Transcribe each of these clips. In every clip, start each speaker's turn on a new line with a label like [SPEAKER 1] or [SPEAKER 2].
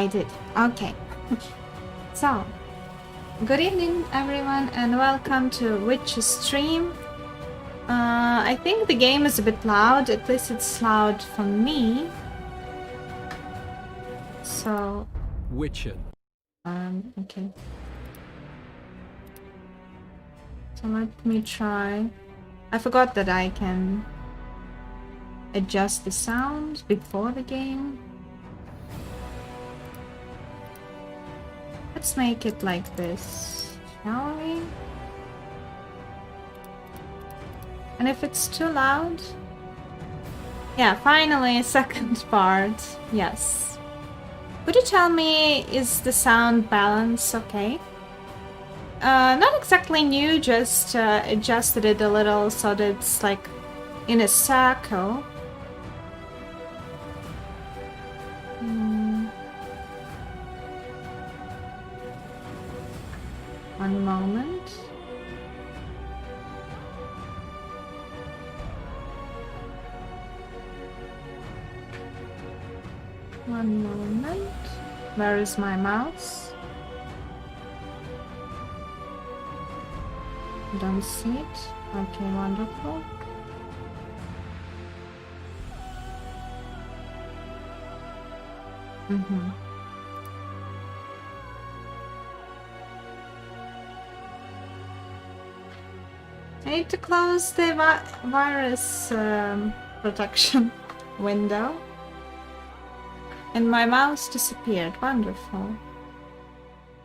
[SPEAKER 1] did. Okay. So, good evening everyone and welcome to Witch's stream. I think the game is a bit loud, at least it's loud for me. So...
[SPEAKER 2] Witcher.
[SPEAKER 1] Okay. So let me try. I forgot that I can adjust the sound before the game. Let's make it like this, shall we? And if it's too loud... Yeah, finally, second part. Yes. Could you tell me, is the sound balance okay? Not exactly new, just adjusted it a little so that it's like in a circle. One moment. One moment. Where is my mouse? Don't see it. Okay, wonderful. I need to close the virus protection window. And my mouse disappeared. Wonderful.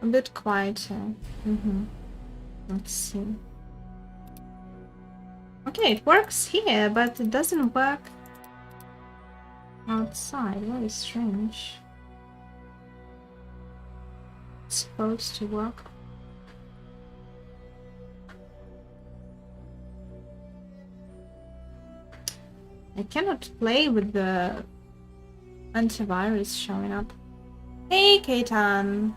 [SPEAKER 1] A bit quieter. Let's see. Okay, it works here, but it doesn't work outside. Very strange. It's supposed to work. I cannot play with the antivirus showing up. Hey, Keitan!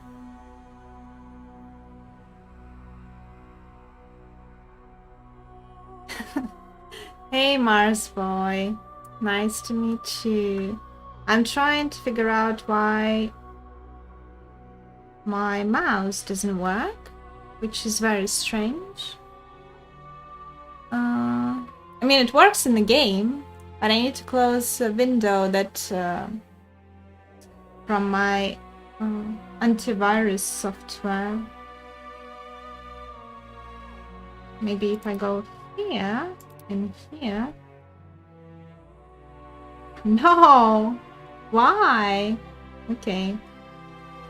[SPEAKER 1] Hey, Mars boy. Nice to meet you. I'm trying to figure out why my mouse doesn't work, which is very strange. I mean, it works in the game, but I need to close a window that from my antivirus software. Maybe if I go here and here. No! Why? Okay.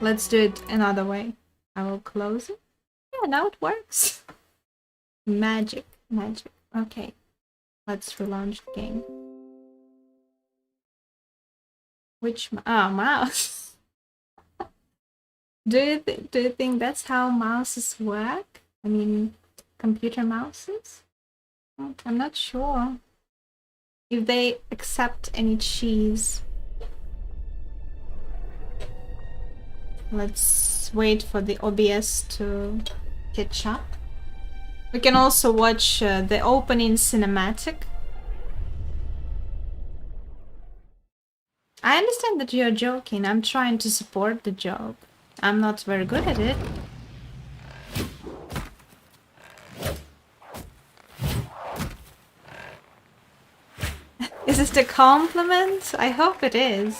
[SPEAKER 1] Let's do it another way. I will close it. Yeah, now it works. Magic. Magic. Okay. Let's relaunch the game. Which mouse? Do you think that's how mouses work? I mean, computer mouses? I'm not sure if they accept any cheese. Let's wait for the OBS to catch up. We can also watch the opening cinematic. I understand that you're joking. I'm trying to support the joke. I'm not very good at it. Is this a compliment? I hope it is.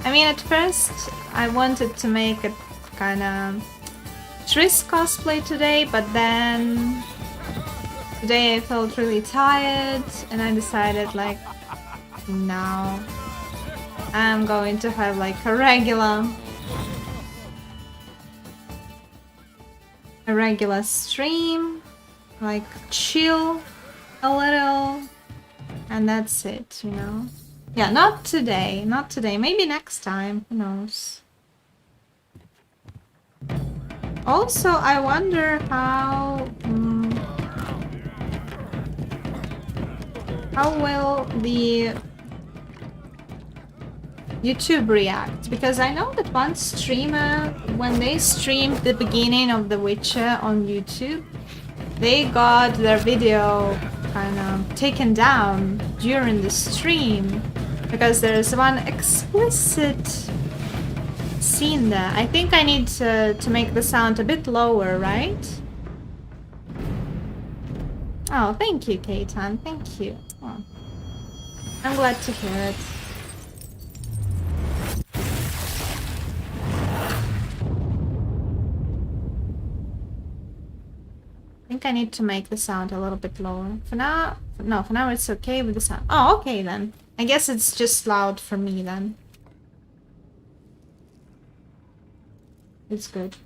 [SPEAKER 1] I mean, at first I wanted to make a kind of Triss cosplay today, but then today I felt really tired and I decided like, no, I'm going to have like a regular stream, like chill a little, and that's it, you know. Yeah, not today, not today. Maybe next time, who knows. Also, I wonder how will the YouTube react? Because I know that one streamer, when they streamed the beginning of The Witcher on YouTube, they got their video kind of taken down during the stream because there's one explicit seen that. I think I need to make the sound a bit lower, right? Oh, thank you, Keitan. Thank you. Oh. I'm glad to hear it. I think I need to make the sound a little bit lower. For now, no, for now it's okay with the sound. Oh, okay then. I guess it's just loud for me then. It's good.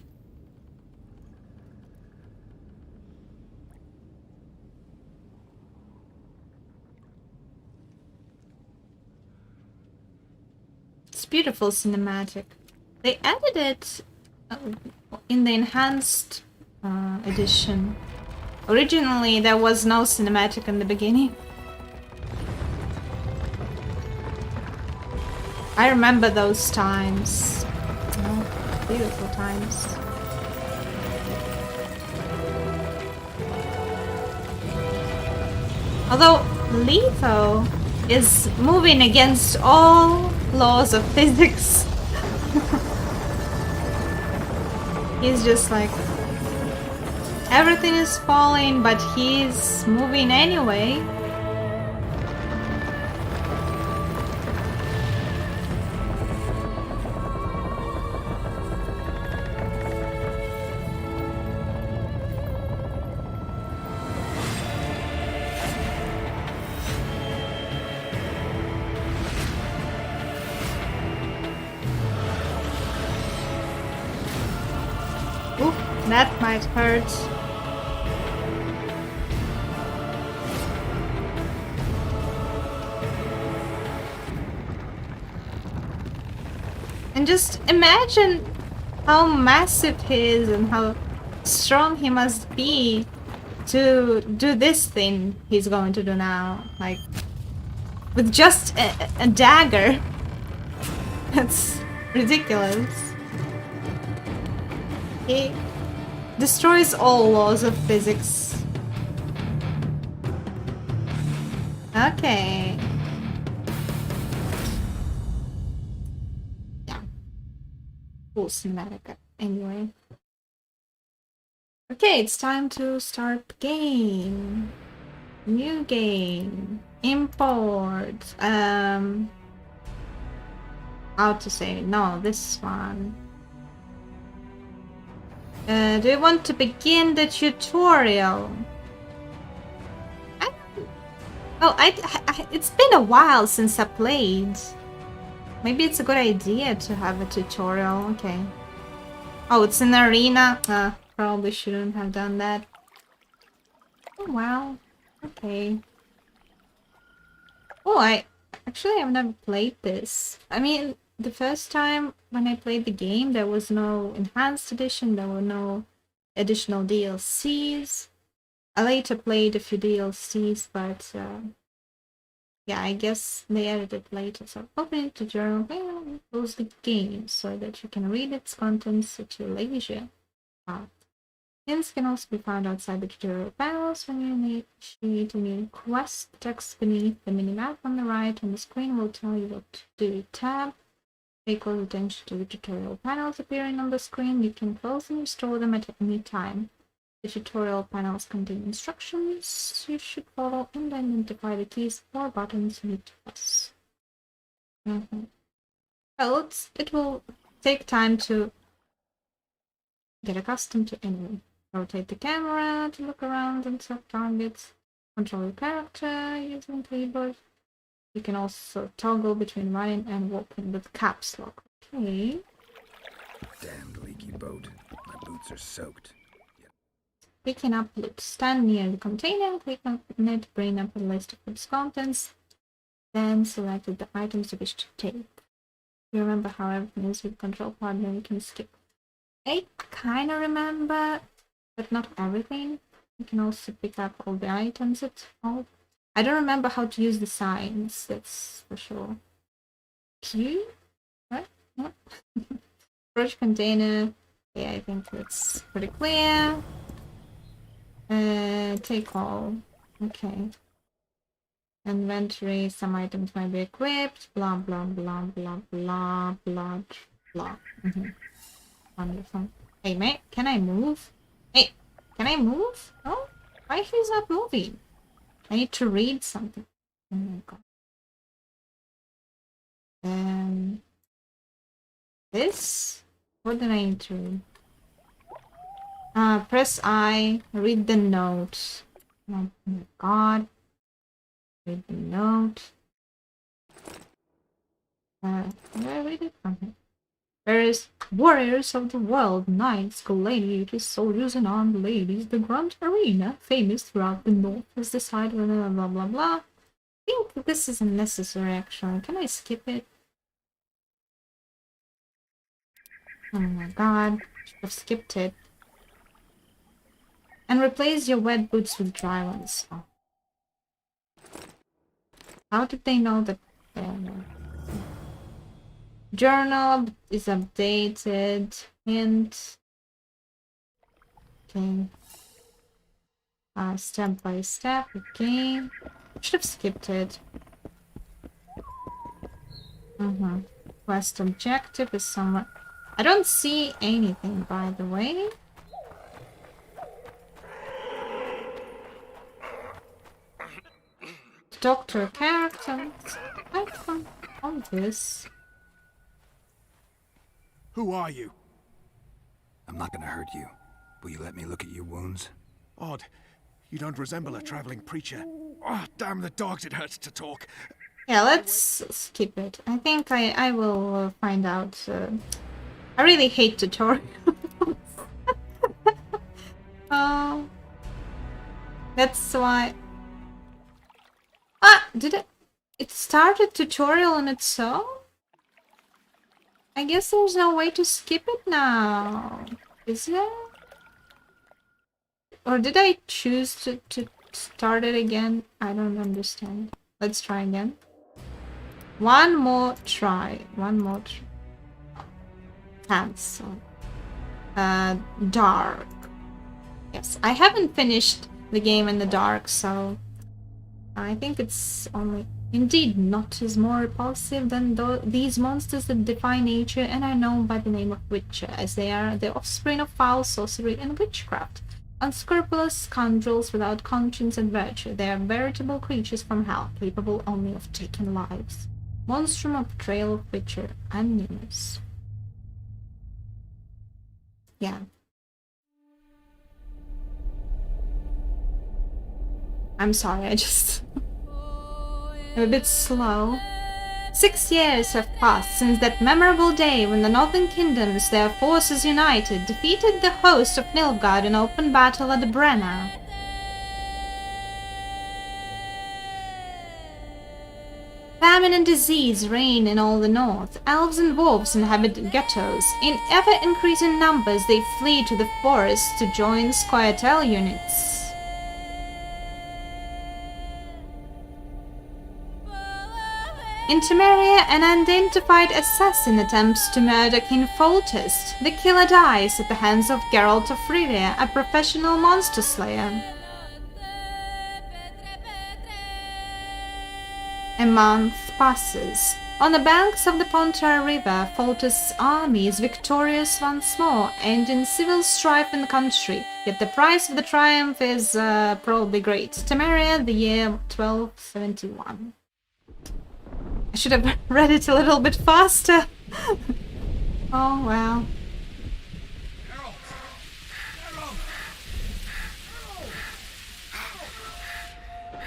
[SPEAKER 1] It's beautiful cinematic. They added it in the enhanced edition. Originally, there was no cinematic in the beginning. I remember those times. Oh, beautiful times. Although Letho is moving against all laws of physics. He's just like, everything is falling, but he's moving anyway. That might hurt. And just imagine how massive he is and how strong he must be to do this thing he's going to do now. Like, with just a dagger. That's ridiculous. He destroys all laws of physics. Okay. Yeah. Cool cinematic anyway. Okay, it's time to start the game. New game. Import. How to say? No, this one. Do you want to begin the tutorial? It's been a while since I played. Maybe it's a good idea to have a tutorial. Okay. Oh, it's an arena. Probably shouldn't have done that. Oh, wow. Okay. Oh, I've never played this. I mean, the first time when I played the game, there was no enhanced edition, there were no additional DLCs. I later played a few DLCs, but yeah, I guess they added it later. So open the tutorial, close the game so that you can read its contents at your leisure. Hints can also be found outside the tutorial panels when you initiate a new quest. The text beneath the minimap on the right on the screen will tell you what to do. Tab. Pay close attention to the tutorial panels appearing on the screen. You can close and restore them at any time. The tutorial panels contain instructions you should follow and identify the keys or buttons you need to press. Well, it will take time to get accustomed to anyway. Rotate the camera to look around and set targets. Control your character using the keyboard. You can also toggle between running and walking with caps lock. Okay.
[SPEAKER 2] Damned leaky boat. My boots are soaked.
[SPEAKER 1] Picking up loot. Stand near the container, click on it, bring up a list of its contents, then select the items you wish to take. You remember how everything is with control partner, you can skip. I kind of remember, but not everything. You can also pick up all the items at all. I don't remember how to use the signs, that's for sure. Q? What? What? Storage container. Yeah, I think that's pretty clear. Take all. Okay. Inventory, some items might be equipped. Blah, blah, blah, blah, blah, blah, Block. Wonderful. Hey, mate, can I move? Hey, can I move? Oh, why he's not moving? I need to read something. Oh my god. This? What did I need to read? Press I, read the note. Oh my god. Read the note. Where do I read it from here? Various warriors of the world, knights, gladiators, soldiers, and armed ladies, the grand arena, famous throughout the north, has decided blah blah blah blah. I think this is unnecessary actually. Can I skip it? Oh my god, should have skipped it. And replace your wet boots with dry ones. Oh. How did they know that? Journal is updated. Hint. Okay. Step by step. Okay. Should have skipped it. Quest objective is somewhere. I don't see anything, by the way. Doctor character. I found all this.
[SPEAKER 3] Who are you?
[SPEAKER 2] I'm not gonna hurt you. Will you let me look at your wounds?
[SPEAKER 3] Odd. You don't resemble a traveling preacher. Oh, damn the dogs, it hurts to talk.
[SPEAKER 1] Yeah, let's skip it. I think I will find out. I really hate tutorials. That's why. Did it? It started tutorial on its own? I guess there's no way to skip it now. Is there? Or did I choose to start it again? I don't understand. Let's try again. One more try. Cancel. Dark. Yes, I haven't finished the game in the dark, so I think it's only... Indeed, naught is more repulsive than these monsters that defy nature and are known by the name of Witcher, as they are the offspring of foul sorcery and witchcraft. Unscrupulous scoundrels without conscience and virtue, they are veritable creatures from hell, capable only of taking lives. Monstrum of Betrayal of Witcher, Animus. Yeah. I'm sorry, I'm a bit slow. 6 years have passed since that memorable day when the northern kingdoms, their forces united, defeated the host of Nilfgaard in open battle at Brenna. Famine and disease reign in all the north. Elves and dwarves inhabit ghettos. In ever-increasing numbers, they flee to the forests to join Scoia'tael units. In Temeria, an unidentified assassin attempts to murder King Foltest. The killer dies at the hands of Geralt of Rivia, a professional monster slayer. A month passes. On the banks of the Pontar River, Foltest's army is victorious once more, ending civil strife in the country. Yet the price of the triumph is probably great. Temeria, the year 1271. I should have read it a little bit faster. Oh, well.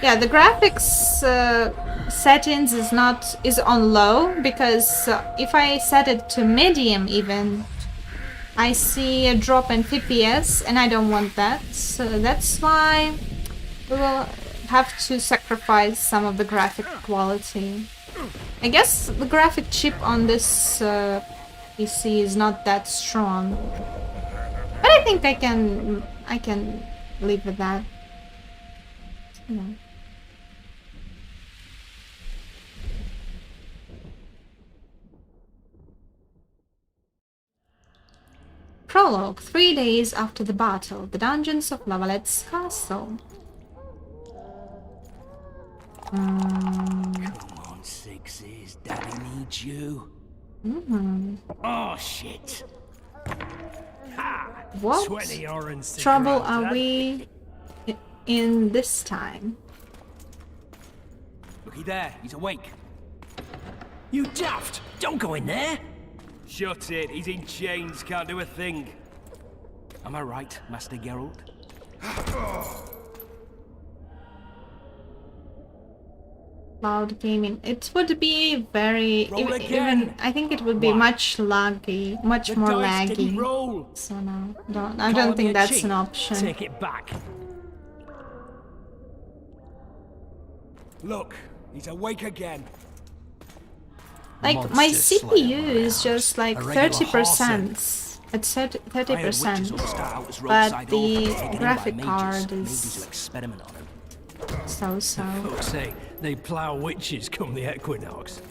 [SPEAKER 1] Yeah, the graphics settings is on low because if I set it to medium even, I see a drop in FPS and I don't want that. So that's why we will have to sacrifice some of the graphic quality. I guess the graphic chip on this PC is not that strong, but I think I can live with that. You know. Prologue. 3 days after the battle, the dungeons of Lavalette's castle.
[SPEAKER 2] Come on, Sixes. Daddy needs you.
[SPEAKER 4] Oh shit! Ha!
[SPEAKER 1] What
[SPEAKER 4] 20 orange
[SPEAKER 1] trouble
[SPEAKER 4] cigarettes,
[SPEAKER 1] are
[SPEAKER 4] huh?
[SPEAKER 1] we in this time?
[SPEAKER 4] Looky there, he's awake. You daft! Don't go in there! Shut it, he's in chains, can't do a thing. Am I right, Master Geralt?
[SPEAKER 1] Cloud gaming. It would be very
[SPEAKER 4] Roll
[SPEAKER 1] even,
[SPEAKER 4] again.
[SPEAKER 1] I think it would be
[SPEAKER 4] Why?
[SPEAKER 1] much laggy, much
[SPEAKER 4] The
[SPEAKER 1] more
[SPEAKER 4] dice didn't
[SPEAKER 1] laggy.
[SPEAKER 4] roll.
[SPEAKER 1] So no, I
[SPEAKER 4] Calling
[SPEAKER 1] don't
[SPEAKER 4] me
[SPEAKER 1] think
[SPEAKER 4] a
[SPEAKER 1] that's
[SPEAKER 4] cheat?
[SPEAKER 1] an option.
[SPEAKER 4] Take it back. Look, he's awake again.
[SPEAKER 1] Like my CPU is just like 30%. It's 30%, but the graphic card is
[SPEAKER 4] Experiment on him.
[SPEAKER 1] so.
[SPEAKER 4] Folks say they plough witches come the equinox.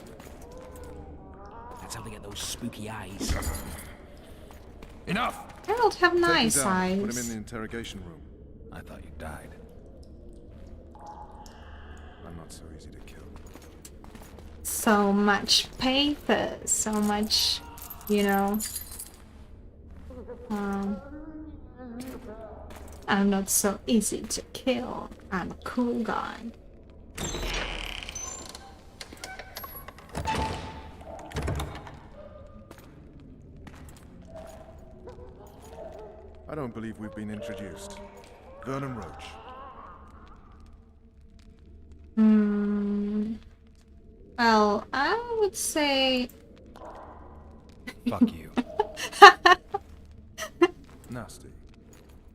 [SPEAKER 4] That's how they get those spooky eyes.
[SPEAKER 3] Enough!
[SPEAKER 1] Geralt have
[SPEAKER 3] Take
[SPEAKER 1] nice
[SPEAKER 3] him down. Put him in
[SPEAKER 1] eyes.
[SPEAKER 3] the interrogation room.
[SPEAKER 2] I thought you died.
[SPEAKER 3] I'm not so easy to kill.
[SPEAKER 1] So much pathos, so much, you know. I'm not so easy to kill. I'm a cool guy.
[SPEAKER 3] I don't believe we've been introduced. Vernon Roach.
[SPEAKER 1] Well, I would say
[SPEAKER 2] Fuck you.
[SPEAKER 3] Nasty.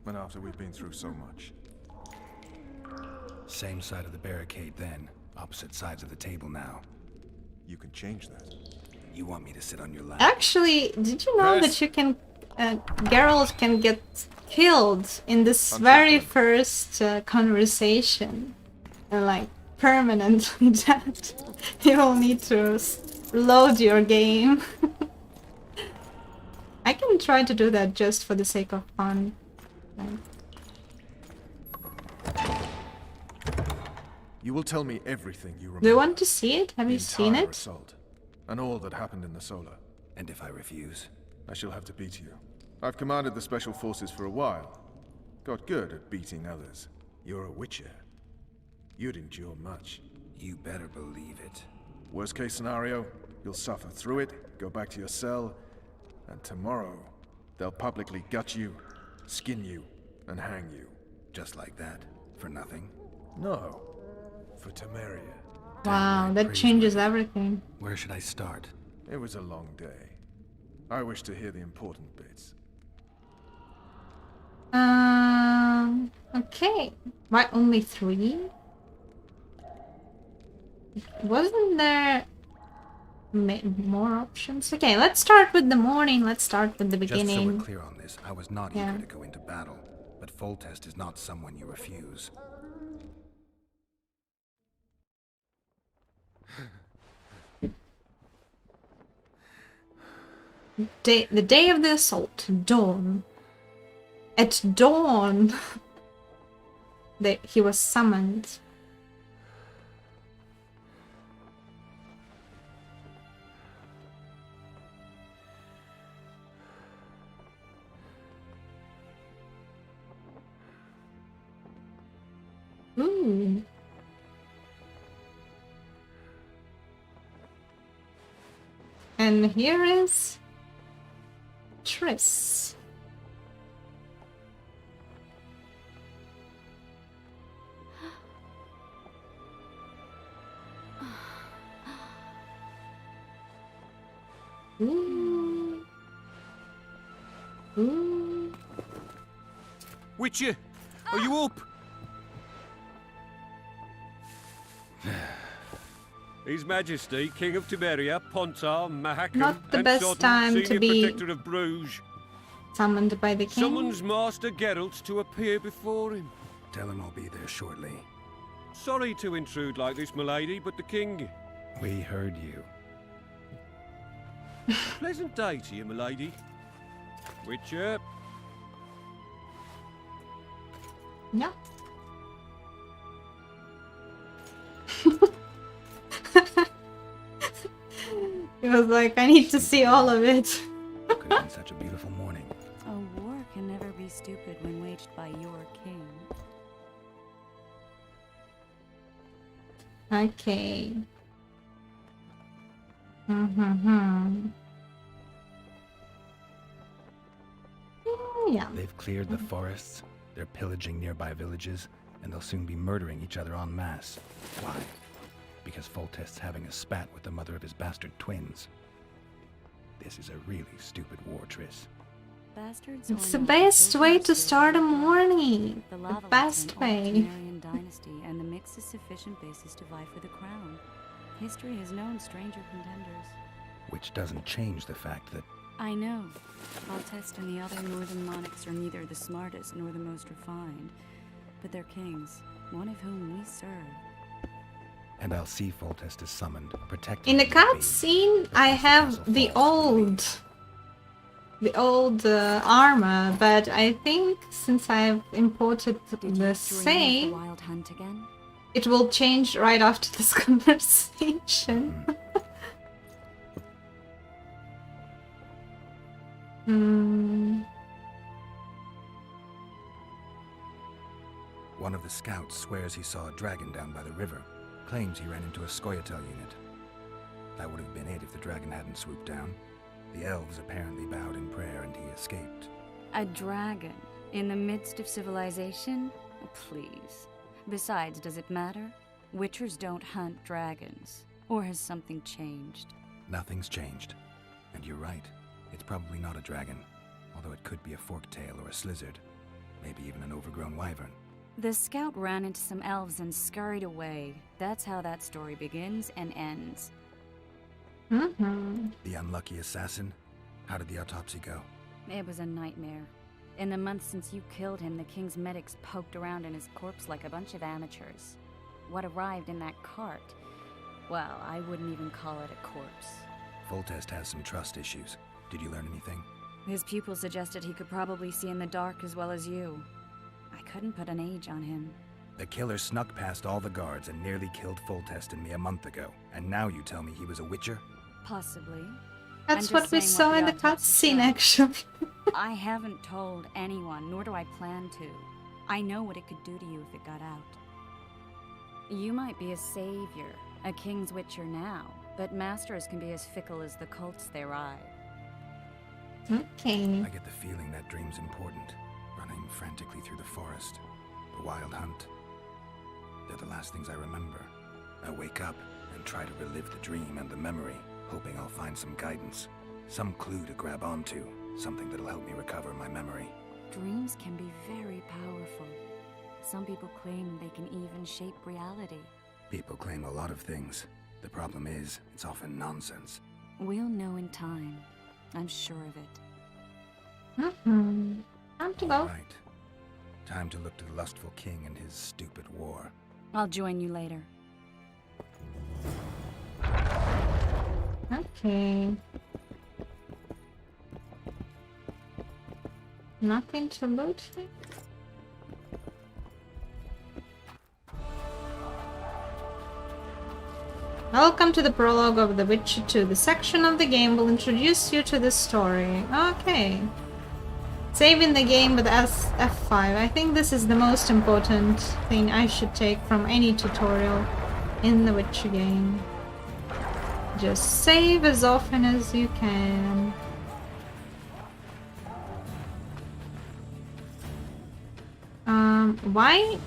[SPEAKER 3] When after we've been through so much.
[SPEAKER 2] Same side of the barricade then. Opposite sides of the table now.
[SPEAKER 3] You can change that.
[SPEAKER 2] You want me to sit on your lap?
[SPEAKER 1] actually, did you know
[SPEAKER 3] Chris?
[SPEAKER 1] that you can Geralt can get killed in this very first conversation? And like permanently dead. You will need to load your game. I can try to do that just for the sake of fun. Like,
[SPEAKER 3] You will tell me everything you remember.
[SPEAKER 1] do you want to see it? Have
[SPEAKER 3] The
[SPEAKER 1] you seen
[SPEAKER 3] entire
[SPEAKER 1] it?
[SPEAKER 3] assault, and all that happened in the Solar.
[SPEAKER 2] And if I refuse?
[SPEAKER 3] I shall have to beat you. I've commanded the Special Forces for a while. Got good at beating others. You're a Witcher. You'd endure much.
[SPEAKER 2] You better believe it.
[SPEAKER 3] Worst case scenario, you'll suffer through it, go back to your cell, and tomorrow, they'll publicly gut you, skin you, and hang you.
[SPEAKER 2] Just like that. For nothing.
[SPEAKER 3] No, for Temeria.
[SPEAKER 1] Wow,
[SPEAKER 2] right,
[SPEAKER 1] that
[SPEAKER 2] praise
[SPEAKER 1] changes everything.
[SPEAKER 2] Where should I start?
[SPEAKER 3] It was a long day. I wish to hear the important bits.
[SPEAKER 1] Okay. Why only 3? Wasn't there more options? Okay, let's start with the morning. Let's start with the
[SPEAKER 2] Just so we're
[SPEAKER 1] beginning.
[SPEAKER 2] clear on this, I was not
[SPEAKER 1] Yeah.
[SPEAKER 2] eager to go into battle. But Foltest is not someone you refuse.
[SPEAKER 1] The day of the assault. Dawn. At dawn, he was summoned. Ooh. And here is Triss. Ooh. Ooh.
[SPEAKER 5] Witcher, are you up? His Majesty, King of Temeria, Pontar, Mahakam,
[SPEAKER 1] Not the
[SPEAKER 5] and
[SPEAKER 1] best
[SPEAKER 5] Sodden,
[SPEAKER 1] time to
[SPEAKER 5] Senior
[SPEAKER 1] be-
[SPEAKER 5] Protector of Bruges,
[SPEAKER 1] Summoned by the king.
[SPEAKER 5] summons Master Geralt to appear before him.
[SPEAKER 2] Tell him I'll be there shortly.
[SPEAKER 5] Sorry to intrude like this, milady, but the king...
[SPEAKER 2] We heard you.
[SPEAKER 5] Pleasant day to you, milady. Witcher,
[SPEAKER 1] Yeah. You was like, I need to see all of it.
[SPEAKER 2] Could have been such a beautiful morning.
[SPEAKER 6] A war can never be stupid when waged by your king.
[SPEAKER 1] Okay. Yeah.
[SPEAKER 2] They've cleared the forests, they're pillaging nearby villages, and they'll soon be murdering each other en masse. Why? Because Foltest's having a spat with the mother of his bastard twins. This is a really stupid war, Triss.
[SPEAKER 6] Bastards
[SPEAKER 1] It's
[SPEAKER 6] or
[SPEAKER 1] the
[SPEAKER 6] not,
[SPEAKER 1] best
[SPEAKER 6] those
[SPEAKER 1] way
[SPEAKER 6] are
[SPEAKER 1] to
[SPEAKER 6] still
[SPEAKER 1] start a
[SPEAKER 6] alive.
[SPEAKER 1] morning.
[SPEAKER 6] The
[SPEAKER 1] The
[SPEAKER 6] lava
[SPEAKER 1] best way.
[SPEAKER 6] dynasty, and the mix is sufficient basis to vie for the crown. History has known stranger contenders.
[SPEAKER 2] Which doesn't change the fact that
[SPEAKER 6] I know. Foltest and the other northern monarchs are neither the smartest nor the most refined, but they're kings, one of whom we serve.
[SPEAKER 2] and I'll see Foltest is summoned, protected.
[SPEAKER 1] In the cutscene, I have the old armor, but I think since I've imported
[SPEAKER 6] Did
[SPEAKER 1] the
[SPEAKER 6] you dream of
[SPEAKER 1] save,
[SPEAKER 6] the wild hunt again?
[SPEAKER 1] it will change right after this conversation.
[SPEAKER 2] One of the scouts swears he saw a dragon down by the river. Claims he ran into a Scoia'tael unit. That would have been it if the dragon hadn't swooped down. The elves apparently bowed in prayer and he escaped.
[SPEAKER 6] A dragon in the midst of civilization? Please. Besides, does it matter? Witchers don't hunt dragons. Or has something changed?
[SPEAKER 2] Nothing's changed. And you're right. It's probably not a dragon. Although it could be a forktail or a slizzard. Maybe even an overgrown wyvern.
[SPEAKER 6] The scout ran into some elves and scurried away. That's how that story begins and ends.
[SPEAKER 2] The unlucky assassin? How did the autopsy go?
[SPEAKER 6] It was a nightmare. In the months since you killed him, the king's medics poked around in his corpse like a bunch of amateurs. What arrived in that cart? Well, I wouldn't even call it a corpse.
[SPEAKER 2] Foltest has some trust issues. Did you learn anything?
[SPEAKER 6] His pupil suggested he could probably see in the dark as well as you. I couldn't put an age on him.
[SPEAKER 2] The killer snuck past all the guards and nearly killed Foltest and me a month ago. And now you tell me he was a witcher?
[SPEAKER 6] Possibly.
[SPEAKER 1] That's
[SPEAKER 6] I'm
[SPEAKER 1] what
[SPEAKER 6] just
[SPEAKER 1] we
[SPEAKER 6] saying
[SPEAKER 1] saw
[SPEAKER 6] what
[SPEAKER 1] in the
[SPEAKER 6] autopsy
[SPEAKER 1] cutscene,
[SPEAKER 6] showed.
[SPEAKER 1] actually.
[SPEAKER 6] I haven't told anyone, nor do I plan to. I know what it could do to you if it got out. You might be a savior, a king's witcher now, but masters can be as fickle as the cults they ride.
[SPEAKER 1] Okay.
[SPEAKER 2] I get the feeling that dream's important. Running frantically through the forest. The wild hunt. They're the last things I remember. I wake up and try to relive the dream and the memory, hoping I'll find some guidance. Some clue to grab onto. Something that'll help me recover my memory.
[SPEAKER 6] Dreams can be very powerful. Some people claim they can even shape reality.
[SPEAKER 2] People claim a lot of things. The problem is, it's often nonsense.
[SPEAKER 6] We'll know in time. I'm sure of it.
[SPEAKER 1] Time to go.
[SPEAKER 2] Right. Time to look to the lustful king and his stupid war.
[SPEAKER 6] I'll join you later.
[SPEAKER 1] Okay. Nothing to loot here? Welcome to the prologue of The Witcher 2. The section of the game will introduce you to the story. Okay. Saving the game with F5. I think this is the most important thing I should take from any tutorial in the Witcher game. Just save as often as you can. Why?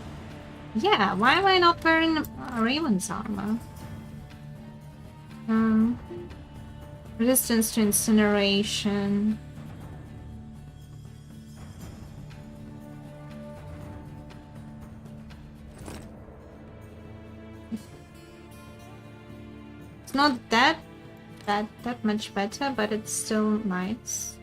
[SPEAKER 1] Yeah, why am I not wearing Raven's armor? Resistance to incineration. It's not that much better, but it's still nice.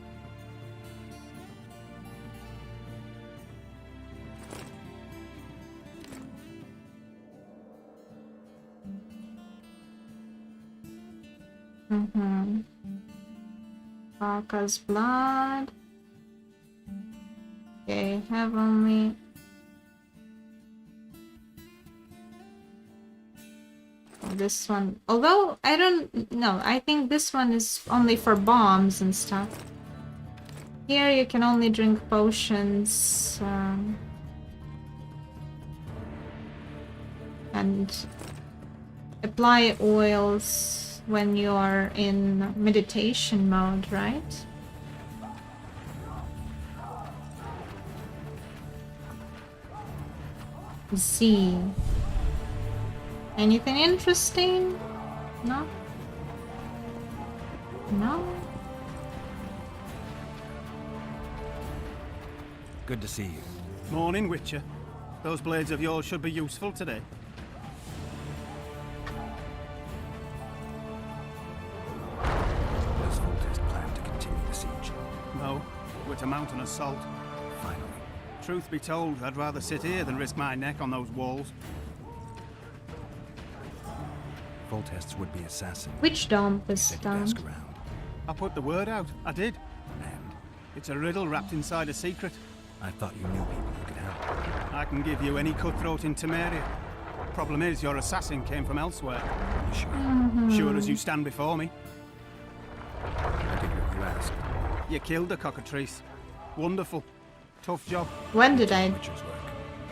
[SPEAKER 1] Parker's blood. Okay, have only this one. Although, I don't know. I think this one is only for bombs and stuff. Here you can only drink potions. And apply oils when you're in meditation mode, right? Z. Anything interesting? No? No?
[SPEAKER 2] Good to see you.
[SPEAKER 7] Morning, Witcher. Those blades of yours should be useful today.
[SPEAKER 2] Does Foltest plan to continue the siege?
[SPEAKER 7] No, we're to mount an assault.
[SPEAKER 2] Finally.
[SPEAKER 7] Truth be told, I'd rather sit here than risk my neck on those walls.
[SPEAKER 2] Foltest's would-be assassin.
[SPEAKER 1] Which dome is
[SPEAKER 2] Said you'd
[SPEAKER 1] done?
[SPEAKER 2] ask around.
[SPEAKER 7] I put the word out. I did.
[SPEAKER 2] And
[SPEAKER 7] It's a riddle wrapped inside a secret.
[SPEAKER 2] I thought you knew people who could help.
[SPEAKER 7] I can give you any cutthroat in Temeria. Problem is, your assassin came from elsewhere.
[SPEAKER 2] You sure?
[SPEAKER 7] Sure as you stand before me.
[SPEAKER 2] I did what you asked.
[SPEAKER 7] You killed the cockatrice. Wonderful. Tough job.
[SPEAKER 1] When did I?
[SPEAKER 2] Witcher's work.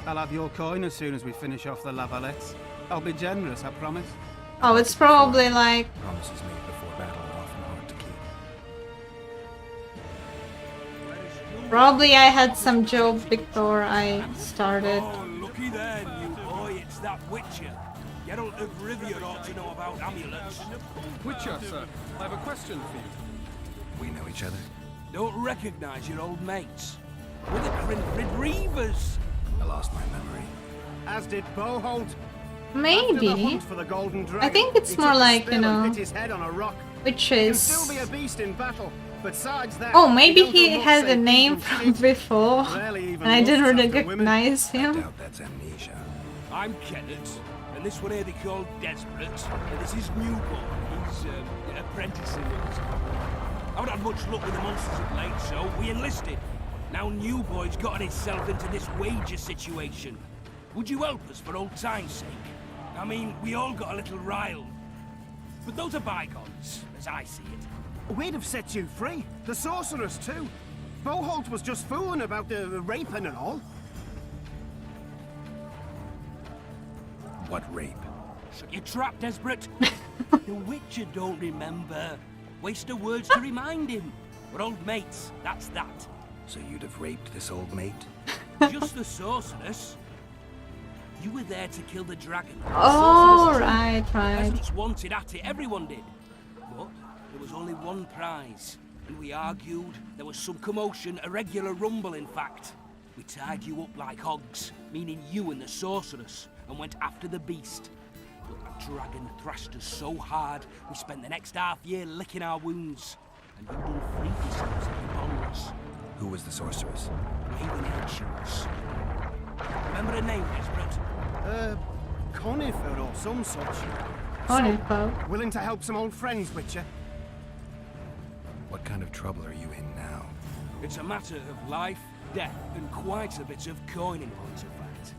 [SPEAKER 7] I'll have your coin as soon as we finish off the lavalettes. I'll be generous, I promise.
[SPEAKER 1] Oh, it's probably like
[SPEAKER 2] Promises made before battle are often hard to keep.
[SPEAKER 1] probably I had some joke before I started.
[SPEAKER 4] Oh, looky there, new boy. It's that Witcher. Geralt of Rivia ought to know about amulets.
[SPEAKER 5] Witcher, sir, I have a question for you.
[SPEAKER 2] We know each other?
[SPEAKER 4] Don't recognize your old mates. We're the Crinfrid Reavers.
[SPEAKER 2] I lost my memory.
[SPEAKER 7] As did Boholt. After the
[SPEAKER 1] Maybe.
[SPEAKER 7] hunt for the golden dragon,
[SPEAKER 1] I think it's
[SPEAKER 7] he
[SPEAKER 1] more
[SPEAKER 7] took a
[SPEAKER 1] like,
[SPEAKER 7] spill
[SPEAKER 1] you know,
[SPEAKER 7] and hit his head on a rock.
[SPEAKER 1] which
[SPEAKER 7] He can still be a
[SPEAKER 1] is.
[SPEAKER 7] beast in battle. Besides that,
[SPEAKER 1] Oh, maybe
[SPEAKER 7] don't
[SPEAKER 1] he
[SPEAKER 7] do much
[SPEAKER 1] had a
[SPEAKER 7] save
[SPEAKER 1] name
[SPEAKER 7] keeping
[SPEAKER 1] from
[SPEAKER 7] fit.
[SPEAKER 1] before,
[SPEAKER 7] Rarely even
[SPEAKER 1] and I didn't
[SPEAKER 7] lusts after women.
[SPEAKER 1] recognize
[SPEAKER 2] I
[SPEAKER 1] him.
[SPEAKER 2] doubt that's amnesia.
[SPEAKER 4] I'm Kenneth, and this one here they call Desperate, and this is Newborn. He's apprenticing us. I haven't had much luck with the monsters of late, so we enlisted. Now Newboy's gotten himself into this wager situation. Would you help us for old time's sake? I mean, we all got a little riled. But those are bygones, as I see it.
[SPEAKER 7] We'd have set you free. The sorceress, too. Boholt was just fooling about the raping and all.
[SPEAKER 2] What rape?
[SPEAKER 4] Shut your trap, Desperate. The Witcher don't remember. Waste of words to remind him. We're old mates, that's that.
[SPEAKER 2] So you'd have raped this old mate?
[SPEAKER 4] Just the sorceress. You were there to kill the dragon.
[SPEAKER 1] Oh, right, right.
[SPEAKER 4] Peasants wanted at it, everyone did. But there was only one prize. And we argued, there was some commotion, a regular rumble in fact. We tied you up like hogs, meaning you and the sorceress, and went after the beast. But that dragon thrashed us so hard, we spent the next half year licking our wounds. And you done freed yourselves of your bonds.
[SPEAKER 2] Who was the sorceress?
[SPEAKER 4] Ravenhead she was. Remember her name, Desperate?
[SPEAKER 7] Conifer or some such.
[SPEAKER 1] Wonderful.
[SPEAKER 7] Willing to help some old friends, Witcher?
[SPEAKER 2] What kind of trouble are you in now?
[SPEAKER 4] It's a matter of life, death, and quite a bit of coin in point of fact.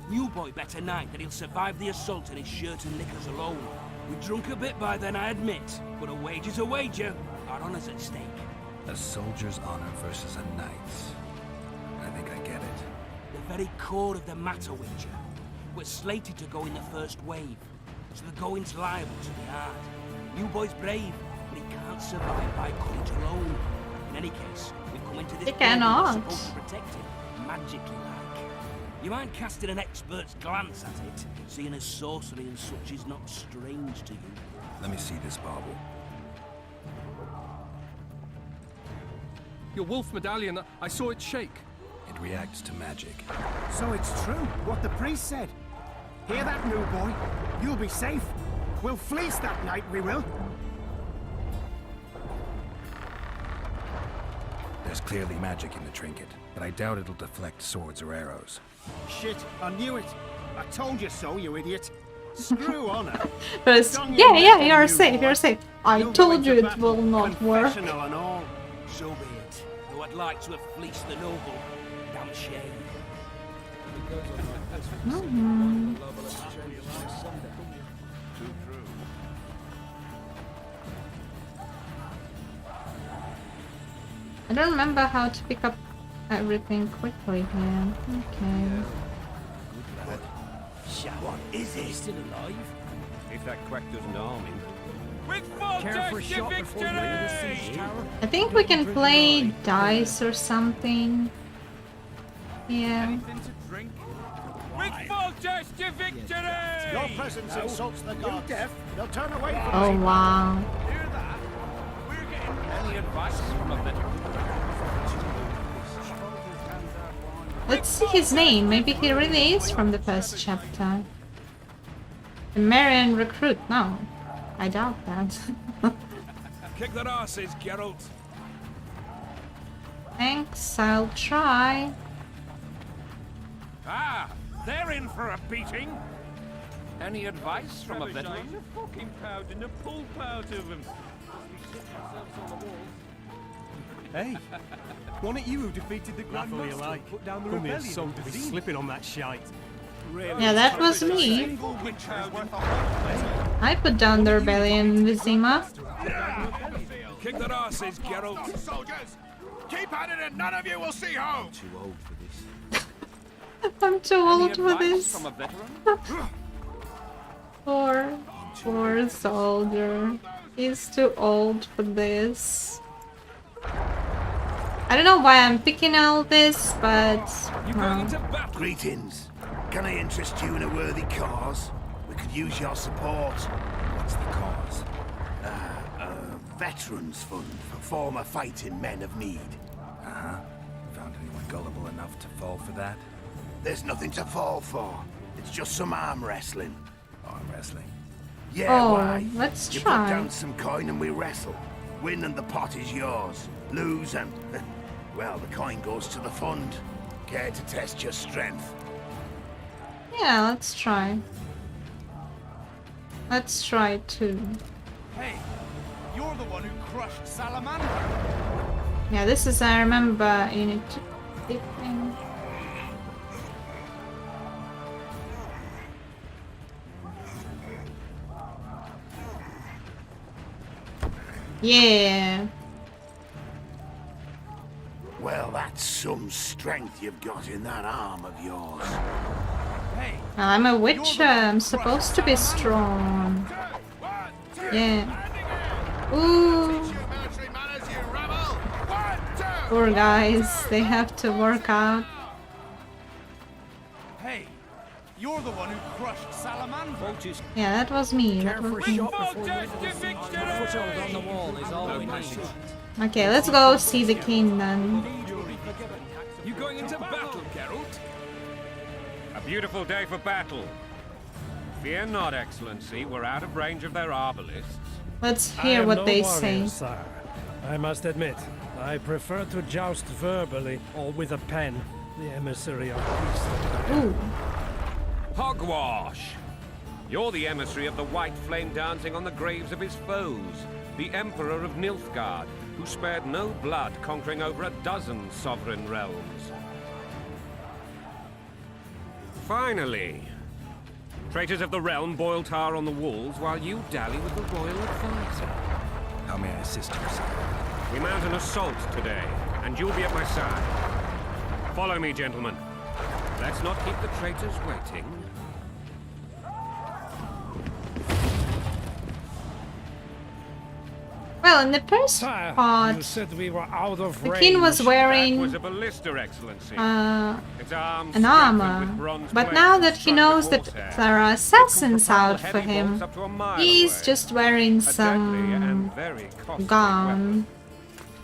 [SPEAKER 4] New boy bet tonight that he'll survive the assault in his shirt and knickers alone. We drunk a bit by then, I admit, but a wager's a wager. Our honour's at stake.
[SPEAKER 2] A soldier's honor versus a knight's. I think I get it.
[SPEAKER 4] The very core of the matter, Witcher. We're slated to go in the first wave, so the going's liable to be hard. New boy's brave, but he can't survive by courage alone. In any case, we've come into this
[SPEAKER 1] He
[SPEAKER 4] building that's
[SPEAKER 1] cannot.
[SPEAKER 4] supposed to protect him, magically like. You mind casting an expert's glance at it, seeing as sorcery and such is not strange to you.
[SPEAKER 2] Let me see this bauble.
[SPEAKER 5] Your wolf medallion, I saw it shake.
[SPEAKER 2] It reacts to magic.
[SPEAKER 7] So it's true, what the priest said. Hear that, new boy? You'll be safe. We'll fleece that night, we will.
[SPEAKER 2] There's clearly magic in the trinket, but I doubt it'll deflect swords or arrows.
[SPEAKER 7] Shit, I knew it. I told you so, you idiot. Screw honor.
[SPEAKER 1] First, yeah, you're safe, you're safe. I told you it will not work.
[SPEAKER 7] Confessional and all.
[SPEAKER 4] So be it. Though I'd like to have fleeced the noble. Damn shame. Too true.
[SPEAKER 1] I don't remember how to pick up everything quickly here. Okay.
[SPEAKER 4] Good lad. What is he? Still alive?
[SPEAKER 5] If that quack doesn't harm him.
[SPEAKER 4] With full
[SPEAKER 7] Care for a
[SPEAKER 4] test
[SPEAKER 7] shot
[SPEAKER 4] to
[SPEAKER 7] before you enter the siege
[SPEAKER 4] victory!
[SPEAKER 7] tower?
[SPEAKER 1] I think we can play dice or something. Yeah.
[SPEAKER 4] Anything to drink? With full test to victory!
[SPEAKER 7] Your presence insults the gods. They'll turn away from
[SPEAKER 1] Oh wow.
[SPEAKER 4] Hear that? We're getting any advice from a veteran?
[SPEAKER 1] Let's see his name. Maybe he really is from the first chapter. The Marian recruit. No, I doubt that.
[SPEAKER 4] Kick their asses, Geralt.
[SPEAKER 1] Thanks, I'll try.
[SPEAKER 4] Ah, they're in for a beating. Any advice from a veteran?
[SPEAKER 5] fucking pounding the pulp out of him.
[SPEAKER 8] Hey, wasn't it you who defeated the Grand
[SPEAKER 9] Laugh all you
[SPEAKER 8] Master
[SPEAKER 9] like.
[SPEAKER 8] put down the
[SPEAKER 9] Come here,
[SPEAKER 8] rebellion?
[SPEAKER 9] son, to be slipping on that shite.
[SPEAKER 1] Yeah, that was me. I put down the rebellion in Vizima.
[SPEAKER 4] Kick their asses, Geralt.
[SPEAKER 3] Soldiers, keep at it and none of you will see home.
[SPEAKER 4] Too old for this.
[SPEAKER 1] I'm too old for
[SPEAKER 4] Advice
[SPEAKER 1] this.
[SPEAKER 4] from a veteran?
[SPEAKER 1] Poor soldier. He's too old for this. I don't know why I'm picking all this, but
[SPEAKER 4] You going into battle?
[SPEAKER 10] Greetings. Can I interest you in a worthy cause? We could use your support.
[SPEAKER 2] What's the cause?
[SPEAKER 10] Veterans Fund for former fighting men of need.
[SPEAKER 2] Uh-huh. Found anyone gullible enough to fall for that?
[SPEAKER 10] There's nothing to fall for. It's just some arm wrestling.
[SPEAKER 2] Arm wrestling?
[SPEAKER 10] Yeah,
[SPEAKER 1] Oh,
[SPEAKER 10] why?
[SPEAKER 1] let's
[SPEAKER 10] You
[SPEAKER 1] try.
[SPEAKER 10] put down some coin and we wrestle. Win and the pot is yours. Lose and, well, the coin goes to the fund. Care to test your strength?
[SPEAKER 1] yeah, let's try. Let's try too.
[SPEAKER 8] Hey, you're the one who crushed Salamander.
[SPEAKER 1] Yeah, this is, I remember, you need to keep thing. Yeah.
[SPEAKER 10] Well, that's some strength you've got in that arm of yours.
[SPEAKER 8] Hey,
[SPEAKER 1] Well, I'm a witcher. I'm supposed to be strong. Yeah. Ooh. Poor guys. They have to work out.
[SPEAKER 8] hey, you're the one who crushed Salamander.
[SPEAKER 4] Vultures.
[SPEAKER 1] Yeah, that was me. That was me.
[SPEAKER 4] Full test to victory!
[SPEAKER 1] Okay, let's go see the king then.
[SPEAKER 4] You going into battle, Geralt?
[SPEAKER 5] A beautiful day for battle. Fear not, Excellency. We're out of range of their arbalists.
[SPEAKER 1] Let's hear what they say.
[SPEAKER 9] Sir. I must admit, I prefer to joust verbally or with a pen. The emissary of peace.
[SPEAKER 1] Ooh.
[SPEAKER 5] Hogwash! You're the emissary of the white flame dancing on the graves of his foes. The Emperor of Nilfgaard, who spared no blood conquering over a dozen sovereign realms. Finally! Traitors of the realm boil tar on the walls while you dally with the royal advisor.
[SPEAKER 2] How may I assist you, sir?
[SPEAKER 5] We mount an assault today, and you'll be at my side. Follow me, gentlemen. Let's not keep the traitors waiting.
[SPEAKER 1] Well, in the first
[SPEAKER 9] Sire, you
[SPEAKER 1] part,
[SPEAKER 9] said we were out of
[SPEAKER 1] the
[SPEAKER 9] range.
[SPEAKER 1] king was
[SPEAKER 5] That
[SPEAKER 1] wearing
[SPEAKER 5] was a ballista, Excellency. Its arms
[SPEAKER 1] an
[SPEAKER 5] strengthened
[SPEAKER 1] armor.
[SPEAKER 5] with bronze
[SPEAKER 1] But
[SPEAKER 5] plates
[SPEAKER 1] now
[SPEAKER 5] and
[SPEAKER 1] that he
[SPEAKER 5] strung
[SPEAKER 1] knows
[SPEAKER 5] with
[SPEAKER 1] that
[SPEAKER 5] horsehair.
[SPEAKER 1] there are assassins
[SPEAKER 5] propel
[SPEAKER 1] out for
[SPEAKER 5] heavy
[SPEAKER 1] him,
[SPEAKER 5] bolts up to a mile
[SPEAKER 1] he's
[SPEAKER 5] away.
[SPEAKER 1] just wearing
[SPEAKER 5] A deadly
[SPEAKER 1] some
[SPEAKER 5] and very costly
[SPEAKER 1] gown.
[SPEAKER 5] weapon.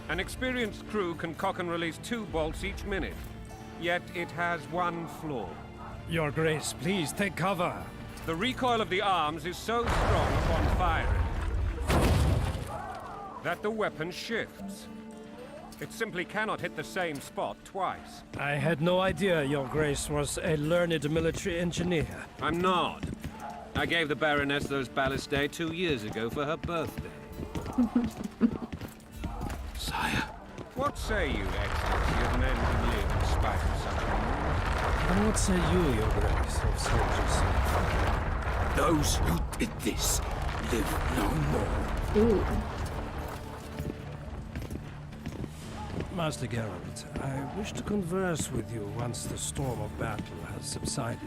[SPEAKER 5] An experienced crew can cock and release 2 bolts each minute. Yet it has one flaw.
[SPEAKER 9] Your Grace, please take cover.
[SPEAKER 5] The recoil of the arms is so strong upon firing that the weapon shifts. It simply cannot hit the same spot twice.
[SPEAKER 9] I had no idea Your Grace was a learned military engineer.
[SPEAKER 5] I'm not. I gave the Baroness those ballistae 2 years ago for her birthday.
[SPEAKER 10] Sire.
[SPEAKER 5] What say you, Excellency, of men who live in spite of such a
[SPEAKER 9] And what say you, Your Grace, of soldiers?
[SPEAKER 4] Those who did this live no more.
[SPEAKER 1] Ooh.
[SPEAKER 9] Master Geralt, I wish to converse with you once the storm of battle has subsided.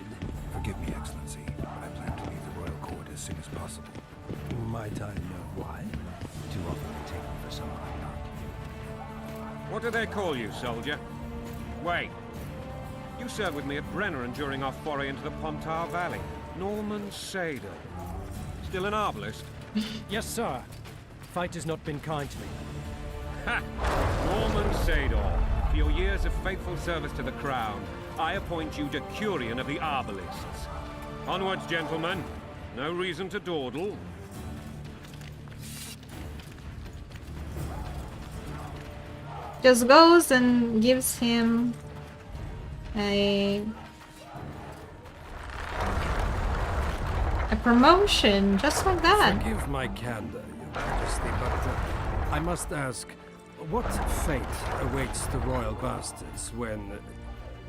[SPEAKER 2] Forgive me, Excellency, but I plan to leave the royal court as soon as possible.
[SPEAKER 9] Might I know why?
[SPEAKER 2] Too often they take me for someone I'm not.
[SPEAKER 5] What do they call you, soldier? Wait. You served with me at Brenner during our foray into the Pontar Valley. Norman Sador. Still an arbalist?
[SPEAKER 9] Yes, sir. Fight has not been kind to me.
[SPEAKER 5] Ha! Norman Sador. For your years of faithful service to the crown, I appoint you Decurion of the Arbalists. Onwards, gentlemen. No reason to dawdle.
[SPEAKER 1] Just goes and gives him a promotion, just like that.
[SPEAKER 9] Forgive my candor, Your Majesty, but I must ask, what fate awaits the royal bastards when...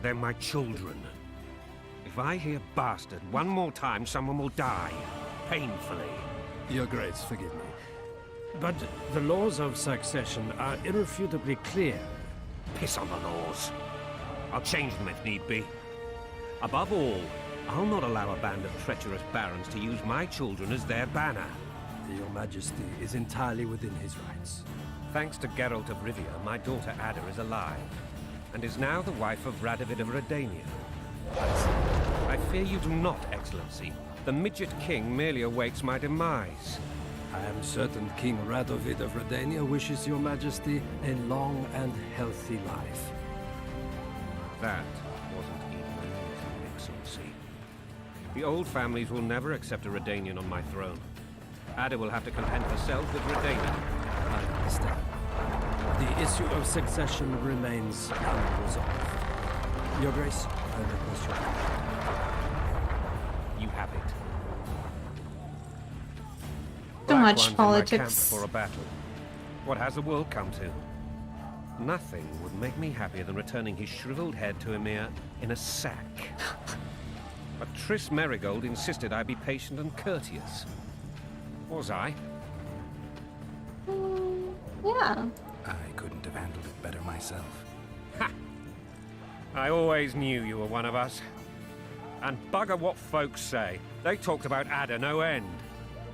[SPEAKER 5] They're my children. If I hear bastard one more time, someone will die. Painfully.
[SPEAKER 9] Your Grace, forgive me. But the laws of succession are irrefutably clear.
[SPEAKER 5] Piss on the laws. I'll change them if need be. Above all, I'll not allow a band of treacherous barons to use my children as their banner.
[SPEAKER 9] Your Majesty is entirely within his rights.
[SPEAKER 5] Thanks to Geralt of Rivia, my daughter Ada is alive, and is now the wife of Radovid of Redania. I fear you do not, Excellency. The Midget King merely awaits my demise.
[SPEAKER 9] I am certain King Radovid of Redania wishes Your Majesty a long and healthy life.
[SPEAKER 5] That wasn't even a reason, Excellency. The old families will never accept a Redanian on my throne. Ada will have to content herself with Redania.
[SPEAKER 9] I understand. The issue of succession remains unresolved. Your Grace, I request your
[SPEAKER 5] You have it.
[SPEAKER 1] Too
[SPEAKER 5] Black
[SPEAKER 1] much
[SPEAKER 5] ones in my camp
[SPEAKER 1] politics.
[SPEAKER 5] before a battle. What has the world come to? Nothing would make me happier than returning his shriveled head to Emir in a sack. But Triss Merigold insisted I be patient and courteous. Was I?
[SPEAKER 1] Yeah.
[SPEAKER 2] I couldn't have handled it better myself.
[SPEAKER 5] Ha! I always knew you were one of us. And bugger what folks say. They talked about Ada no end.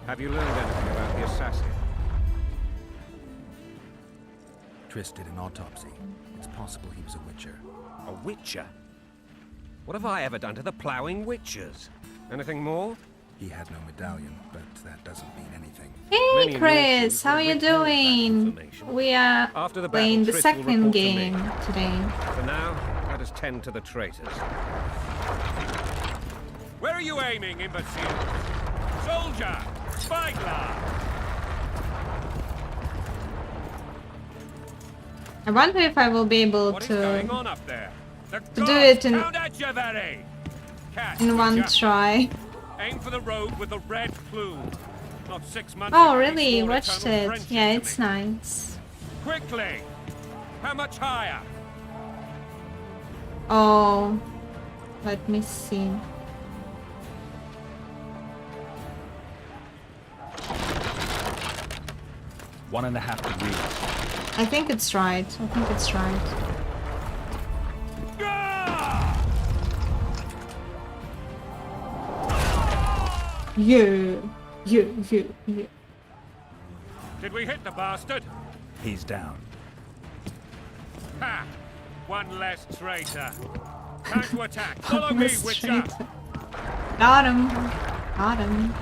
[SPEAKER 5] Have you learned anything about the assassin?
[SPEAKER 2] Triss did an autopsy. It's possible he was a witcher.
[SPEAKER 5] A witcher? What have I ever done to the ploughing witchers? Anything more?
[SPEAKER 2] He had no medallion, but that doesn't mean anything.
[SPEAKER 1] Hey
[SPEAKER 5] Many
[SPEAKER 1] Chris,
[SPEAKER 5] Norsemen
[SPEAKER 1] how are you
[SPEAKER 5] would withhold that
[SPEAKER 1] doing?
[SPEAKER 5] information.
[SPEAKER 1] We are
[SPEAKER 5] After the
[SPEAKER 1] playing
[SPEAKER 5] battle,
[SPEAKER 1] the
[SPEAKER 5] Triss will
[SPEAKER 1] second
[SPEAKER 5] report to me.
[SPEAKER 1] game today.
[SPEAKER 5] For now, let us tend to the traitors. Where are you aiming, imbecile? Soldier! Spyglass!
[SPEAKER 1] I wonder if I will be able
[SPEAKER 5] What is going
[SPEAKER 1] to
[SPEAKER 5] on up there? The
[SPEAKER 1] do
[SPEAKER 5] gods
[SPEAKER 1] it in-
[SPEAKER 5] count at you, very! Catch,
[SPEAKER 1] in one
[SPEAKER 5] witcher.
[SPEAKER 1] try.
[SPEAKER 5] Aim for the road with the red plume. Not 6 months
[SPEAKER 1] Oh
[SPEAKER 5] ago,
[SPEAKER 1] really?
[SPEAKER 5] you swore
[SPEAKER 1] Watched
[SPEAKER 5] eternal
[SPEAKER 1] it.
[SPEAKER 5] friendship
[SPEAKER 1] Yeah,
[SPEAKER 5] to
[SPEAKER 1] it's
[SPEAKER 5] me.
[SPEAKER 1] nice.
[SPEAKER 5] Quickly! How much higher?
[SPEAKER 1] Oh, let me see.
[SPEAKER 11] One and a half degrees.
[SPEAKER 1] I think it's right. I think it's right. You.
[SPEAKER 5] Did we hit the bastard?
[SPEAKER 2] He's down.
[SPEAKER 5] Ha! One less traitor. Time to attack. Follow me, Witcher!
[SPEAKER 1] Got him. Got him.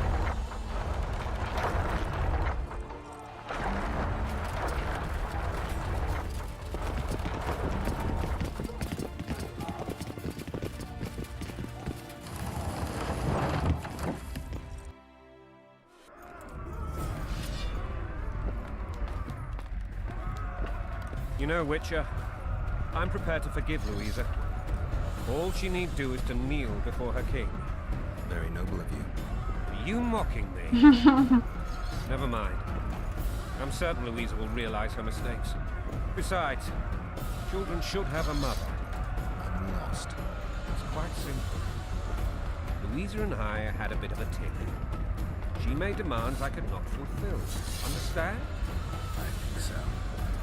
[SPEAKER 5] You know, Witcher, I'm prepared to forgive Louisa. All she need do is to kneel before her king.
[SPEAKER 2] Very noble of you.
[SPEAKER 5] Are you mocking me? Never mind. I'm certain Louisa will realize her mistakes. Besides, children should have a mother.
[SPEAKER 2] I'm lost.
[SPEAKER 5] It's quite simple. Louisa and I had a bit of a tick. She made demands I could not fulfill. Understand?
[SPEAKER 2] I think so.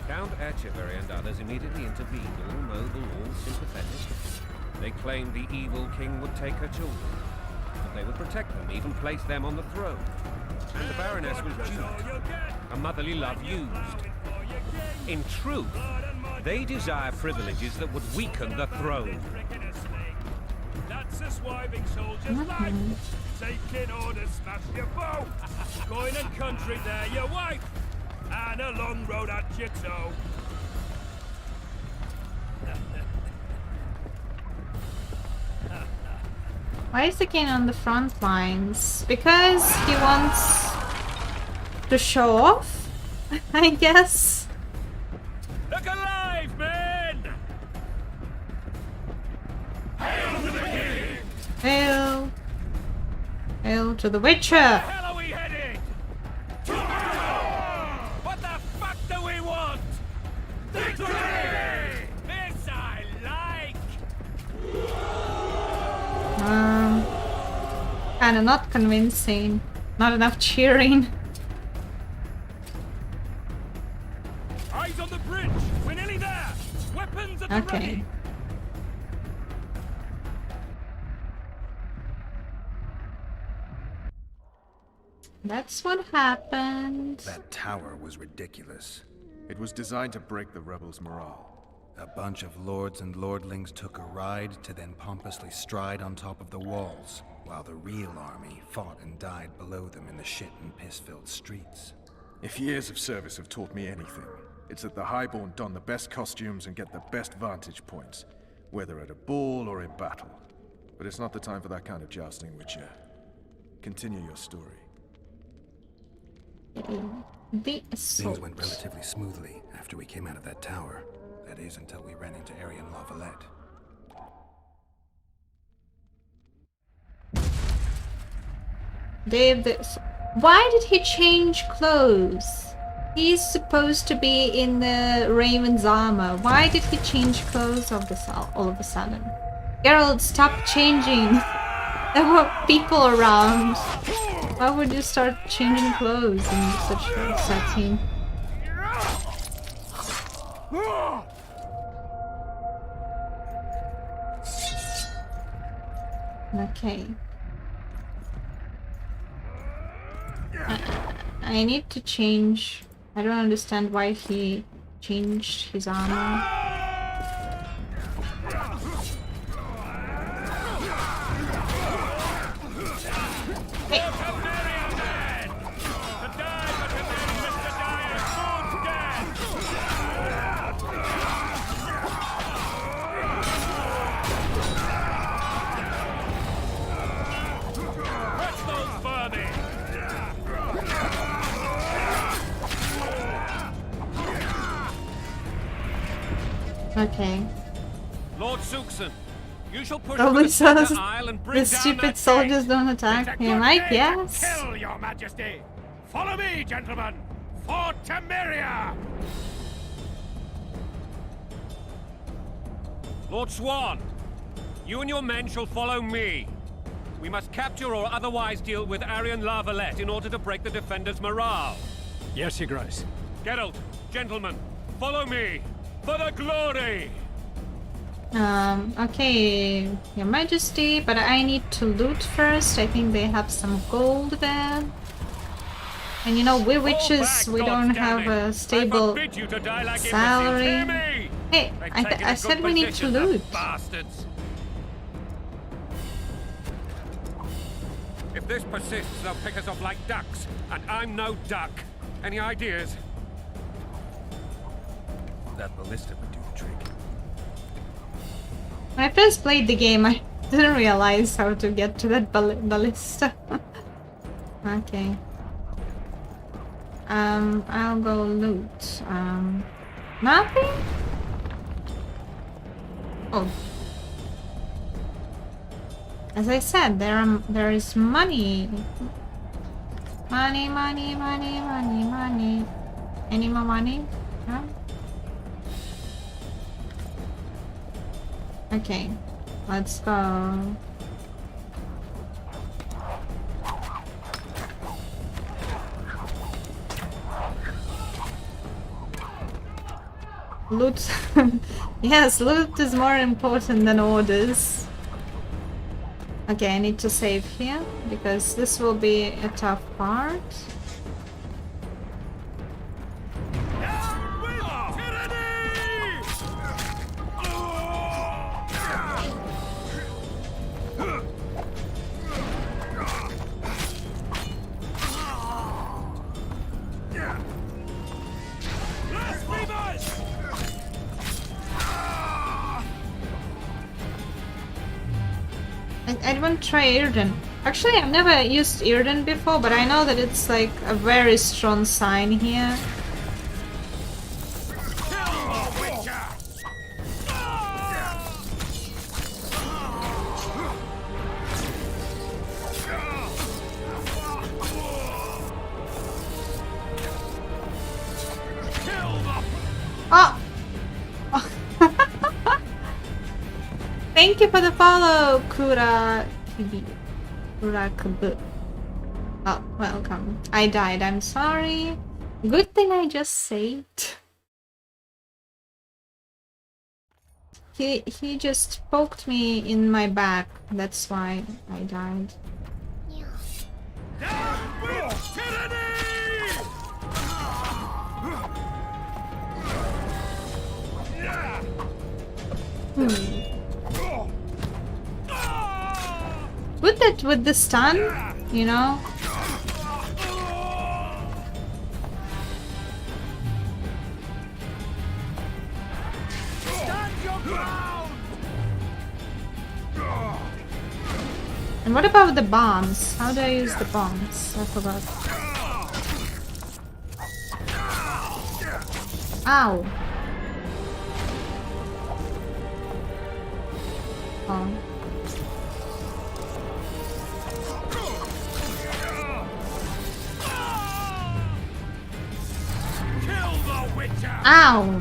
[SPEAKER 5] Count Etcheverry and others immediately intervened, all noble, all sympathetic. They claimed the evil king would take her children, but they would protect them, even place them on the throne. And the Baroness was duped, a motherly love used. In truth, they desire privileges that would weaken the throne.
[SPEAKER 4] That's a swiving soldier's life. Taking orders, smash your bow. Coin and country, there your wife. And a long road at your toe.
[SPEAKER 1] Why is the king on the front lines? Because he wants to show off, I guess.
[SPEAKER 4] Look alive, men! Hail to the king!
[SPEAKER 1] Hail! Hail to the Witcher!
[SPEAKER 4] Where the hell are we headed? What the fuck do we want? Victory! This I like!
[SPEAKER 1] Kinda not convincing. Not enough cheering.
[SPEAKER 4] Eyes on the bridge! We're nearly there! Weapons at the
[SPEAKER 1] Okay.
[SPEAKER 4] ready!
[SPEAKER 1] That's what happened.
[SPEAKER 2] That tower was ridiculous.
[SPEAKER 3] It was designed to break the rebels' morale.
[SPEAKER 2] A bunch of lords and lordlings took a ride to then pompously stride on top of the walls, while the real army fought and died below them in the shit and piss-filled streets.
[SPEAKER 3] If years of service have taught me anything, it's that the Highborn don the best costumes and get the best vantage points, whether at a ball or in battle. But it's not the time for that kind of jousting, Witcher. Continue your story.
[SPEAKER 1] The assault.
[SPEAKER 2] Things went relatively smoothly after we came out of that tower. That is, until we ran into Arian Lavalette.
[SPEAKER 1] Dave, why did he change clothes? He's supposed to be in the Raven's armor. Why did he change clothes all of a sudden? Geralt, stop changing. There were people around. Why would you start changing clothes in such a setting? Okay. I need to change. I don't understand why he changed his armor. Hey. Okay.
[SPEAKER 5] Lord Suxon, you shall push
[SPEAKER 1] Probably
[SPEAKER 5] through the
[SPEAKER 1] says
[SPEAKER 5] aisle and bring
[SPEAKER 1] the
[SPEAKER 5] down
[SPEAKER 1] stupid
[SPEAKER 5] that
[SPEAKER 1] soldiers
[SPEAKER 5] gate.
[SPEAKER 1] don't attack him. I guess.
[SPEAKER 4] Kill, your majesty! Follow me, gentlemen! For Temeria!
[SPEAKER 5] Lord Swan, you and your men shall follow me. We must capture or otherwise deal with Arian Lavalette in order to break the defenders' morale.
[SPEAKER 9] Yes, Your Grace.
[SPEAKER 5] Geralt, gentlemen, follow me for the glory!
[SPEAKER 1] Okay, Your Majesty, but I need to loot first. I think they have some gold there. And you know, we witches, we don't have a stable salary. Hey, I said we need to loot.
[SPEAKER 5] Bastards. If this persists, they'll pick us off like ducks, and I'm no duck. Any ideas?
[SPEAKER 2] That ballista would do the trick.
[SPEAKER 1] When I first played the game, I didn't realize how to get to that ballista. Okay. I'll go loot. Nothing? Oh. As I said, there is money. Money, money, money, money, money. Any more money? No? Okay. Let's go. Loot. Yes, loot is more important than orders. Okay, I need to save here because this will be a tough part. I want to try Irden. Actually, I've never used Irden before, but I know that it's like a very strong sign here. Oh! Thank you for the follow, Kurakabu. Oh, welcome. I died, I'm sorry. Good thing I just saved. He just poked me in my back, that's why I died. With it, with the stun, you know? And what about the bombs? How do I use the bombs? I forgot. Ow! Oh. Ow!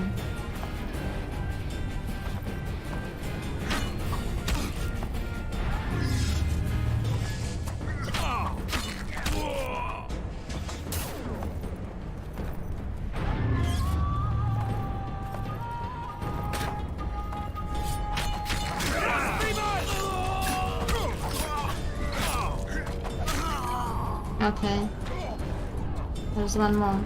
[SPEAKER 1] Okay. There's one more.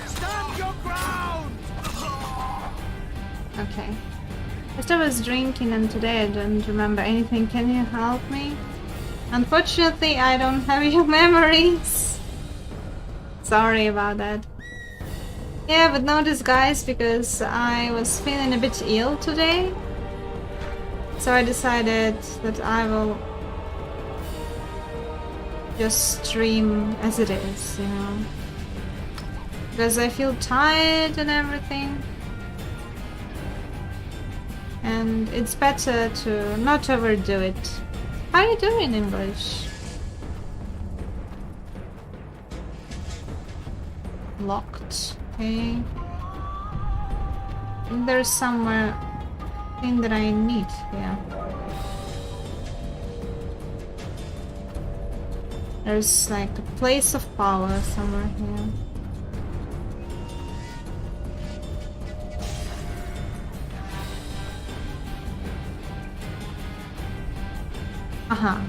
[SPEAKER 7] Stand your ground!
[SPEAKER 1] Okay. First I was drinking and today I don't remember anything. Can you help me? Unfortunately, I don't have your memories. Sorry about that. Yeah, but no disguise because I was feeling a bit ill today. So I decided that I will just stream as it is, you know. Because I feel tired and everything. And it's better to not overdo it. How are you doing in English? Locked. Okay. I think there's somewhere thing that I need here. There's like a place of power somewhere here. Uh-huh.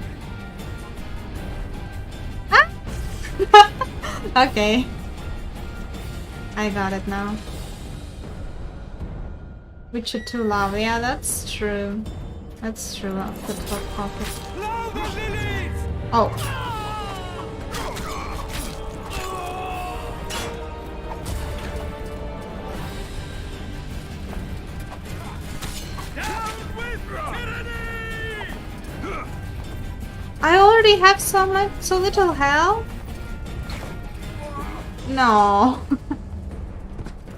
[SPEAKER 1] Ah! Okay. I got it now. Witcher 2 lava, yeah, that's true. That's true, I'll put hot pocket. Oh. I already have so little health? No.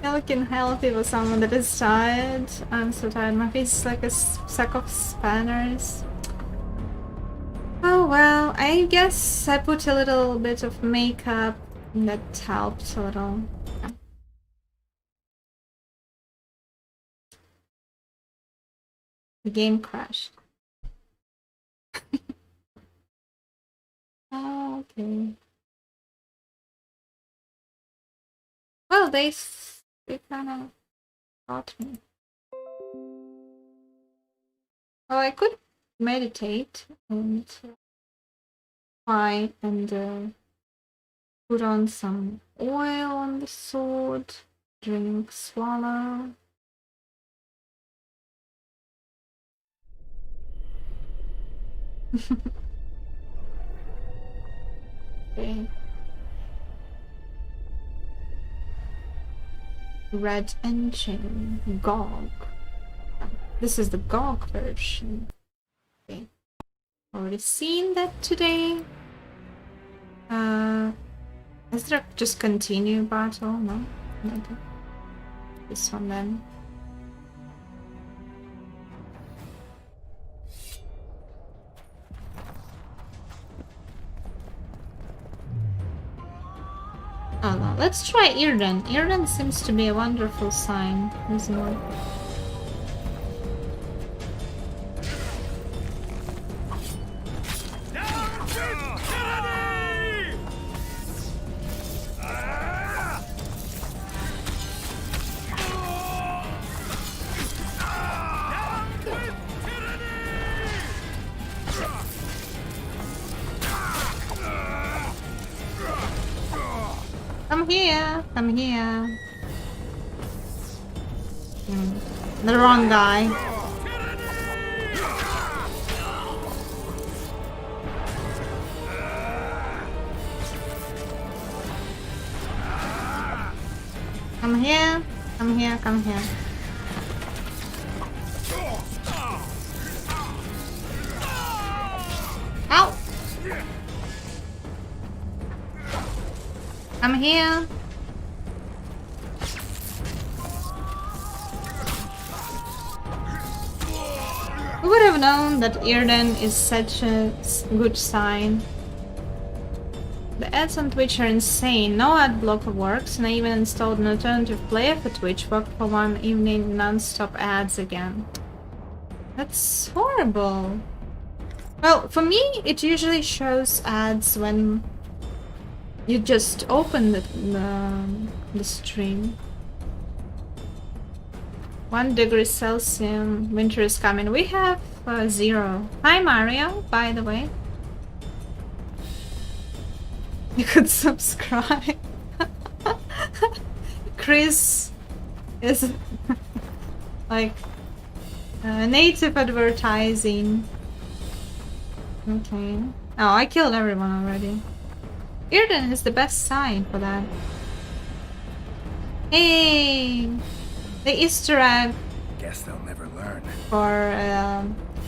[SPEAKER 1] You're looking healthy for someone that is tired. I'm so tired. My face is like a sack of spanners. Oh well, I guess I put a little bit of makeup and that helped a little. Yeah. The game crashed. Oh, okay. Well, they kind of got me. Oh, I could meditate and try and put on some oil on the sword, drink, swallow. Okay. Red engine, GOG. This is the GOG version. Okay. Already seen that today. Is there just continue battle? No? Okay. This one then. Oh no, let's try Irden. Irden seems to be a wonderful sign, isn't it? Come here. The wrong guy. Come here. Come here. Come here. Ow! Come here. Who would have known that Irden is such a good sign? The ads on Twitch are insane. No ad blocker works, and I even installed an alternative player for Twitch. Worked for one evening, non-stop ads again. That's horrible. Well, for me, it usually shows ads when you just open the stream. 1 degree Celsius, winter is coming. We have 0. Hi Mario, by the way. You could subscribe. Chris is like native advertising. Okay. Oh, I killed everyone already. Irden is the best sign for that. Hey! The Easter egg.
[SPEAKER 2] Guess they'll never learn.
[SPEAKER 1] For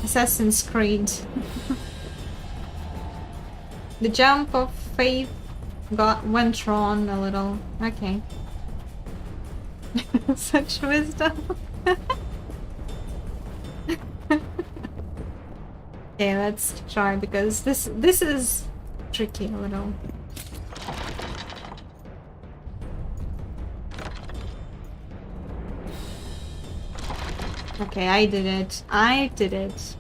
[SPEAKER 1] Assassin's Creed. The jump of faith went wrong a little. Okay. Such wisdom. Okay, let's try because this is tricky a little. Okay, I did it. I did it.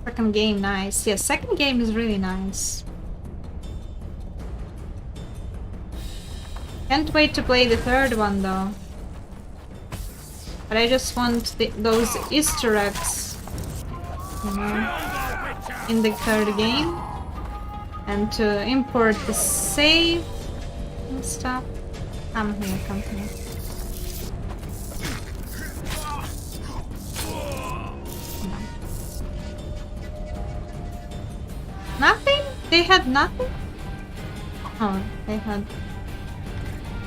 [SPEAKER 1] Second game, nice. Yeah, second game is really nice. Can't wait to play the third one though. But I just want those Easter eggs, you know, in the third game. And to import the save and stuff. Come here, come here. Nothing? They had nothing? Oh, they had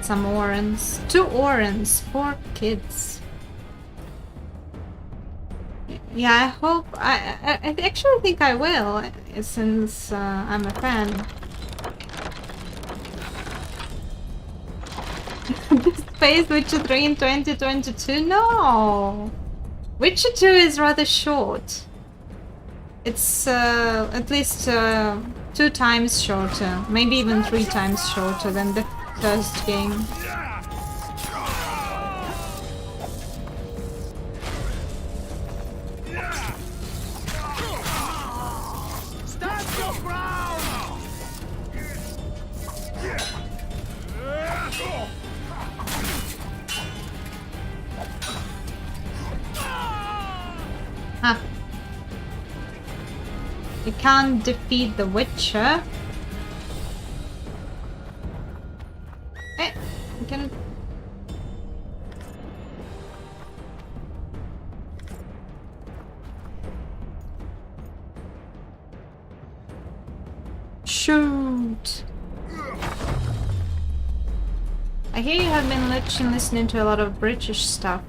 [SPEAKER 1] some orange. 2 orange, 4 kids. Yeah, I hope. I actually think I will, since I'm a fan. This phase Witcher 3 in 2022? No! Witcher 2 is rather short. It's at least 2 times shorter, maybe even 3 times shorter than the first game.
[SPEAKER 10] Stand your ground!
[SPEAKER 1] Ah. You can't defeat the Witcher. Eh, you can... Shoot! I hear you have been listening to a lot of British stuff.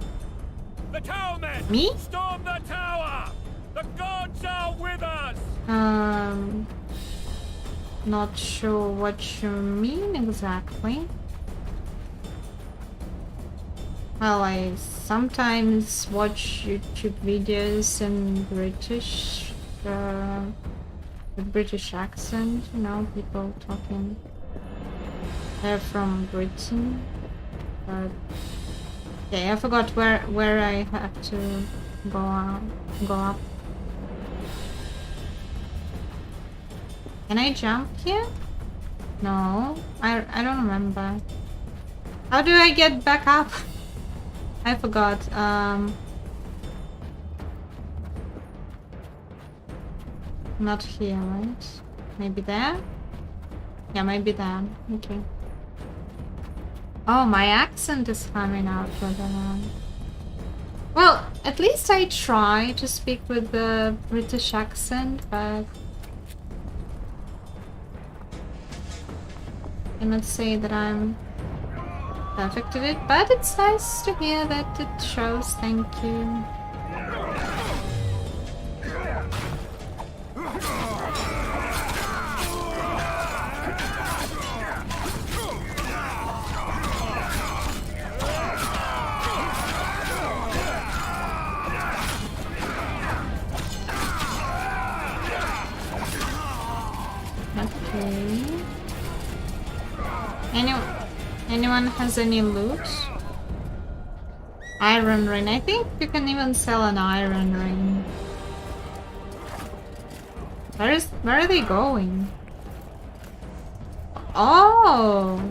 [SPEAKER 5] The tower men!
[SPEAKER 1] Me?
[SPEAKER 5] Storm the tower! The gods are with us!
[SPEAKER 1] Not sure what you mean exactly. Well, I sometimes watch YouTube videos in British, with British accent, you know, people talking. They're from Britain, but okay, I forgot where I have to go up. Can I jump here? No, I don't remember. How do I get back up? I forgot. Not here, right? Maybe there? Yeah, maybe there. Okay. Oh, my accent is coming out further on. Well, at least I try to speak with the British accent, but I cannot say that I'm perfect at it, but it's nice to hear that it shows. Thank you. Okay. Anyone has any loot? Iron ring. I think you can even sell an iron ring. Where are they going? Oh!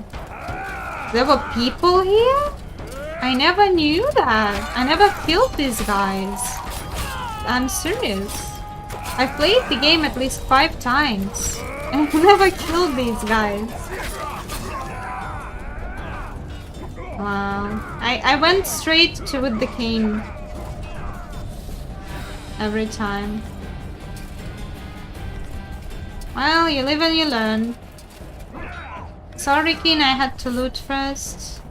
[SPEAKER 1] There were people here? I never knew that. I never killed these guys. I'm serious. I've played the game at least 5 times. And I've never killed these guys. Wow. I went straight to with the cane. Every time. Well, you live and you learn. Sorry, Keen, I had to loot first.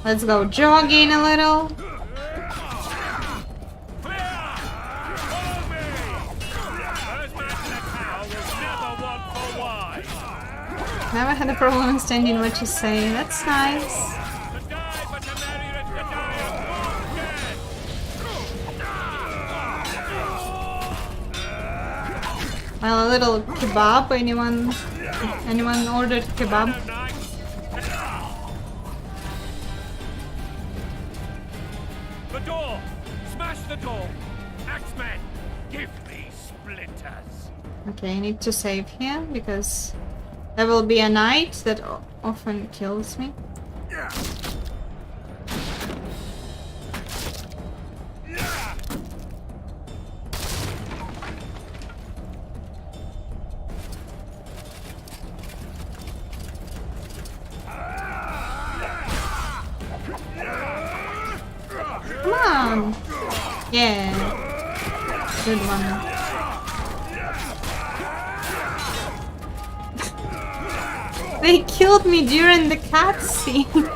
[SPEAKER 1] Let's go jogging a little. Never had a problem understanding what you say. That's nice. Well, a little kebab. Anyone ordered kebab?
[SPEAKER 5] The door! Smash the door! Axemen! Give me splinters!
[SPEAKER 1] Okay, I need to save here because there will be a knight that often kills me. Come on! Yeah. Good one. They killed me during the cutscene.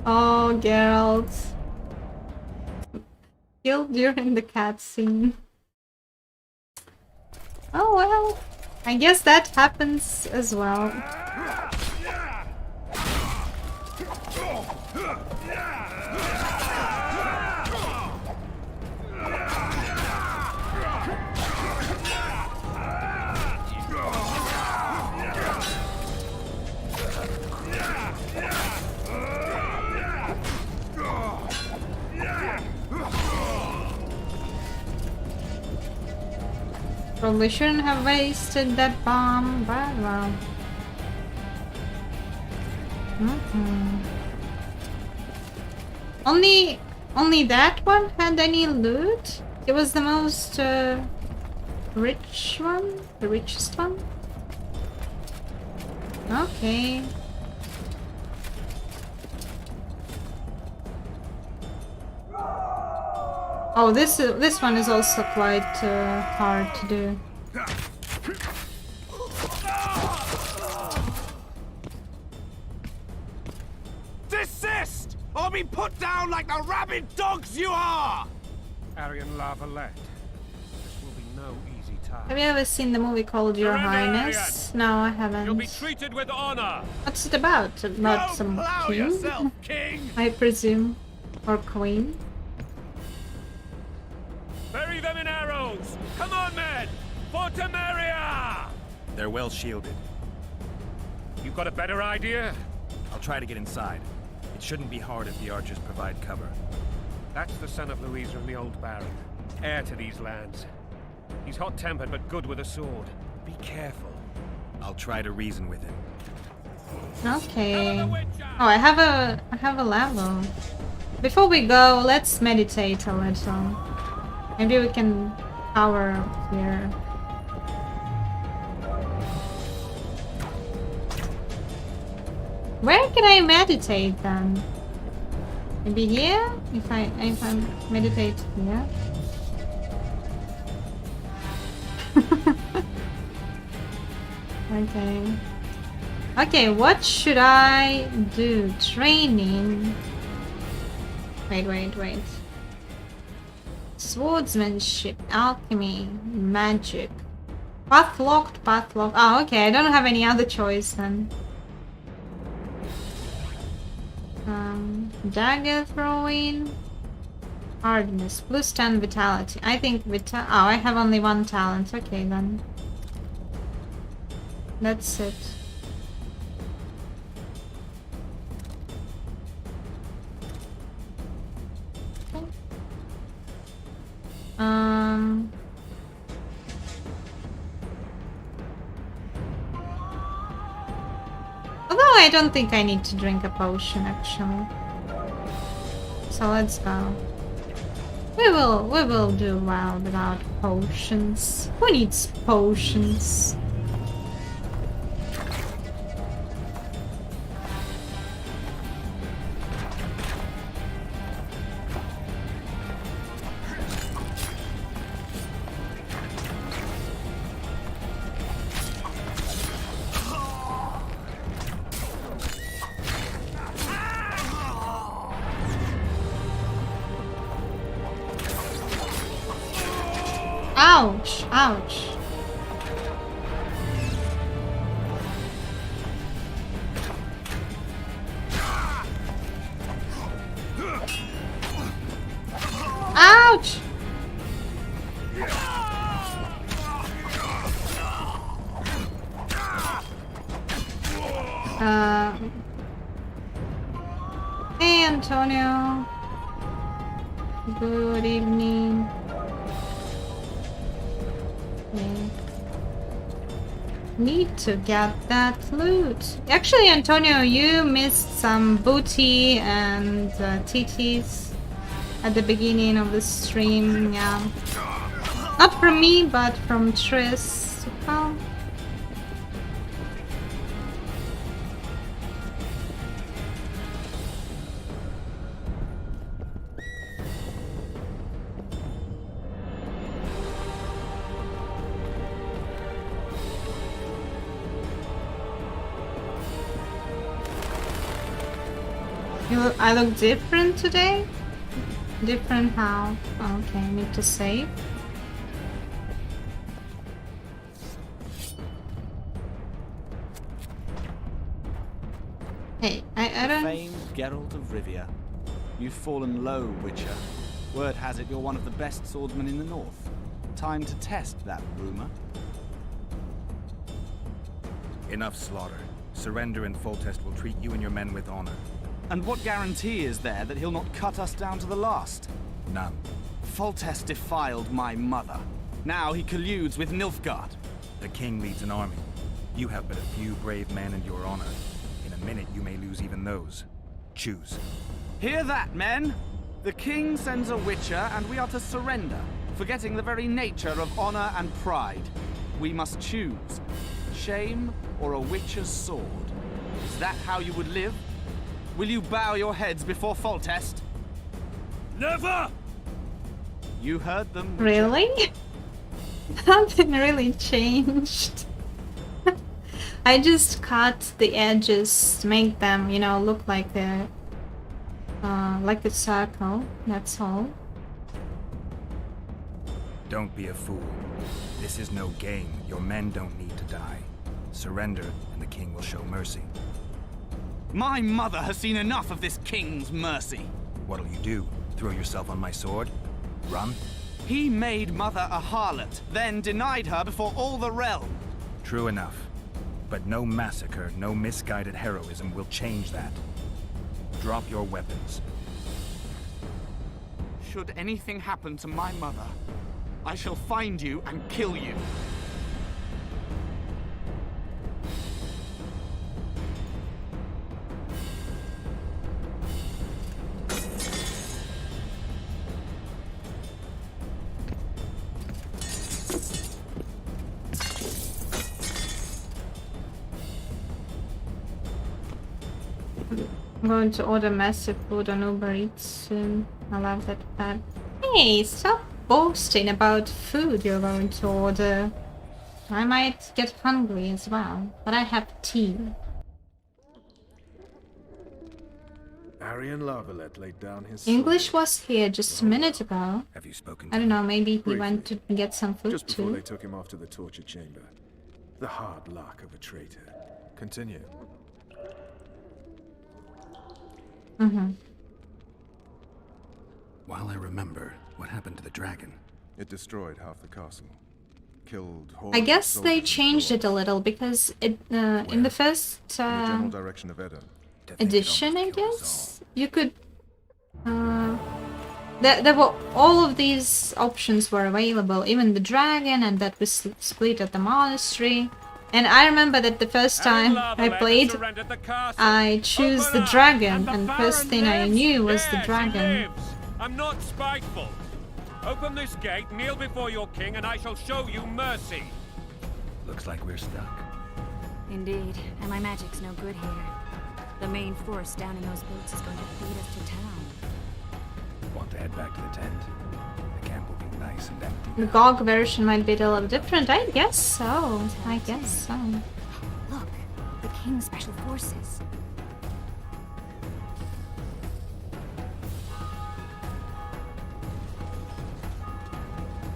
[SPEAKER 1] Oh, Geralt. Killed during the cutscene. Oh well. I guess that happens as well. Probably shouldn't have wasted that bomb, but well. Only that one had any loot? It was the most rich one? The richest one? Okay. Oh, this one is also quite hard to do.
[SPEAKER 4] Desist, or be put down like the rabid dogs you are!
[SPEAKER 5] Aryan Lavalette. This will be no easy task.
[SPEAKER 1] Have you ever seen the movie called Your Highness? No, I haven't.
[SPEAKER 5] You'll be treated with honor.
[SPEAKER 1] What's it about? About some king?
[SPEAKER 4] Yourself, king!
[SPEAKER 1] I presume. Or queen?
[SPEAKER 5] Bury them in arrows! Come on, men! For Temeria!
[SPEAKER 11] They're well shielded.
[SPEAKER 5] You got a better idea?
[SPEAKER 11] I'll try to get inside. It shouldn't be hard if the archers provide cover.
[SPEAKER 5] That's the son of Louisa and the old Baron. Heir to these lands. He's hot-tempered but good with a sword. Be careful.
[SPEAKER 11] I'll try to reason with him.
[SPEAKER 1] Okay. Oh, I have a level. Before we go, let's meditate a little. Maybe we can power up here. Where can I meditate then? Maybe here? If I meditate here. Okay. Okay, what should I do? Training. Wait. Swordsmanship, alchemy, magic. Path locked. Oh, okay, I don't have any other choice then. Dagger throwing. Hardness, plus 10 vitality. I think oh, I have only one talent. Okay then. That's it. Although I don't think I need to drink a potion actually. So let's go. We will do well without potions. Who needs potions? Ouch! Ouch! Ouch! Hey Antonio. Good evening. Need to get that loot. Actually, Antonio, you missed some booty and TTs at the beginning of the stream. Yeah, not from me, but from Triss. Oh. I look different today? Different how? Okay, I need to save. Hey, I don't...
[SPEAKER 12] Famed Geralt of Rivia. You've fallen low, Witcher. Word has it you're one of the best swordsmen in the north. Time to test that rumor.
[SPEAKER 11] Enough slaughter. Surrender and Foltest will treat you and your men with honor.
[SPEAKER 12] And what guarantee is there that he'll not cut us down to the last?
[SPEAKER 11] None.
[SPEAKER 12] Foltest defiled my mother. Now he colludes with Nilfgaard.
[SPEAKER 11] The king leads an army. You have but a few brave men and your honor. In a The minute you may lose even those. Choose.
[SPEAKER 12] Hear that, men? The king sends a witcher, and we are to surrender, forgetting the very nature of honor and pride. We must choose. Shame or a witcher's sword. Is that how you would live? Will you bow your heads before Foltest?
[SPEAKER 4] Never!
[SPEAKER 12] You heard them, witcher.
[SPEAKER 1] Really? Nothing really changed. I just cut the edges to make them, you know, look like a circle. That's all.
[SPEAKER 11] Don't be a fool. This is no game. Your men don't need to die. Surrender, and the king will show mercy.
[SPEAKER 12] My mother has seen enough of this king's mercy.
[SPEAKER 11] What'll you do? Throw yourself on my sword? Run?
[SPEAKER 12] He made mother a harlot, then denied her before all the realm.
[SPEAKER 11] True enough. But no massacre, no misguided heroism will change that. Drop your weapons.
[SPEAKER 12] Should anything happen to my mother, I shall find you and kill you.
[SPEAKER 1] I'm going to order massive food on Uber Eats soon. I love that pad. Hey, stop boasting about food you're going to order. I might get hungry as well, but I have tea.
[SPEAKER 3] Arian Lavalette laid down his
[SPEAKER 1] English was here just a minute ago.
[SPEAKER 2] Have you spoken
[SPEAKER 1] I
[SPEAKER 2] to
[SPEAKER 1] don't know,
[SPEAKER 2] him?
[SPEAKER 1] maybe he
[SPEAKER 3] Briefly.
[SPEAKER 1] went to get some food
[SPEAKER 3] just before
[SPEAKER 1] too.
[SPEAKER 3] they took him off to the torture chamber. The hard luck of a traitor. Continue.
[SPEAKER 2] While I remember, what happened to the dragon?
[SPEAKER 3] It destroyed half the castle. Killed hordes
[SPEAKER 1] I
[SPEAKER 3] of
[SPEAKER 1] guess they
[SPEAKER 3] soldiers
[SPEAKER 1] changed
[SPEAKER 3] and
[SPEAKER 1] it a little because it in the first
[SPEAKER 3] in the general direction of Edom.
[SPEAKER 2] To think it
[SPEAKER 1] edition, I
[SPEAKER 2] almost killed us
[SPEAKER 1] guess you could. There were all of these options were available, even the dragon, and that was split at the monastery. And I remember that the first time I played, I choose the dragon, and the first thing I knew was the dragon.
[SPEAKER 5] I'm not spiteful. Open this gate, kneel before your king, and I shall show you mercy.
[SPEAKER 2] all. Looks like we're stuck.
[SPEAKER 6] Indeed, and my magic's no good here. The main force down in those boats is going to feed us to town.
[SPEAKER 2] Want to head back to the tent? The camp will be nice and empty.
[SPEAKER 1] The GOG version might be a little different. I guess so. I guess so.
[SPEAKER 6] Look, the king's special forces.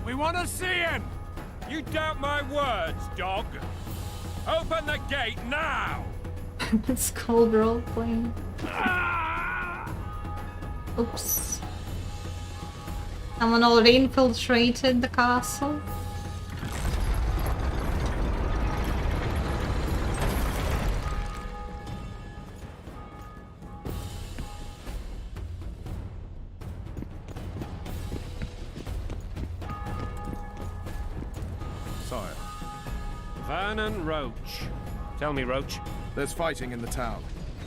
[SPEAKER 5] We want to see him! You doubt my words, dog. Open the gate now!
[SPEAKER 1] It's called role playing. Oops. Someone already infiltrated the castle.
[SPEAKER 3] Sire,
[SPEAKER 5] Vernon Roach. Tell me, Roach.
[SPEAKER 3] there's fighting in the town.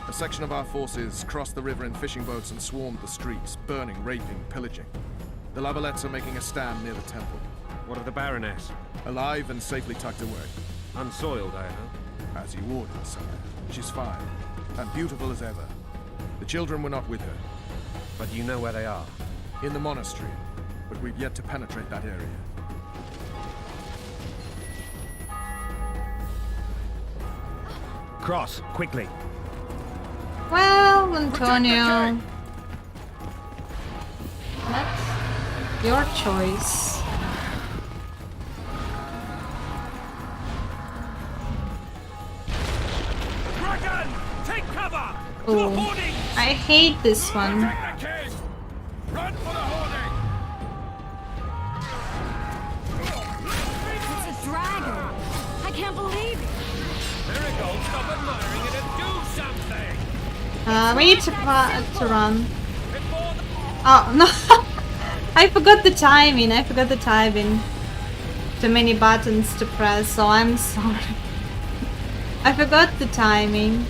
[SPEAKER 3] A section of our forces crossed the river in fishing boats and swarmed the streets, burning, raping, pillaging. The Lavalettes are making a stand near the temple.
[SPEAKER 5] What of the Baroness?
[SPEAKER 3] Alive and safely tucked away.
[SPEAKER 5] Unsoiled, I hope.
[SPEAKER 3] As you ordered, sire. She's fine, and beautiful as ever. The children were not with her.
[SPEAKER 5] But you know where they are.
[SPEAKER 3] In the monastery, but we've yet to penetrate that area.
[SPEAKER 11] Cross, quickly.
[SPEAKER 1] Well, Antonio, that's your choice.
[SPEAKER 5] Dragon! Take cover!
[SPEAKER 1] Oh, I hate this one.
[SPEAKER 5] Protect the king! Run for the hoarding!
[SPEAKER 6] It's a dragon! I can't believe it!
[SPEAKER 5] Miracle, stop admiring it and do something!
[SPEAKER 1] We need to run.
[SPEAKER 5] Before the...
[SPEAKER 1] Oh no! I forgot the timing. I forgot the timing. Too many buttons to press, so I'm sorry. I forgot the timing.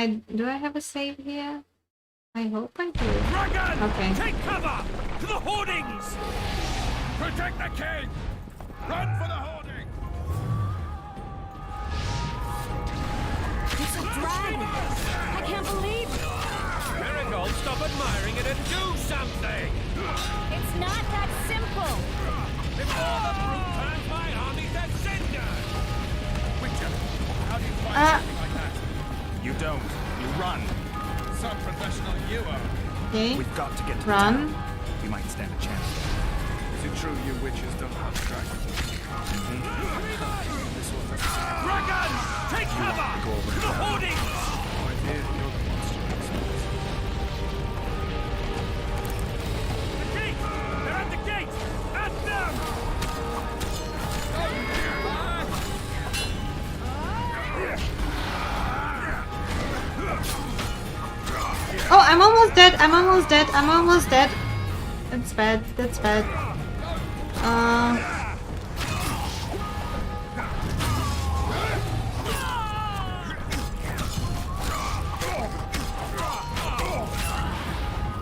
[SPEAKER 1] Do I have a save here? I hope I do.
[SPEAKER 4] Dragon!
[SPEAKER 1] Okay.
[SPEAKER 4] Take cover! To the hoardings!
[SPEAKER 3] Protect the king! Run for the hoarding!
[SPEAKER 6] It's a dragon! I can't believe it!
[SPEAKER 5] Marigold, stop admiring it and do something!
[SPEAKER 6] It's not that simple!
[SPEAKER 5] Before the brute turns my army to cinder!
[SPEAKER 3] Witcher, how do you fight something like that?
[SPEAKER 11] You don't. You run.
[SPEAKER 3] Some professional you are.
[SPEAKER 1] Okay.
[SPEAKER 11] We've got to get to the
[SPEAKER 1] Run.
[SPEAKER 11] town. We might stand a chance.
[SPEAKER 3] Is it true you witches don't hunt dragons? This was a...
[SPEAKER 4] Dragon! Take cover! To the hoardings!
[SPEAKER 3] I hear you're the monster themselves.
[SPEAKER 4] The gate! They're at the gate! At them!
[SPEAKER 1] Oh, I'm almost dead. I'm almost dead. I'm almost dead. That's bad. That's bad.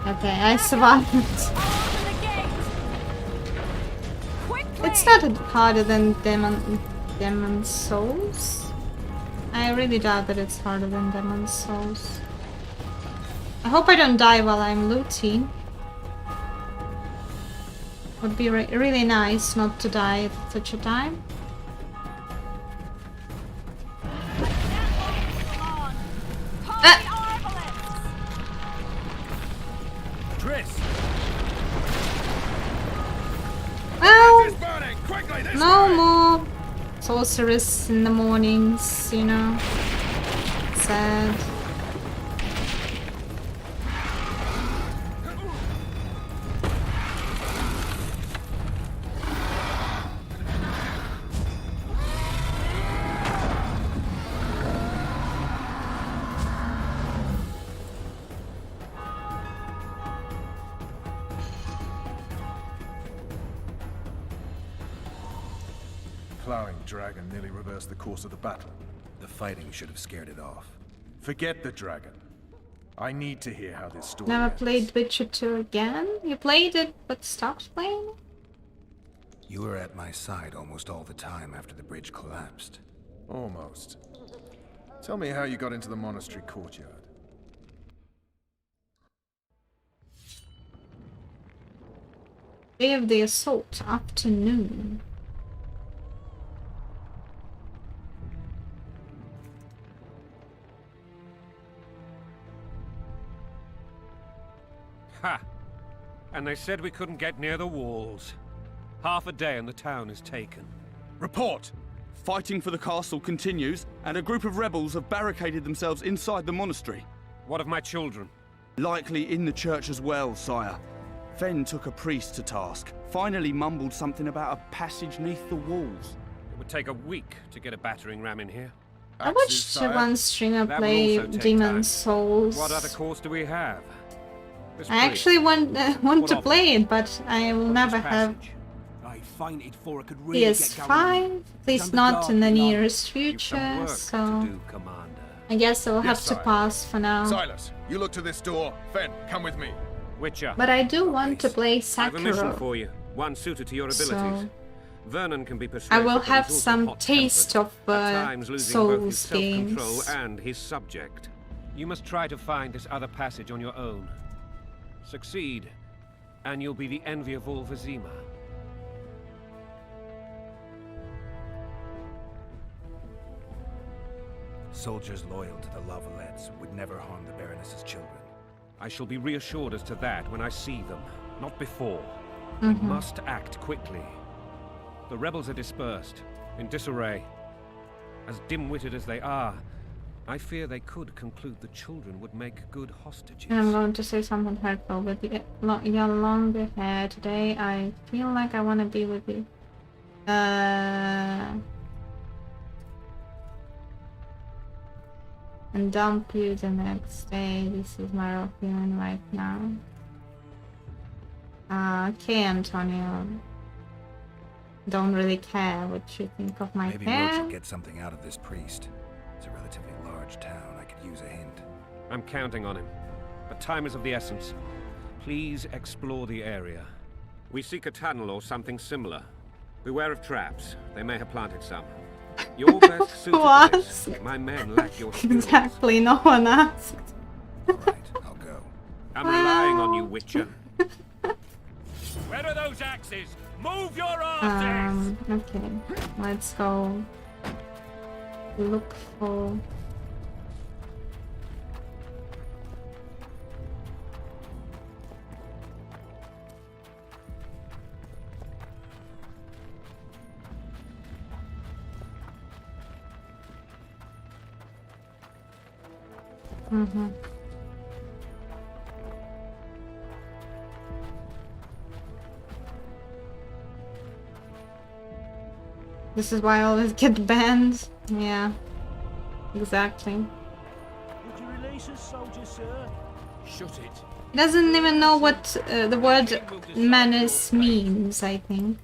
[SPEAKER 1] Okay, I survived. It started harder than Demon Souls. I really doubt that it's harder than Demon Souls. I hope I don't die while I'm looting. Would be really nice not to die at such a time. Well, no more sorceress in the mornings, you know. Sad.
[SPEAKER 3] Plowing dragon nearly reversed the course of the battle.
[SPEAKER 2] The fighting should have scared it off.
[SPEAKER 3] Forget the dragon. I need to hear how this story
[SPEAKER 1] Never
[SPEAKER 3] ends.
[SPEAKER 1] played Witcher 2 again? You played it but stopped playing?
[SPEAKER 2] You were at my side almost all the time after the bridge collapsed.
[SPEAKER 3] Almost. Tell me how you got into the monastery courtyard.
[SPEAKER 1] Day of the assault, afternoon.
[SPEAKER 5] Ha! And they said we couldn't get near the walls. Half a day and the town is taken.
[SPEAKER 12] Report! Fighting for the castle continues, and a group of rebels have barricaded themselves inside the monastery.
[SPEAKER 5] What of my children?
[SPEAKER 12] Likely in the church as well, sire. Fen took a priest to task, finally mumbled something about a passage neath the walls.
[SPEAKER 5] It would take a week to get a battering ram in here.
[SPEAKER 1] I watched one streamer
[SPEAKER 5] That will
[SPEAKER 1] play
[SPEAKER 5] also take
[SPEAKER 1] Demon
[SPEAKER 5] time.
[SPEAKER 1] Souls.
[SPEAKER 5] What other course do we have? This
[SPEAKER 1] I
[SPEAKER 5] priest.
[SPEAKER 1] actually want
[SPEAKER 5] What
[SPEAKER 1] to
[SPEAKER 5] of
[SPEAKER 1] play it, but I will never have
[SPEAKER 4] I fainted for I could really get going.
[SPEAKER 1] PS5, at least not in the nearest future, so
[SPEAKER 5] Do, Commander.
[SPEAKER 1] I guess I'll have
[SPEAKER 3] Yes,
[SPEAKER 1] to
[SPEAKER 3] sire.
[SPEAKER 1] pass for now.
[SPEAKER 3] Silas, you look to this door. Fen, come with me.
[SPEAKER 5] Witcher.
[SPEAKER 1] But I do want to play
[SPEAKER 5] I have a mission
[SPEAKER 1] Sakura,
[SPEAKER 5] for you, one suited to your abilities.
[SPEAKER 1] so
[SPEAKER 5] Vernon can be persuasive.
[SPEAKER 1] I will
[SPEAKER 5] but
[SPEAKER 1] have
[SPEAKER 5] he's also
[SPEAKER 1] some
[SPEAKER 5] hot-tempered,
[SPEAKER 1] taste of
[SPEAKER 5] at times losing both his
[SPEAKER 1] Souls games.
[SPEAKER 5] self-control and his subject. You must try to find this other passage on your own. Succeed, and you'll be the envy of all Vizima.
[SPEAKER 11] Soldiers loyal to the Lavalettes would never harm the Baroness's children.
[SPEAKER 5] I shall be reassured as to that when I see them, not before. We must act quickly. The rebels are dispersed, in disarray. As dim-witted as they are, I fear they could conclude the children would make good hostages.
[SPEAKER 1] And I'm going to say something hurtful with your longer hair today. I feel like I want to be with you. And dump you the next day. This is my real feeling right now. Okay, Antonio. Don't really care what you think of my
[SPEAKER 2] Maybe
[SPEAKER 1] hair.
[SPEAKER 2] Roach will get something out of this priest. It's a relatively large town. I could use a hint.
[SPEAKER 5] I'm counting on him. But time is of the essence. Please explore the area. We seek a tunnel or something similar. Beware of traps. They may have planted some. You're best suited to this. My men lack your skills.
[SPEAKER 1] Exactly, no one asked.
[SPEAKER 2] Right, I'll go.
[SPEAKER 5] I'm relying on you, Witcher.
[SPEAKER 4] Where are those axes? Move your arses!
[SPEAKER 1] Okay. Let's go look for... This is why I always get banned. Yeah, exactly.
[SPEAKER 8] Would you release us, soldier, sir?
[SPEAKER 4] Shut it.
[SPEAKER 1] He doesn't even know what the word menace means, I think.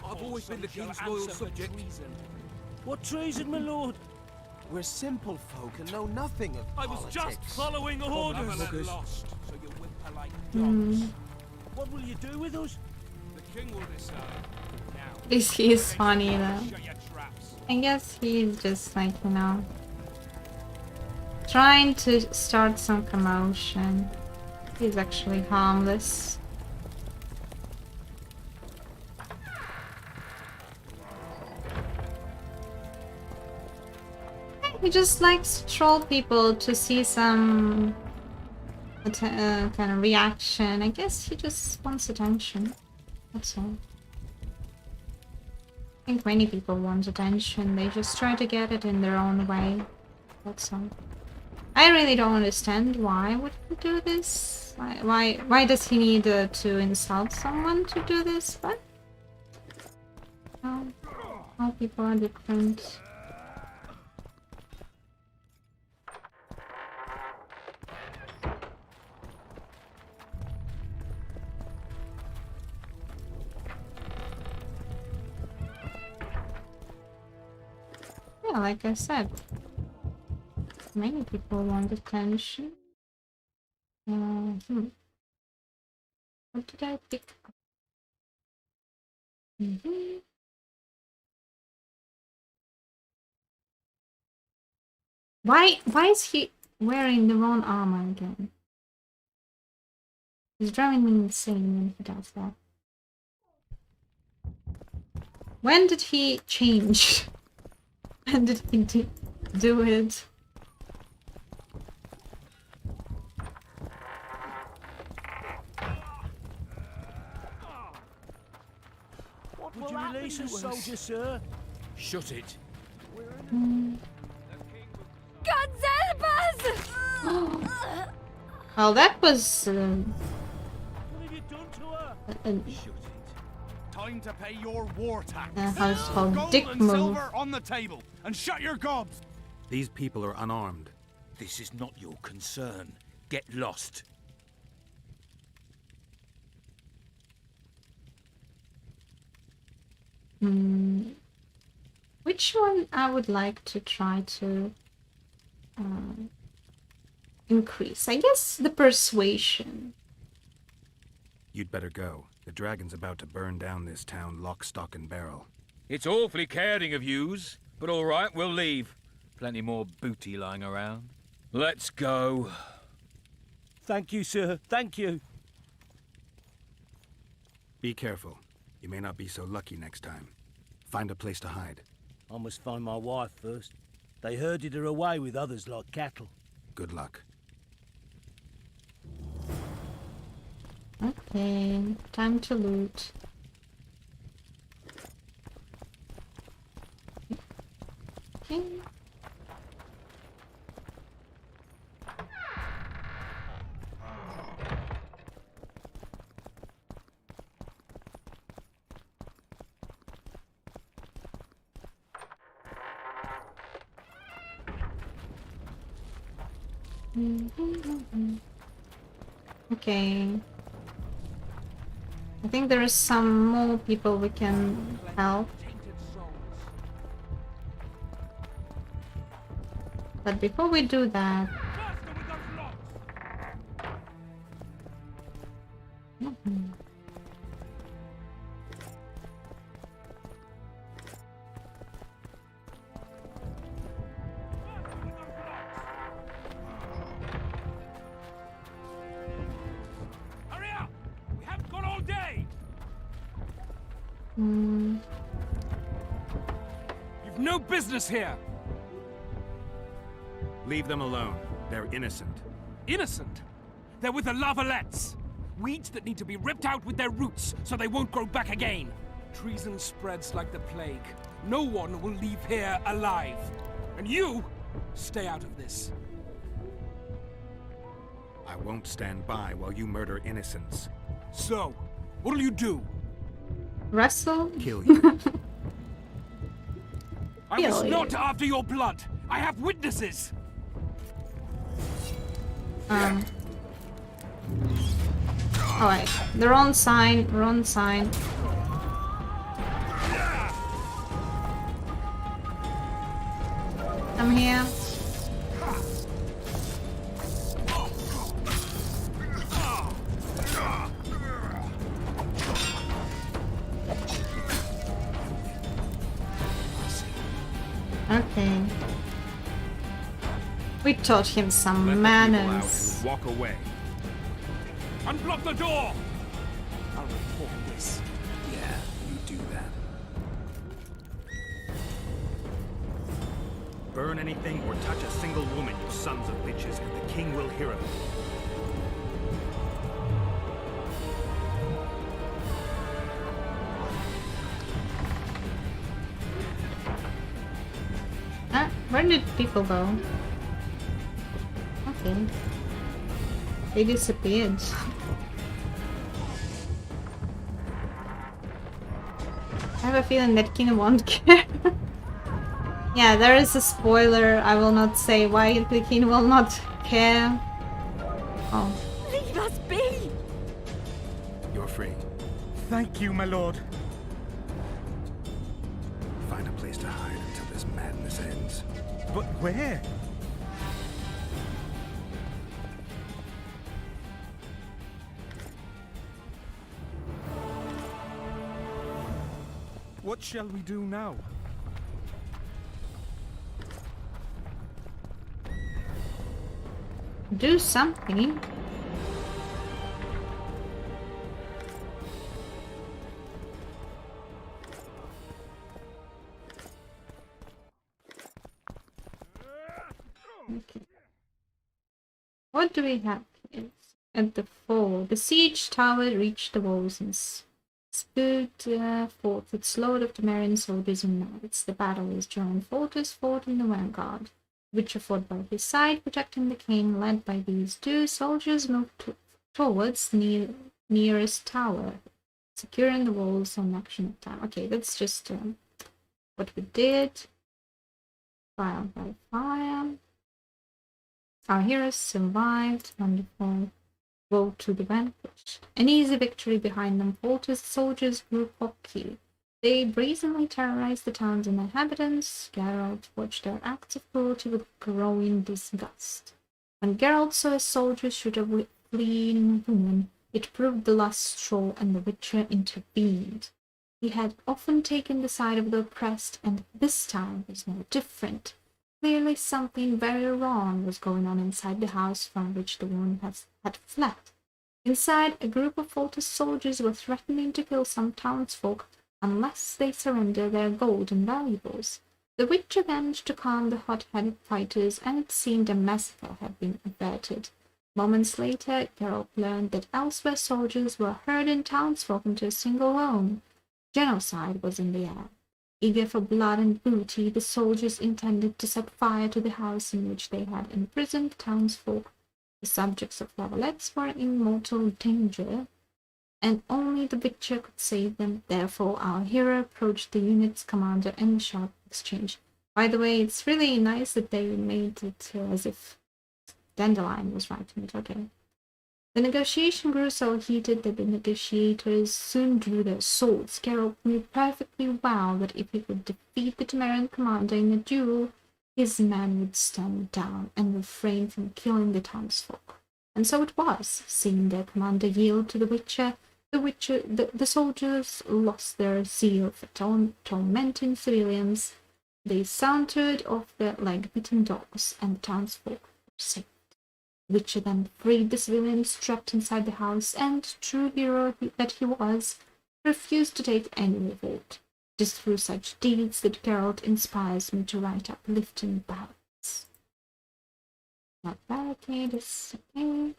[SPEAKER 4] I've always been the king's loyal subject.
[SPEAKER 8] What treason, my lord?
[SPEAKER 13] We're simple folk and know nothing of
[SPEAKER 8] I was
[SPEAKER 13] politics.
[SPEAKER 8] just following orders.
[SPEAKER 4] Lost, so you whimper like dogs.
[SPEAKER 8] What will you do with us?
[SPEAKER 4] The king will decide. Now.
[SPEAKER 1] This is funny though.
[SPEAKER 4] Shut your traps.
[SPEAKER 1] I guess he's just like, you know, trying to start some commotion. He's actually harmless. He just likes to troll people to see some kind of reaction. I guess he just wants attention. That's all. I think many people want attention. They just try to get it in their own way. That's all. I really don't understand why would he do this. Why does he need to insult someone to do this? But all people are different. Yeah, like I said, many people want attention. What did I pick up? Why is he wearing the wrong armor again? He's driving me insane when he does that. When did he change? When did he do it?
[SPEAKER 8] Would you release us, soldier, sir?
[SPEAKER 4] Shut it.
[SPEAKER 6] God help us!
[SPEAKER 1] Well, that was
[SPEAKER 8] What have you done to her?
[SPEAKER 12] Shut it. Time to pay your war tax.
[SPEAKER 1] household
[SPEAKER 12] Gold
[SPEAKER 1] dick
[SPEAKER 12] and
[SPEAKER 1] move.
[SPEAKER 12] silver on the table, and shut your gobs.
[SPEAKER 11] These people are unarmed.
[SPEAKER 4] This is not your concern. Get lost.
[SPEAKER 1] Which one I would like to try to increase? I guess the persuasion.
[SPEAKER 11] You'd better go. The dragon's about to burn down this town lock, stock, and barrel.
[SPEAKER 14] It's awfully caring of yous, but all right, we'll leave. Plenty more booty lying around. Let's go.
[SPEAKER 8] Thank you, sir. Thank you.
[SPEAKER 11] Be careful. You may not be so lucky next time. Find a place to hide.
[SPEAKER 8] I must find my wife first. They herded her away with others like cattle.
[SPEAKER 11] Good luck.
[SPEAKER 1] Okay, time to loot. Okay. Okay. I think there is some more people we can help. But before we do that...
[SPEAKER 4] You've no business here!
[SPEAKER 11] Leave them alone. They're innocent.
[SPEAKER 4] Innocent? They're with the Lavalettes! Weeds that need to be ripped out with their roots so they won't grow back again. Treason spreads like the plague. No one will leave here alive. And you, stay out of this.
[SPEAKER 11] I won't stand by while you murder innocents.
[SPEAKER 4] So, what'll you do?
[SPEAKER 1] Wrestle?
[SPEAKER 11] Kill you.
[SPEAKER 4] I was not after your blood. I have witnesses.
[SPEAKER 1] Alright, the wrong sign, wrong sign. Come here. Okay. We taught him some manners.
[SPEAKER 11] Walk away.
[SPEAKER 4] Unblock the door! I'll report this.
[SPEAKER 2] Yeah, you do that.
[SPEAKER 11] Burn anything or touch a single woman, you sons of bitches, and the king will hear of it.
[SPEAKER 1] Where did people go? Okay. They disappeared. I have a feeling that King won't care. Yeah, there is a spoiler. I will not say why the King will not care. Oh.
[SPEAKER 6] Leave us be!
[SPEAKER 2] You're free.
[SPEAKER 11] Thank you, my lord.
[SPEAKER 2] Find a place to hide until this madness ends.
[SPEAKER 11] But where?
[SPEAKER 3] What shall we do now?
[SPEAKER 1] Do something. Okay. What do we have here? At the fall, the siege tower reached the walls and spewed forth its load of Temerian soldiers and knights. The battle is joined fortress fought in the vanguard. Witcher fought by his side, protecting the king. Led by these two, soldiers moved towards the nearest tower, securing the walls on action of time. Okay, that's just what we did. Fire by fire. Our heroes survived. Wonderful. Woe to the vanquished. An easy victory behind them. Volta's soldiers grew cocky. They brazenly terrorized the town's inhabitants. Geralt watched their acts of cruelty with growing disgust. When Geralt saw his soldiers shoot a fleeing woman, it proved the last straw, and the Witcher intervened. He had often taken the side of the oppressed, and this time was no different. Clearly something very wrong was going on inside the house from which the woman had fled. Inside, a group of Volta's soldiers were threatening to kill some townsfolk unless they surrender their gold and valuables. The Witcher managed to calm the hot-headed fighters, and it seemed a massacre had been averted. Moments later, Geralt learned that elsewhere soldiers were herding townsfolk into a single home. Genocide was in the air. Eager for blood and booty, the soldiers intended to set fire to the house in which they had imprisoned townsfolk. The subjects of Lavalettes were in mortal danger, and only the Witcher could save them. Therefore, our hero approached the unit's commander in a sharp exchange. By the way, it's really nice that they made it as if Dandelion was writing it, okay. The negotiation grew so heated that the negotiators soon drew their swords. Geralt knew perfectly well that if he could defeat the Temerian commander in a duel, his men would stand down and refrain from killing the townsfolk. And so it was. Seeing their commander yield to the Witcher, the soldiers lost their zeal for tormenting civilians. They sauntered off their leg-beaten dogs, and the townsfolk were saved. The Witcher then freed the civilians trapped inside the house, and, true hero that he was, refused to take any revolt. It is through such deeds that Geralt inspires me to write uplifting ballads. Not barricade is okay.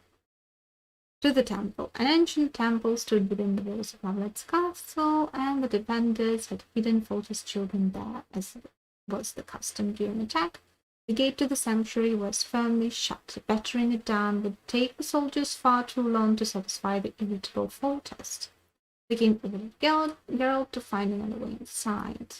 [SPEAKER 1] To the temple. An ancient temple stood within the walls of Lavallette's castle, and the defenders had hidden Foltest's children there, as was the custom during attack. The gate to the sanctuary was firmly shut. Battering it down would take the soldiers far too long to satisfy the irritable Foltest. The king ordered Geralt to find another way inside.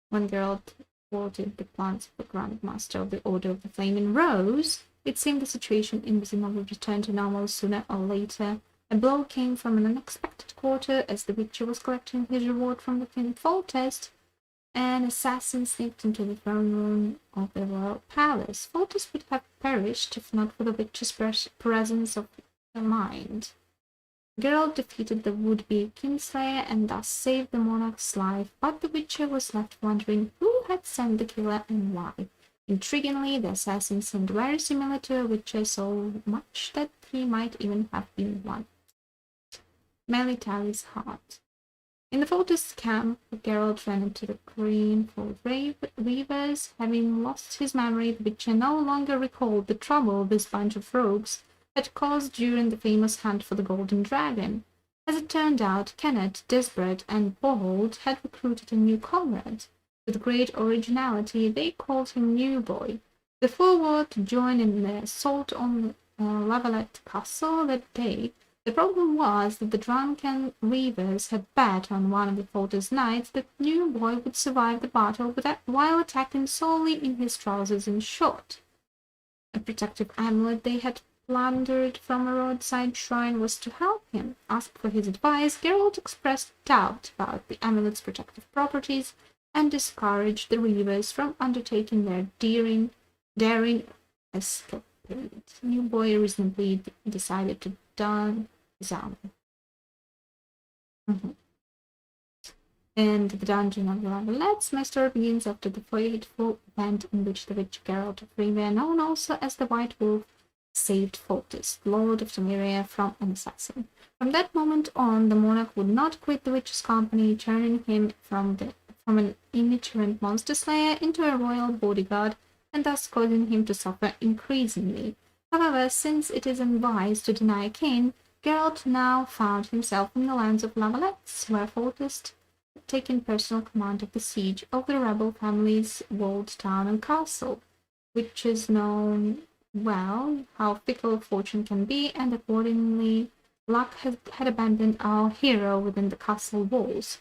[SPEAKER 1] When Geralt thwarted the plans of the Grand Master of the Order of the Flaming Rose, it seemed the situation in Vizima would return to normal sooner or later. A blow came from an unexpected quarter as the Witcher was collecting his reward from the King Foltest. An assassin sneaked into the throne room of the royal palace. Foltest would have perished if not for the Witcher's presence of mind. Geralt defeated the would-be Kingslayer and thus saved the monarch's life, but the Witcher was left wondering who had sent the killer and why. Intriguingly, the assassin seemed very similar to a Witcher, so much that he might even have been one. Melitary's heart. In the Foltest camp, Geralt ran into the Greenfold Reavers. Having lost his memory, the Witcher no longer recalled the trouble this bunch of rogues had caused during the famous hunt for the Golden Dragon. As it turned out, Kenneth, desperate and bold, had recruited a new comrade. With great originality, they called him New Boy. The four were to join in the assault on Lavalette Castle that day. The problem was that the drunken Reavers had bet on one of the Foltest knights that New Boy would survive the battle while attacking solely in his trousers and short. A protective amulet they had plundered from a roadside shrine was to help him. Asked for his advice, Geralt expressed doubt about the amulet's protective properties and discouraged the Reavers from undertaking their daring escapade. New Boy reasonably decided to don his armor. And the dungeon of Lavalette, my story begins after the fateful event in which the witch Geralt of Rivia, known also as the White Wolf, saved Foltest, Lord of Temeria, from an assassin. From that moment on, the monarch would not quit the witch's company, turning him from an itinerant monster slayer into a royal bodyguard, and thus causing him to suffer increasingly. However, since it is unwise to deny a king, Geralt now found himself in the lands of Lavalette, where Foltest had taken personal command of the siege of the rebel family's walled town and castle, which is known well how fickle fortune can be, and accordingly luck had abandoned our hero within the castle walls.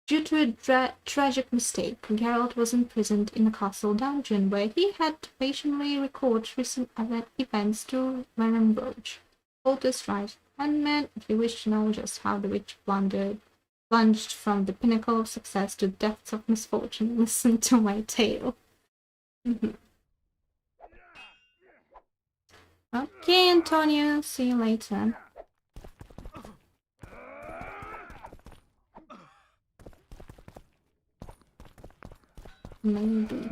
[SPEAKER 1] Due to a tragic mistake, Geralt was imprisoned in a castle dungeon where he had to patiently record recent events to Venom Roach. Foltest writes, "Handman, if you wish to know just how the witch plunged from the pinnacle of success to the depths of misfortune, listen to my tale." Okay, Antonio, see you later. Maybe.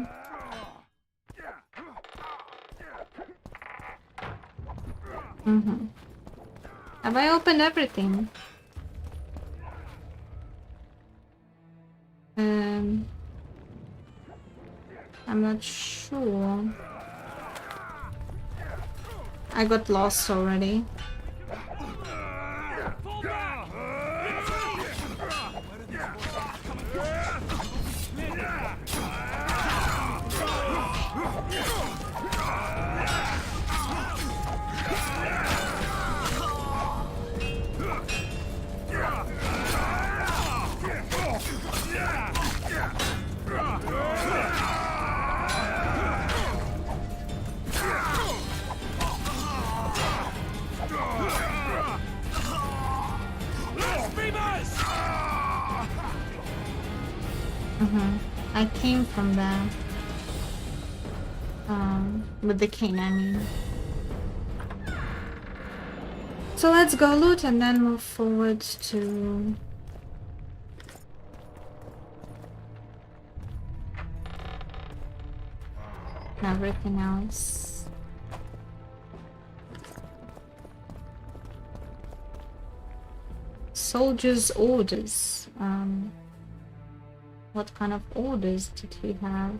[SPEAKER 1] Have I opened everything? I'm not sure. I got lost already. I came from there. With the king, I mean. So let's go loot and then move forward to... everything else. Soldiers' orders. What kind of orders did he have?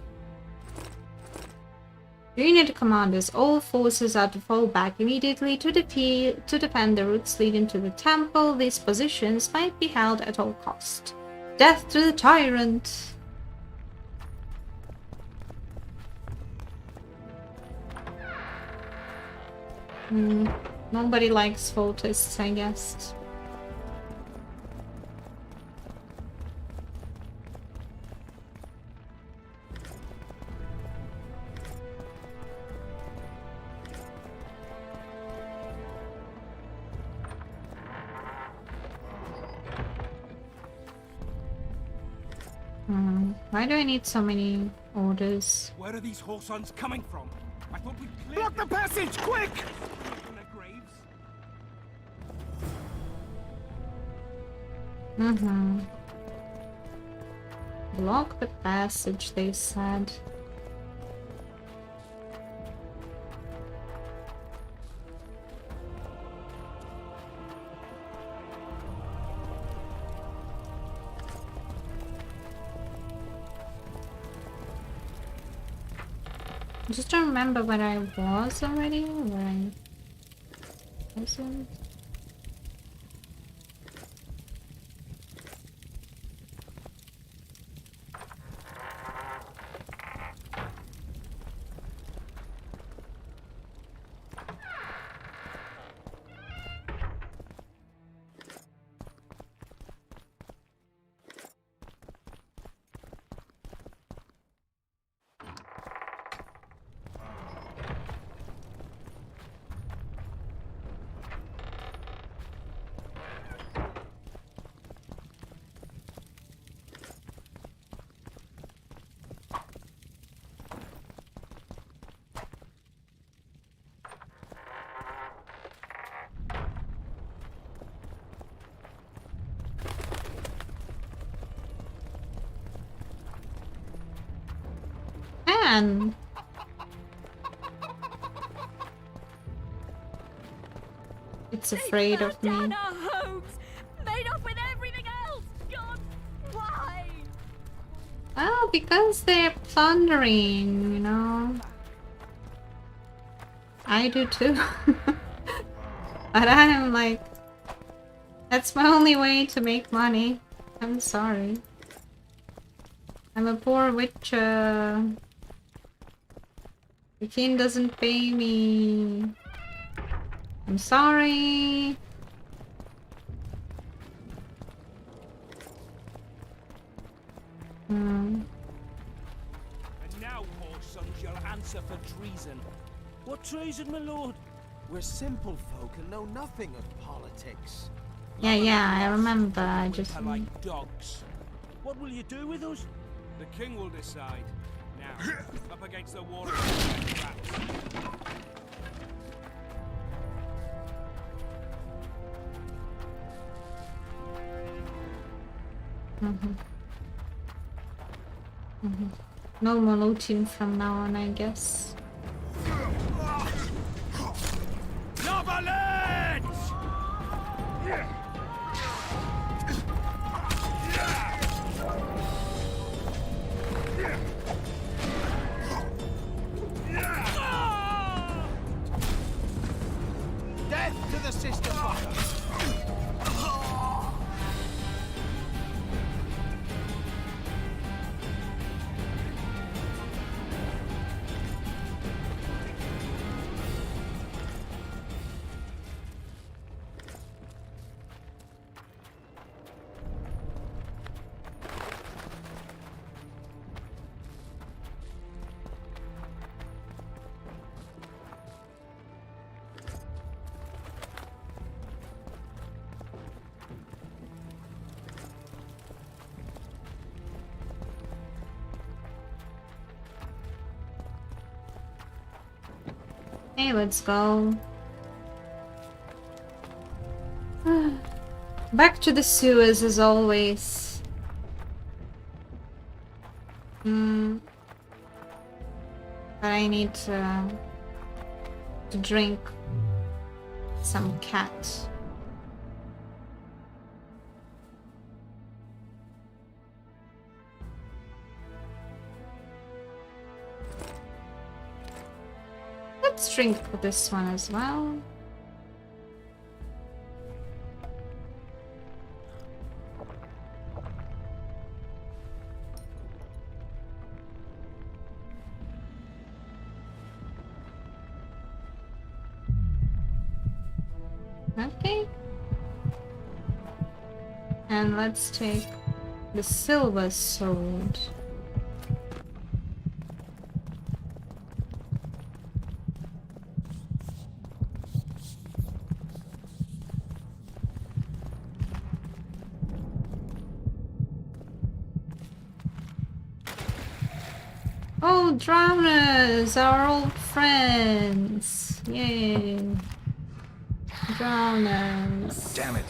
[SPEAKER 1] Unit commanders, all forces are to fall back immediately to defend the routes leading to the temple. These positions might be held at all cost. Death to the tyrant! Nobody likes cultists, I guess. Why do I need so many orders?
[SPEAKER 4] Where are these horsons coming from? I thought we cleared...
[SPEAKER 7] Block the passage, quick!
[SPEAKER 4] From their graves?
[SPEAKER 1] Block the passage, they said. Just don't remember where I was already, or where I wasn't. Man. It's afraid of me.
[SPEAKER 6] Down our homes, made off with everything else. God, why?
[SPEAKER 1] Oh, because they're plundering, you know. I do too. But I'm like, that's my only way to make money. I'm sorry. I'm a poor witcher. The king doesn't pay me. I'm sorry.
[SPEAKER 4] And now, poor sons, you'll answer for treason.
[SPEAKER 8] What treason, my lord?
[SPEAKER 13] We're simple folk and know nothing of politics.
[SPEAKER 1] Yeah, I remember. I just...
[SPEAKER 4] Are like dogs.
[SPEAKER 8] What will you do with us?
[SPEAKER 4] The king will decide. Now, up against the wall of rats.
[SPEAKER 1] No more looting from now on, I guess.
[SPEAKER 7] Death to the sister fucker!
[SPEAKER 1] Okay, let's go. Back to the sewers as always. But I need to drink some cat. Let's drink this one as well. Okay. And let's take the silver sword. Oh, drowners, our old friends. Yay. Drowners.
[SPEAKER 11] Damn it.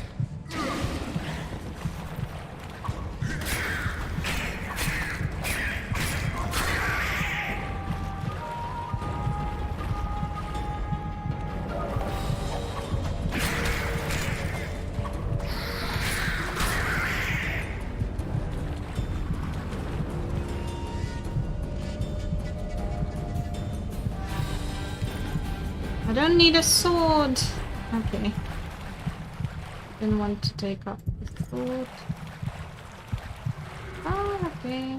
[SPEAKER 1] I don't need a sword. Okay. Didn't want to take up the sword. Oh, okay.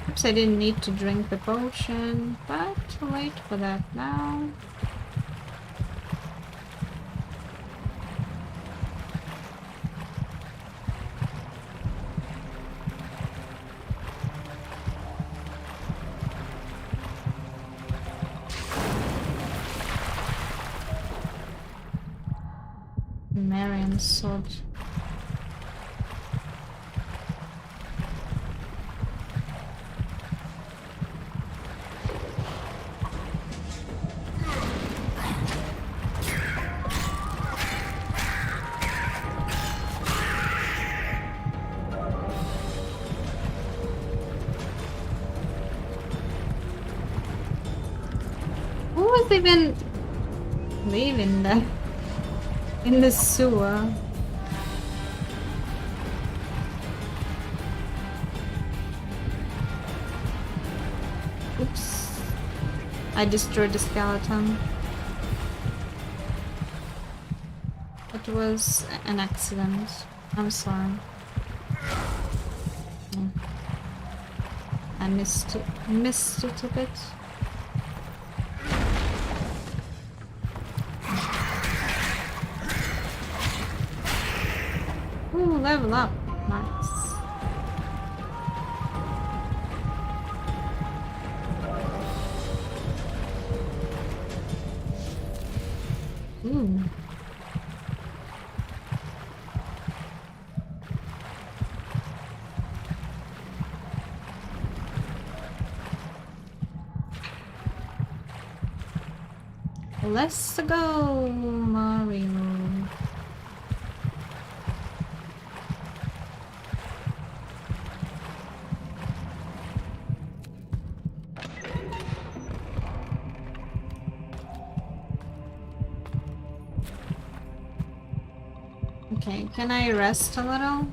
[SPEAKER 1] Oops, I didn't need to drink the potion, but I'll wait for that now. Marian's sword. Who was even leaving there? In the sewer. Oops. I destroyed the skeleton. It was an accident. I'm sorry. I missed it a bit. Ooh, level up. Nice. Ooh. Let's go, Mario. Okay, can I rest a little?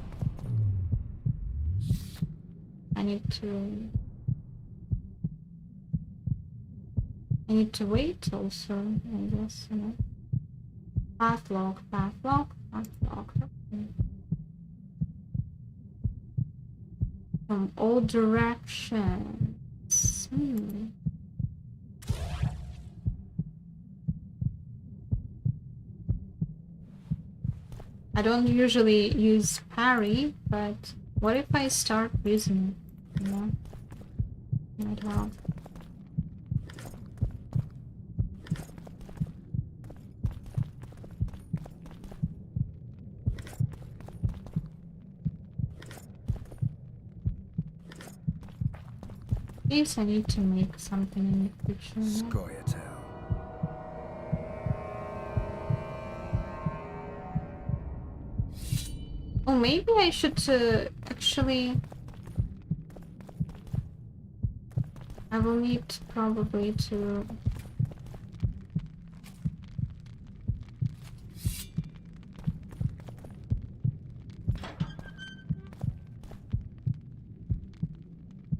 [SPEAKER 1] I need to wait also, I guess, you know. Path log. Okay. From all directions. I don't usually use parry, but what if I start using it? You know? Might help. guess I need to make something in the future.
[SPEAKER 11] Scoia'tael.
[SPEAKER 1] Oh, maybe I should actually... I will need probably to...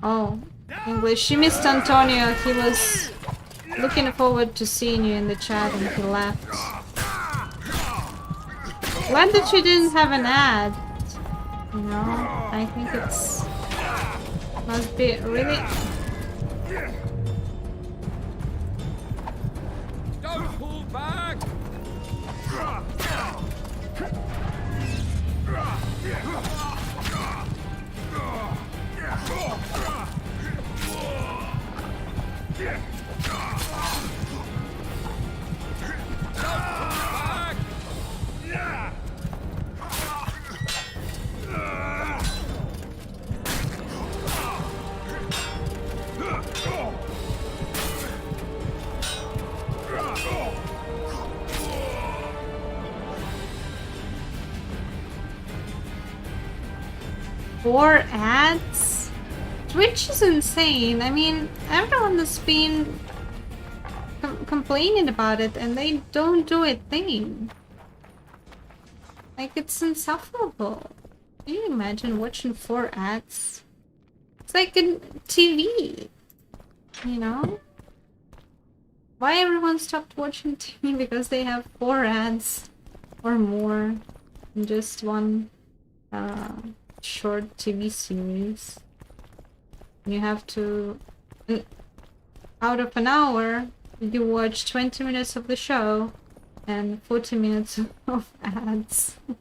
[SPEAKER 1] Oh, English. She missed Antonio. He was looking forward to seeing you in the chat and he left. Glad that you didn't have an ad. You know, I think it's... must be really...
[SPEAKER 5] Don't pull back!
[SPEAKER 1] Four ads? Twitch is insane. I mean, everyone has been complaining about it and they don't do a thing. Like, it's insufferable. Can you imagine watching 4 ads? It's like in TV, you know? Why everyone stopped watching TV? Because they have 4 ads or more in just one short TV series. You have to... out of an hour, you watch 20 minutes of the show and 40 minutes of ads. I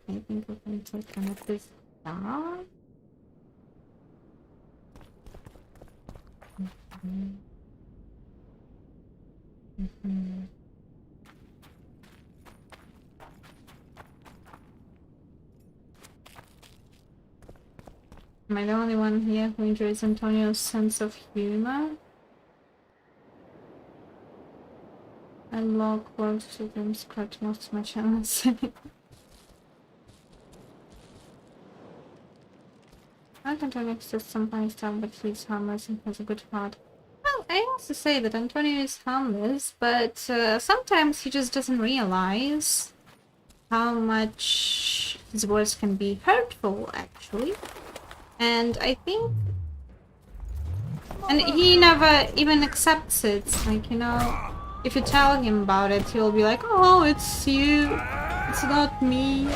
[SPEAKER 1] think we're going to connect this down. Am I the only one here who enjoys Antonio's sense of humor? I log works to them scratch most of my channels. I can turn next to some funny stuff, but he's harmless and has a good heart. Well, I also say that Antonio is harmless, but sometimes he just doesn't realize how much his words can be hurtful, actually. And I think... and he never even accepts it. Like, you know, if you tell him about it, he'll be like, oh, it's you, it's not me.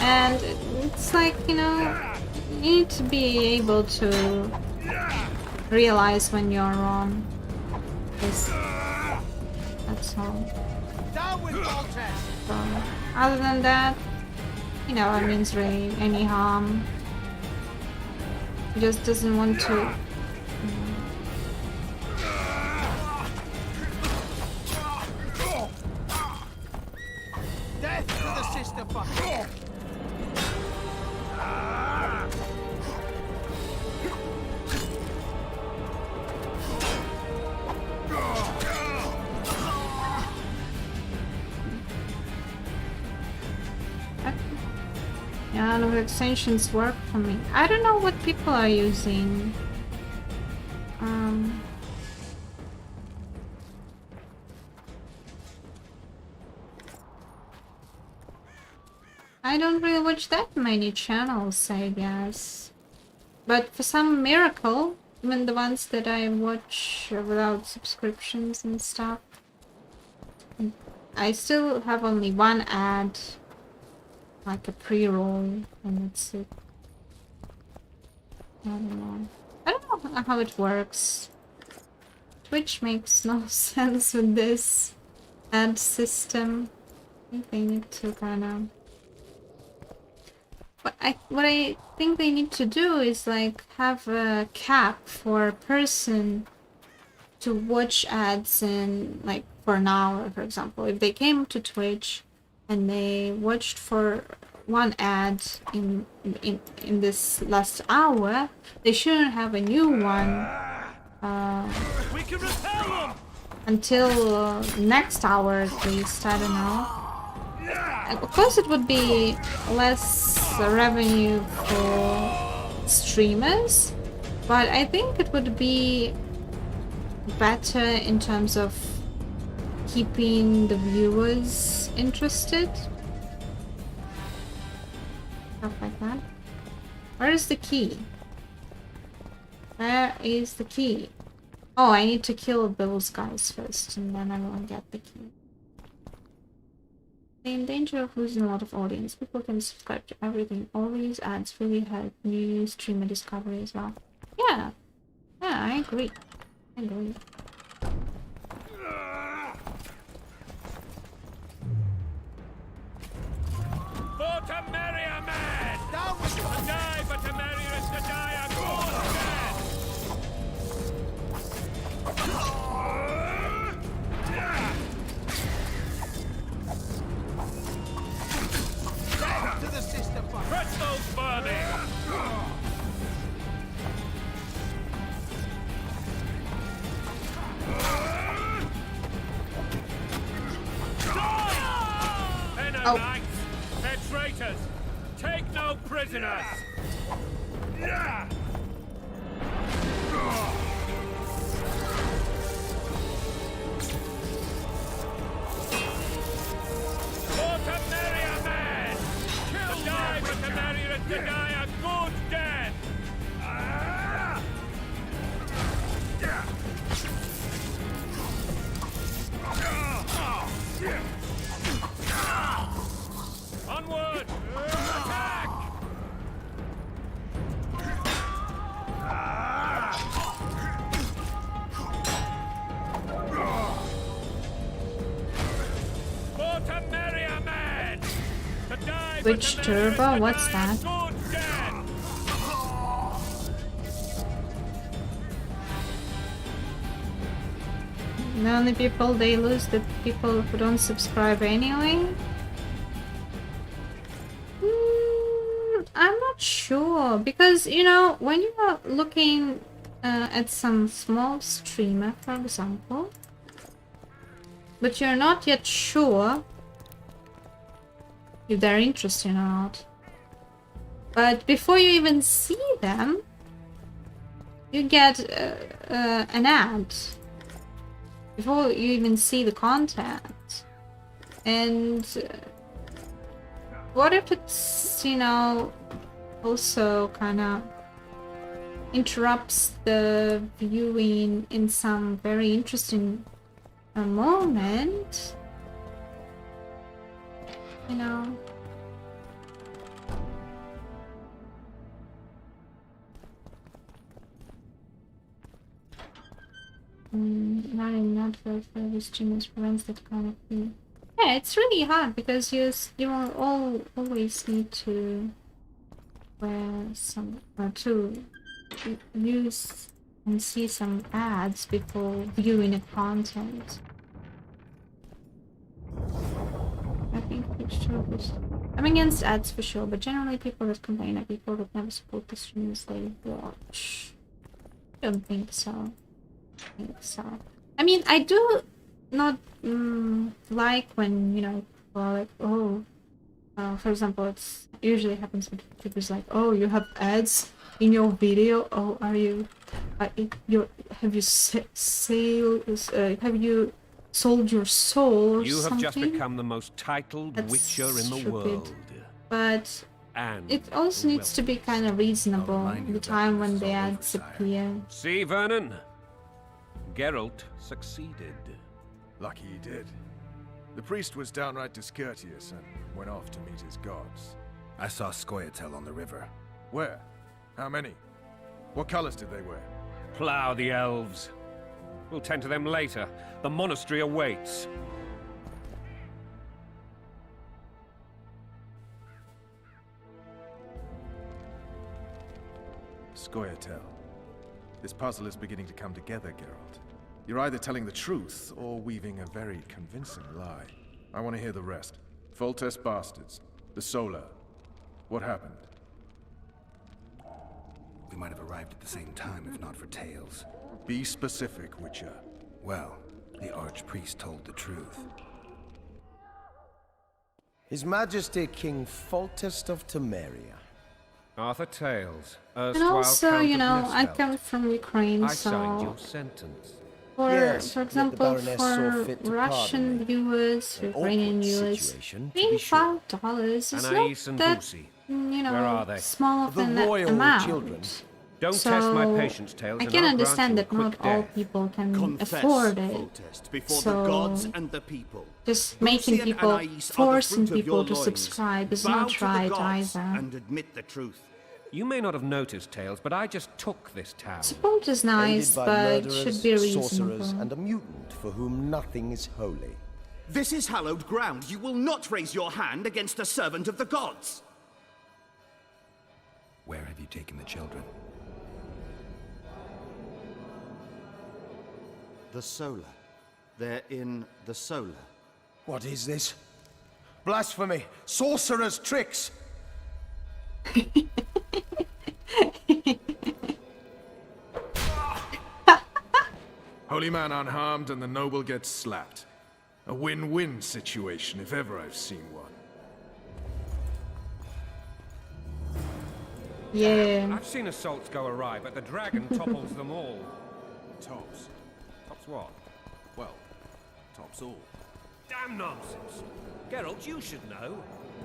[SPEAKER 1] And it's like, you know, you need to be able to realize when you're wrong. That's all. So, other than that, he never means really any harm. He just doesn't want to...
[SPEAKER 7] Death to the sister fucker!
[SPEAKER 1] Yeah, no extensions work for me. I don't know what people are using. I don't really watch that many channels, I guess. But for some miracle, even the ones that I watch without subscriptions and stuff, I still have only one ad. Like a pre-roll, and that's it. I don't know how it works. Twitch makes no sense with this ad system. I think they need to kind of... what I think they need to do is like have a cap for a person to watch ads in like for an hour, for example. If they came to Twitch and they watched for one ad in this last hour, they shouldn't have a new one
[SPEAKER 4] We can repel them.
[SPEAKER 1] until next hour at least. I don't know. Of course, it would be less revenue for streamers, but I think it would be better in terms of keeping the viewers interested. Stuff like that. Where is the key? Where is the key? Oh, I need to kill those guys first, and then I will get the key. In danger of losing a lot of audience, people can subscribe to everything. All these ads really help new streamer discovery as well. Yeah, I agree. I agree.
[SPEAKER 5] For Temeria, man! Down with you! To die for Temeria is to die a good death!
[SPEAKER 13] Death to the sister fuck.
[SPEAKER 5] Presto burning! They're no knights! They're traitors! Take no prisoners! For Temeria, man! To die for Temeria is to die a good death! Onward! Attack! For Temeria, man! To die for
[SPEAKER 1] Which
[SPEAKER 5] Temeria
[SPEAKER 1] turbo?
[SPEAKER 5] is to
[SPEAKER 1] What's
[SPEAKER 5] die a
[SPEAKER 1] that?
[SPEAKER 5] good death!
[SPEAKER 1] The only people they lose the people who don't subscribe anyway. I'm not sure because you know when you are looking at some small streamer, for example, but you're not yet sure if they're interested or not. But before you even see them, you get an ad. Before you even see the content. And what if it's, you know, also kind of interrupts the viewing in some very interesting moment? You know? Running network for the streamers prevents that kind of thing. Yeah, it's really hard because you will always need to wear some to use and see some ads before viewing the content. I think I'm against ads for sure, but generally people that complain are people that never support the streams they watch. I don't think so. I mean, I do not like when, you know, people are like, oh, for example, it's usually happens when people's like, oh, you have ads in your video. Oh, have you have you sold your soul or
[SPEAKER 5] You have
[SPEAKER 1] something?
[SPEAKER 5] just become the most titled
[SPEAKER 1] That's
[SPEAKER 5] witcher in the
[SPEAKER 1] stupid.
[SPEAKER 5] world.
[SPEAKER 1] But
[SPEAKER 5] And
[SPEAKER 1] it also needs to be kind of reasonable the time when the ads appear.
[SPEAKER 5] see, Vernon? Geralt succeeded.
[SPEAKER 3] Lucky he did. The priest was downright discourteous and went off to meet his gods.
[SPEAKER 2] I saw Scoia'tael on the river.
[SPEAKER 3] Where? How many? What colors did they wear?
[SPEAKER 5] Plough the elves. We'll tend to them later. The monastery awaits.
[SPEAKER 3] Scoia'tael. This puzzle is beginning to come together, Geralt. You're either telling the truth or weaving a very convincing lie. I want to hear the rest. Foltest bastards, the Solar, What happened?
[SPEAKER 2] We might have arrived at the same time if not for Tales.
[SPEAKER 3] Be specific, Witcher.
[SPEAKER 2] Well, the Archpriest told the truth.
[SPEAKER 13] His Majesty King Foltest of Temeria.
[SPEAKER 5] Arthur Tales.
[SPEAKER 1] And also, you know, I come from Ukraine,
[SPEAKER 5] I signed
[SPEAKER 1] so
[SPEAKER 5] your sentence.
[SPEAKER 1] for
[SPEAKER 13] Yes,
[SPEAKER 1] for
[SPEAKER 13] yet the
[SPEAKER 1] example,
[SPEAKER 13] Baroness saw
[SPEAKER 1] for
[SPEAKER 13] fit to
[SPEAKER 1] Russian
[SPEAKER 13] pardon me.
[SPEAKER 1] viewers,
[SPEAKER 13] An
[SPEAKER 1] Ukrainian
[SPEAKER 13] awkward
[SPEAKER 1] viewers,
[SPEAKER 13] situation, to
[SPEAKER 1] paying
[SPEAKER 13] be sure.
[SPEAKER 1] $5 is
[SPEAKER 5] Anais
[SPEAKER 1] not
[SPEAKER 5] and
[SPEAKER 1] that,
[SPEAKER 5] Boosie.
[SPEAKER 1] you
[SPEAKER 5] Where are
[SPEAKER 1] know,
[SPEAKER 5] they?
[SPEAKER 1] small of
[SPEAKER 13] The
[SPEAKER 1] an
[SPEAKER 13] royal
[SPEAKER 1] amount.
[SPEAKER 13] children.
[SPEAKER 5] Don't
[SPEAKER 1] So,
[SPEAKER 5] test my patience, Tales,
[SPEAKER 1] I
[SPEAKER 5] and
[SPEAKER 1] can
[SPEAKER 5] I'll
[SPEAKER 1] understand
[SPEAKER 5] grant
[SPEAKER 1] that
[SPEAKER 5] you a
[SPEAKER 1] not
[SPEAKER 5] quick
[SPEAKER 1] all
[SPEAKER 5] death.
[SPEAKER 1] people can
[SPEAKER 15] Confess,
[SPEAKER 1] afford it.
[SPEAKER 15] Foltest, before
[SPEAKER 1] So,
[SPEAKER 15] the gods and the people.
[SPEAKER 1] Just making
[SPEAKER 15] Boosie and
[SPEAKER 1] people,
[SPEAKER 15] Anais are the
[SPEAKER 1] forcing
[SPEAKER 15] fruit of
[SPEAKER 1] people
[SPEAKER 15] your
[SPEAKER 1] to
[SPEAKER 15] loins.
[SPEAKER 1] subscribe is
[SPEAKER 15] Bow
[SPEAKER 1] not
[SPEAKER 15] to the
[SPEAKER 1] right
[SPEAKER 15] gods
[SPEAKER 1] either.
[SPEAKER 15] and admit the truth.
[SPEAKER 5] You may not have noticed, Tales, but I just took this town.
[SPEAKER 1] Support is nice,
[SPEAKER 13] Aided by
[SPEAKER 1] but
[SPEAKER 13] murderers,
[SPEAKER 1] should be
[SPEAKER 13] sorcerers,
[SPEAKER 1] reasonable.
[SPEAKER 13] and a mutant for whom nothing is holy.
[SPEAKER 15] This is hallowed ground. You will not raise your hand against a servant of the gods.
[SPEAKER 2] Where have you taken the children?
[SPEAKER 15] The Solar. They're in the Solar.
[SPEAKER 13] What is this? Blasphemy! Sorcerer's tricks!
[SPEAKER 3] Holy man unharmed and the noble gets slapped. A win-win situation if ever I've seen one.
[SPEAKER 1] Yeah.
[SPEAKER 5] I've seen assaults go awry, but the dragon topples them all.
[SPEAKER 3] Tops.
[SPEAKER 5] Tops what?
[SPEAKER 3] Well, tops all.
[SPEAKER 5] Damn nonsense! Geralt, you should know.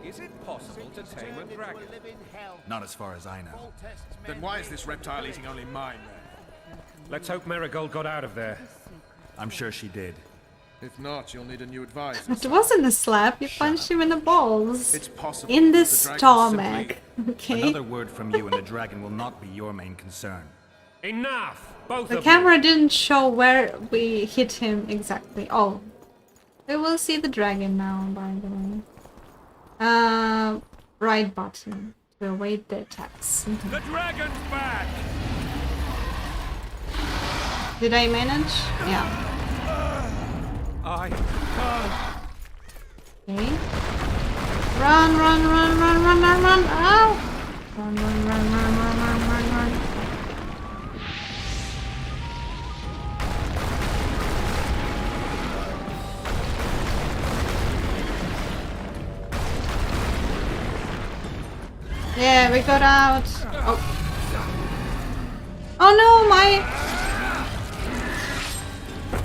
[SPEAKER 5] Is it possible to tame a dragon?
[SPEAKER 11] Not as far as I know.
[SPEAKER 3] Then why is this reptile eating only mine, then?
[SPEAKER 5] Let's hope Marigold got out of there.
[SPEAKER 11] I'm sure she did.
[SPEAKER 3] If not, you'll need a new advisor.
[SPEAKER 1] It wasn't a slap, you punched him in the balls.
[SPEAKER 3] It's possible.
[SPEAKER 1] In the
[SPEAKER 3] that the dragon
[SPEAKER 1] stomach.
[SPEAKER 3] simply-
[SPEAKER 1] Okay.
[SPEAKER 11] Another word from you and the dragon will not be your main concern.
[SPEAKER 5] Enough! Both
[SPEAKER 1] The
[SPEAKER 5] of
[SPEAKER 1] camera
[SPEAKER 5] you!
[SPEAKER 1] didn't show where we hit him exactly. Oh. We will see the dragon now, by the way. Right button to await the attacks.
[SPEAKER 5] The dragon's back!
[SPEAKER 1] Did I manage? Yeah.
[SPEAKER 5] I
[SPEAKER 1] Okay. Run, run, run, run, run, run, run! Ow! Run, run, run, run, run, run, run, run. Yeah, we got out. Oh. Oh no,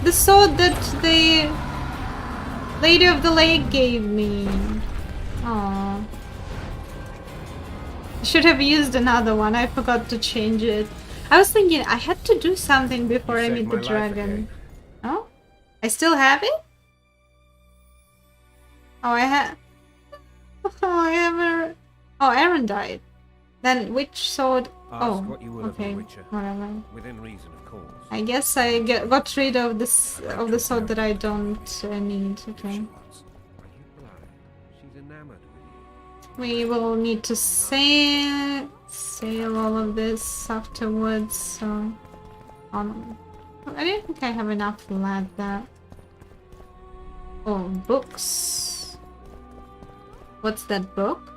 [SPEAKER 1] the sword that the Lady of the Lake gave me. Aww. I should have used another one. I forgot to change it. I was thinking I had to do something before I meet the dragon. Oh? I still have it? Oh, I have... Oh, I have a... Oh, Aaron died. Then which sword?
[SPEAKER 5] ask what you will
[SPEAKER 1] okay,
[SPEAKER 5] of the Witcher.
[SPEAKER 1] whatever.
[SPEAKER 5] Within reason, of course.
[SPEAKER 1] I guess I got rid of this of the sword that I don't need. Okay.
[SPEAKER 5] She's enamored with
[SPEAKER 1] We will need to sail all of this afterwards. So, I don't think I have enough lead there. Oh, books. What's that book?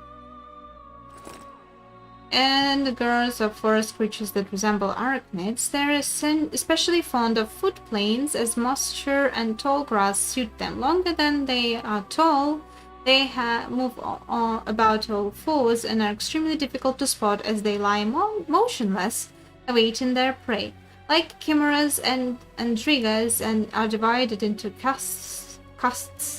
[SPEAKER 1] And the girls are forest creatures that resemble arachnids. They're especially fond of foot plains, as moisture and tall grass suit them. Longer than they are tall, they move about all fours and are extremely difficult to spot as they lie motionless, awaiting their prey. Like chimeras and andrigas, and are divided into castes,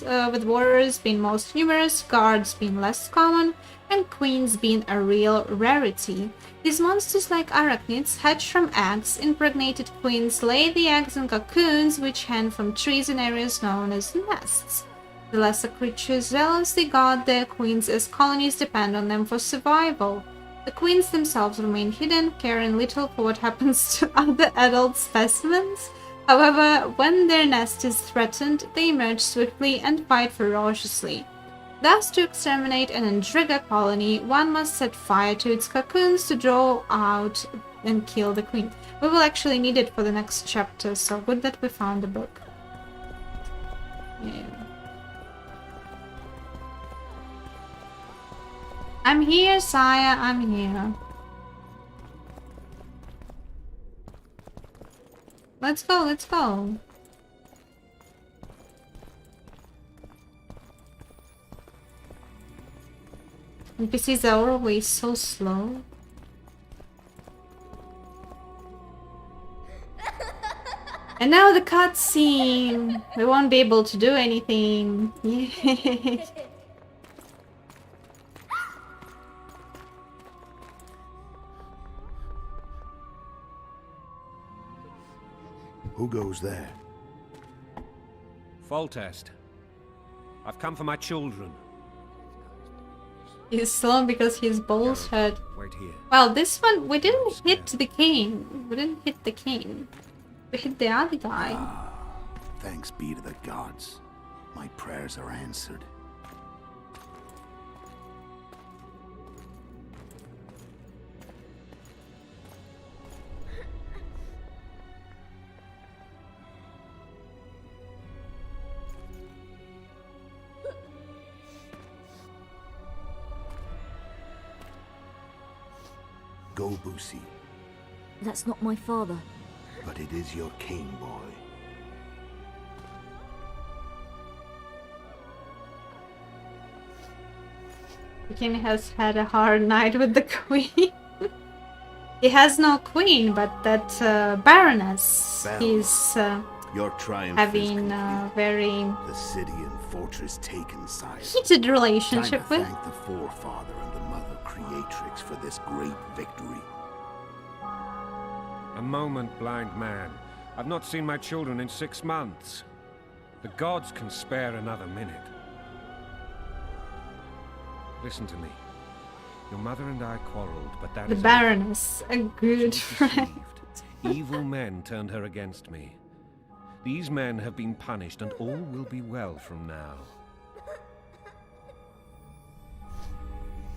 [SPEAKER 1] with warriors being most numerous, guards being less common, and queens being a real rarity. These monsters, like arachnids, hatch from eggs. Impregnated queens lay the eggs in cocoons, which hang from trees in areas known as nests. The lesser creatures zealously guard their queens, as colonies depend on them for survival. The queens themselves remain hidden, caring little for what happens to other adult specimens. However, when their nest is threatened, they emerge swiftly and fight ferociously. Thus, to exterminate an Andriga colony, one must set fire to its cocoons to draw out and kill the queen. We will actually need it for the next chapter, so good that we found the book. Yeah. I'm here, Saya, I'm here. Let's go, let's go. NPCs are always so slow. And now the cutscene. We won't be able to do anything.
[SPEAKER 10] Who goes there?
[SPEAKER 5] Foltest. I've come for my children.
[SPEAKER 1] He's slow because his balls hurt.
[SPEAKER 5] Wait here.
[SPEAKER 1] Well, this one, we didn't hit the king. We didn't hit the king. We hit the other guy.
[SPEAKER 10] Thanks be to the gods. My prayers are answered. Go, Boosie.
[SPEAKER 16] That's not my father.
[SPEAKER 10] But it is your king, boy.
[SPEAKER 1] The king has had a hard night with the queen. He has no queen, but that Baroness. He's
[SPEAKER 10] your triumph
[SPEAKER 1] having very
[SPEAKER 10] the city and fortress taken, sire.
[SPEAKER 1] heated relationship
[SPEAKER 10] Time to
[SPEAKER 1] with.
[SPEAKER 10] thank the forefather and the mother creatrix for this great victory.
[SPEAKER 5] A moment, blind man. I've not seen my children in 6 months. The gods can spare another minute. Listen to me. Your mother and I quarreled, but that
[SPEAKER 1] The
[SPEAKER 5] is
[SPEAKER 1] Baroness, a good friend.
[SPEAKER 5] Evil men turned her against me. These men have been punished, and all will be well from now.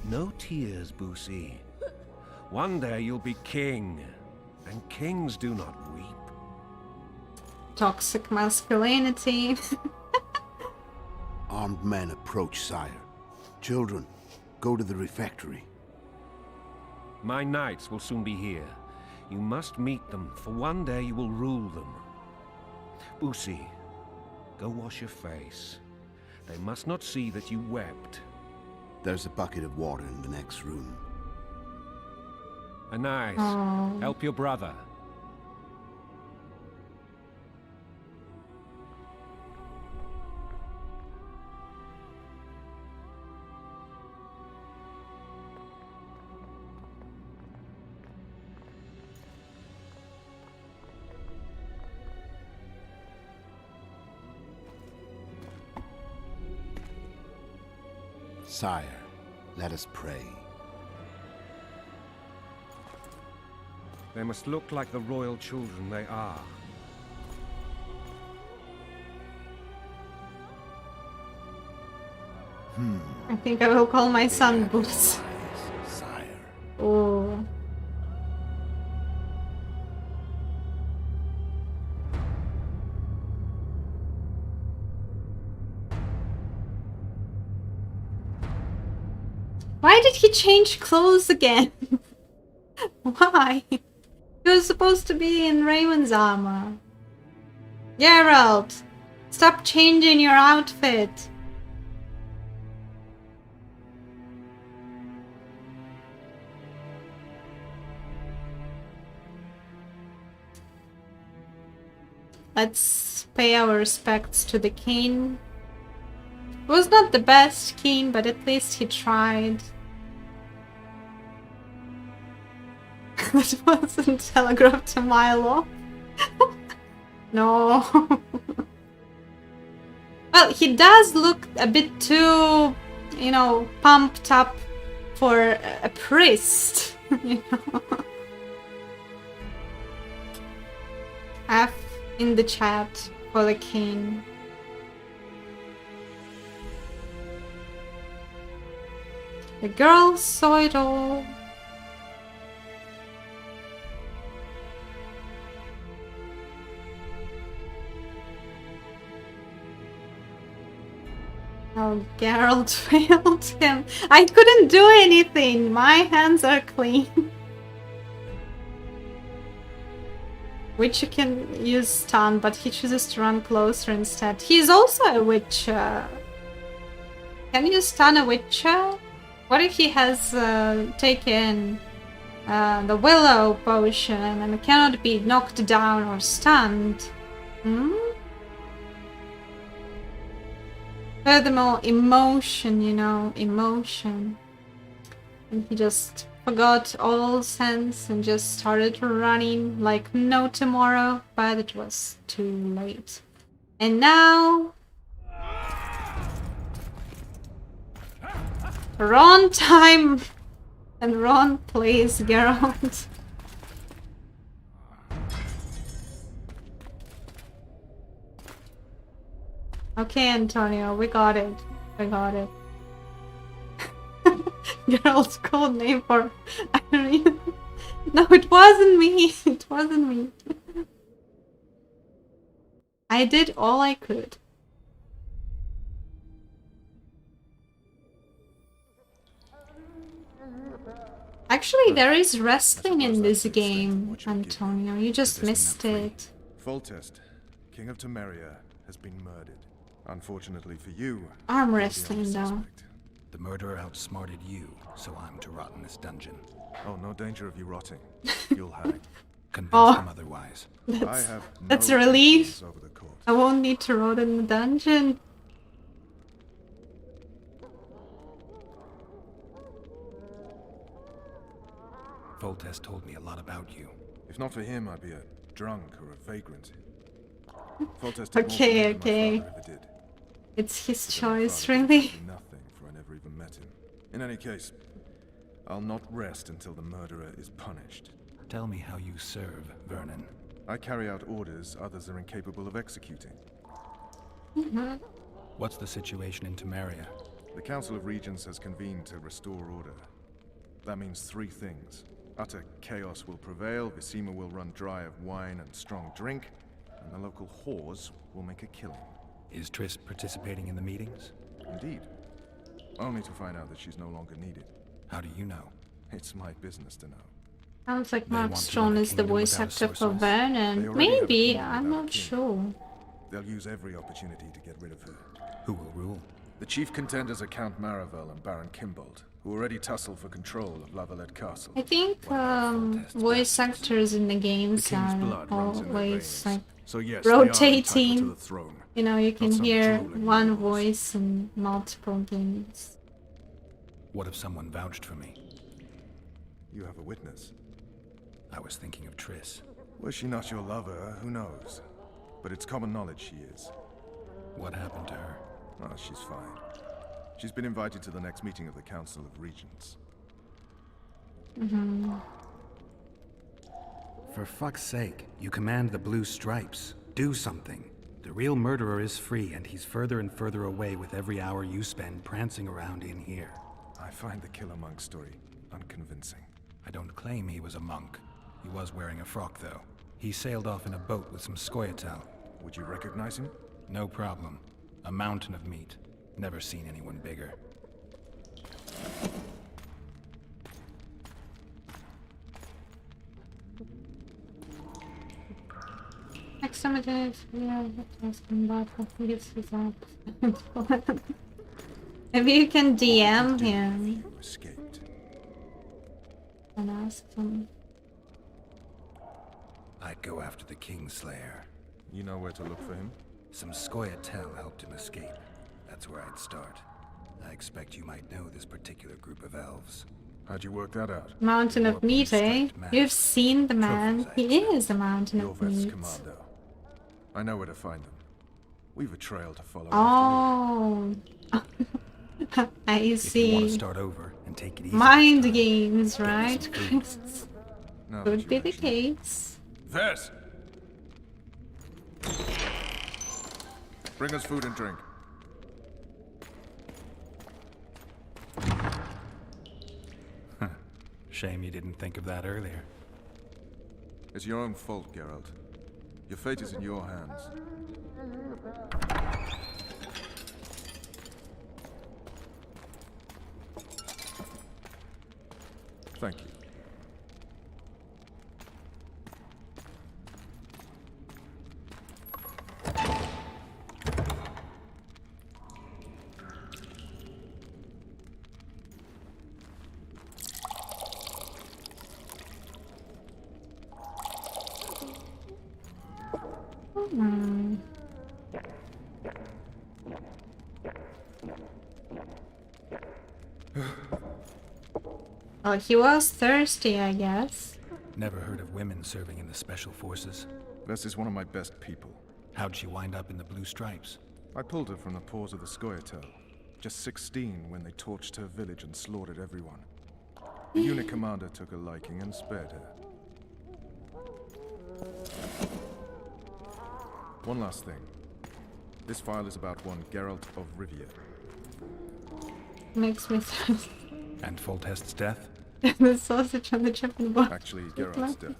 [SPEAKER 5] No tears, Boosie. One day you'll be king, and kings do not weep.
[SPEAKER 1] Toxic masculinity.
[SPEAKER 10] Armed men approach, sire. Children, go to the refectory.
[SPEAKER 5] My knights will soon be here. You must meet them, for one day you will rule them. Boosie, go wash your face. They must not see that you wept.
[SPEAKER 10] There's a bucket of water in the next room.
[SPEAKER 5] Nice.
[SPEAKER 1] Oh.
[SPEAKER 5] Help your brother.
[SPEAKER 10] Sire, let us pray.
[SPEAKER 5] They must look like the royal children they are.
[SPEAKER 1] I think I will call my son Boots.
[SPEAKER 10] Sire.
[SPEAKER 1] Oh. Why did he change clothes again? Why? He was supposed to be in Raymond's armor. Geralt, stop changing your outfit. Let's pay our respects to the king. He was not the best king, but at least he tried. That wasn't telegraphed to Milo. No. Well, he does look a bit too, you know, pumped up for a priest. You know. F in the chat for the king. The girl saw it all. Oh, Geralt failed him. I couldn't do anything. My hands are clean. Witcher can use stun, but he chooses to run closer instead. He's also a Witcher. Can you stun a Witcher? What if he has taken the Willow potion and cannot be knocked down or stunned? Hmm? Furthermore, emotion, you know, emotion. And he just forgot all sense and just started running like no tomorrow, but it was too late. And now... Ron time! And Ron plays Geralt. Okay, Antonio, we got it. We got it. Geralt's code name for Irene. No, it wasn't me. It wasn't me. I did all I could. Actually, there is wrestling in this game, Antonio. You just missed it.
[SPEAKER 3] Foltest, King of Temeria, has been murdered. Unfortunately for you,
[SPEAKER 1] Arm wrestling, though.
[SPEAKER 11] The murderer outsmarted you, so I'm to rot in this dungeon.
[SPEAKER 3] Oh, no danger of you rotting. You'll hang.
[SPEAKER 11] Convince them otherwise.
[SPEAKER 1] That's a relief. I won't need to rot in the dungeon.
[SPEAKER 11] Foltest told me a lot about you.
[SPEAKER 3] If not for him, I'd be a drunk or a vagrant.
[SPEAKER 1] Okay. It's his choice, really.
[SPEAKER 3] Nothing, for I never even met him. In any case, I'll not rest until the murderer is punished.
[SPEAKER 11] Tell me how you serve, Vernon.
[SPEAKER 3] I carry out orders others are incapable of executing.
[SPEAKER 11] What's the situation in Temeria?
[SPEAKER 3] The Council of Regents has convened to restore order. That means three things. Utter chaos will prevail, Visima will run dry of wine and strong drink, and the local whores will make a killing.
[SPEAKER 11] Is Triss participating in the meetings?
[SPEAKER 3] Indeed. Only to find out that she's no longer needed.
[SPEAKER 11] How do you know?
[SPEAKER 3] It's my business to know.
[SPEAKER 1] Sounds like Mark Strong is the voice actor for Vernon. Maybe, I'm not sure.
[SPEAKER 3] They'll use every opportunity to get rid of her.
[SPEAKER 11] Who will rule?
[SPEAKER 3] The chief contenders are Count Maravel and Baron Kimbold, who already tussle for control of Lavalette Castle.
[SPEAKER 1] I think voice actors in the games are always like rotating. You know, you can hear one voice in multiple games.
[SPEAKER 11] What if someone vouched for me?
[SPEAKER 3] You have a witness.
[SPEAKER 11] I was thinking of Triss.
[SPEAKER 3] Was she not your lover? Who knows? But it's common knowledge she is.
[SPEAKER 11] What happened to her?
[SPEAKER 3] Oh, she's fine. She's been invited to the next meeting of the Council of Regents.
[SPEAKER 11] For fuck's sake, you command the Blue Stripes. Do something. The real murderer is free, and he's further and further away with every hour you spend prancing around in here.
[SPEAKER 3] I find the Killer Monk story unconvincing.
[SPEAKER 11] I don't claim he was a monk. He was wearing a frock, though. He sailed off in a boat with some Scoia'tael.
[SPEAKER 3] Would you recognize him?
[SPEAKER 11] No problem. A mountain of meat. Never seen anyone bigger.
[SPEAKER 1] Next time it is, yeah, maybe you can DM him and ask him.
[SPEAKER 11] I'd go after the Kingslayer.
[SPEAKER 3] You know where to look for him?
[SPEAKER 11] Some Scoia'tael helped him escape. That's where I'd start. I expect you might know this particular group of elves.
[SPEAKER 3] How'd you work that out?
[SPEAKER 1] Mountain of meat, eh? You've seen the man. He is a mountain of meat.
[SPEAKER 3] Commando. I know where to find them. We've a trail to follow.
[SPEAKER 1] Oh, I see.
[SPEAKER 11] If you want to start over and take it easy.
[SPEAKER 1] Mind games, right? Could be the case.
[SPEAKER 3] Vers! Bring us food and drink.
[SPEAKER 11] Shame you didn't think of that earlier.
[SPEAKER 3] It's your own fault, Geralt. Your fate is in your hands. Thank you.
[SPEAKER 1] Oh, he was thirsty, I guess.
[SPEAKER 11] Never heard of women serving in the Special Forces.
[SPEAKER 3] Vess is one of my best people.
[SPEAKER 11] How'd she wind up in the Blue Stripes?
[SPEAKER 3] I pulled her from the paws of the Scoia'tael. Just 16 when they torched her village and slaughtered everyone. The unit commander took a liking and spared her. One last thing. This file is about one Geralt of Rivia.
[SPEAKER 1] Makes me thirsty.
[SPEAKER 11] And Foltest's death?
[SPEAKER 1] The sausage on the chopping board.
[SPEAKER 3] Actually, Geralt's death.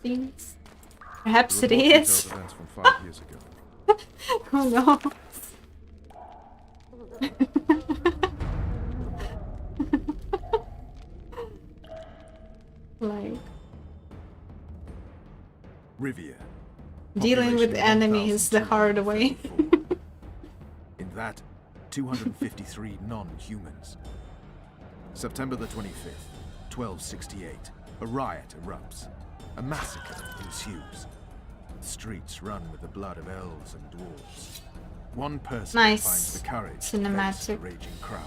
[SPEAKER 1] Perhaps it
[SPEAKER 3] The report
[SPEAKER 1] is.
[SPEAKER 3] details events from 5 years ago.
[SPEAKER 1] Who knows? Like
[SPEAKER 3] Rivia.
[SPEAKER 1] dealing with
[SPEAKER 3] Population
[SPEAKER 1] enemies the hard way.
[SPEAKER 3] In that, 253 non-humans. September the 25th, 1268. A riot erupts. A massacre ensues. The streets run with the blood of elves and dwarves. One person
[SPEAKER 1] Nice.
[SPEAKER 3] finds the courage
[SPEAKER 1] Cinematic.
[SPEAKER 3] to face the raging crowd.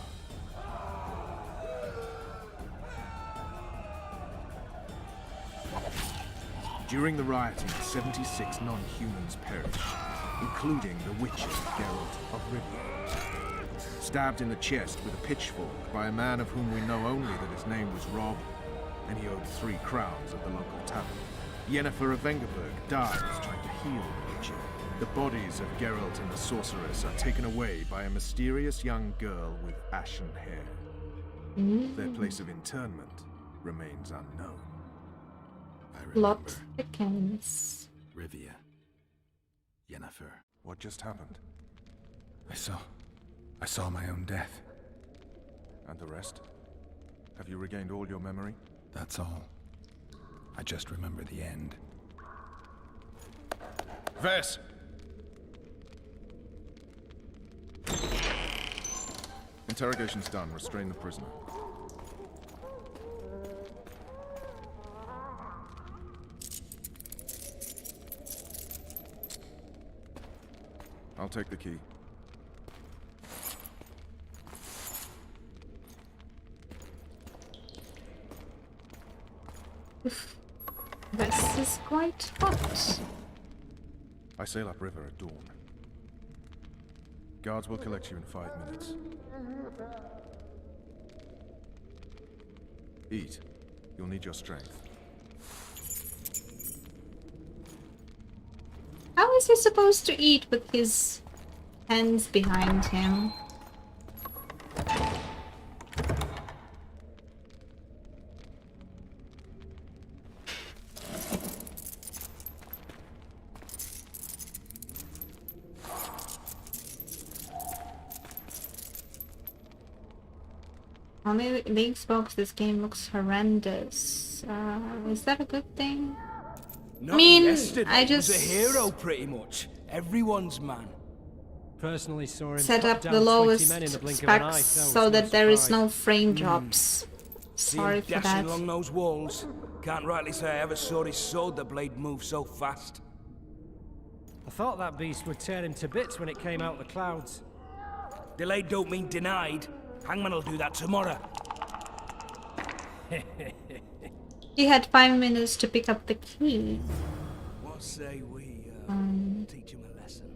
[SPEAKER 3] During the rioting, 76 non-humans perished, including the Witcher Geralt of Rivia. Stabbed in the chest with a pitchfork by a man of whom we know only that his name was Rob, and he owed 3 crowns at the local tavern. Yennefer of Vengerberg dies trying to heal the Witcher. The bodies of Geralt and the sorceress are taken away by a mysterious young girl with ashen hair. Their place of internment remains unknown.
[SPEAKER 1] Plot thickens.
[SPEAKER 11] Rivia. Yennefer.
[SPEAKER 3] What just happened?
[SPEAKER 11] I saw my own death.
[SPEAKER 3] And the rest? Have you regained all your memory?
[SPEAKER 11] That's all. I just remember the end.
[SPEAKER 3] Vess! Interrogation's done. Restrain the prisoner. I'll take the key.
[SPEAKER 1] This is quite hot.
[SPEAKER 3] I sail upriver at dawn. Guards will collect you in 5 minutes. Eat. You'll need your strength.
[SPEAKER 1] How is he supposed to eat with his hands behind him? On the Xbox, this game looks horrendous. Is that a good thing?
[SPEAKER 4] Not
[SPEAKER 1] I mean,
[SPEAKER 4] yesterday.
[SPEAKER 1] I
[SPEAKER 4] He was
[SPEAKER 1] just
[SPEAKER 4] a hero, pretty much. Everyone's man.
[SPEAKER 9] Personally saw him
[SPEAKER 1] set
[SPEAKER 9] cut
[SPEAKER 1] up
[SPEAKER 9] down
[SPEAKER 1] the
[SPEAKER 9] 20
[SPEAKER 1] lowest
[SPEAKER 9] men in the blink of an eye.
[SPEAKER 1] specs
[SPEAKER 9] No,
[SPEAKER 1] so
[SPEAKER 9] it's
[SPEAKER 1] that there is
[SPEAKER 9] surprise.
[SPEAKER 1] no frame drops.
[SPEAKER 4] See
[SPEAKER 1] Sorry
[SPEAKER 4] him
[SPEAKER 1] for
[SPEAKER 4] dashing
[SPEAKER 1] that.
[SPEAKER 4] along those walls. Can't rightly say I ever saw his sword, the blade move so fast.
[SPEAKER 9] I thought that beast would tear him to bits when it came out of the clouds.
[SPEAKER 4] Delayed don't mean denied. Hangman'll do that tomorrow.
[SPEAKER 1] He had 5 minutes to pick up the key.
[SPEAKER 4] What say we teach him a lesson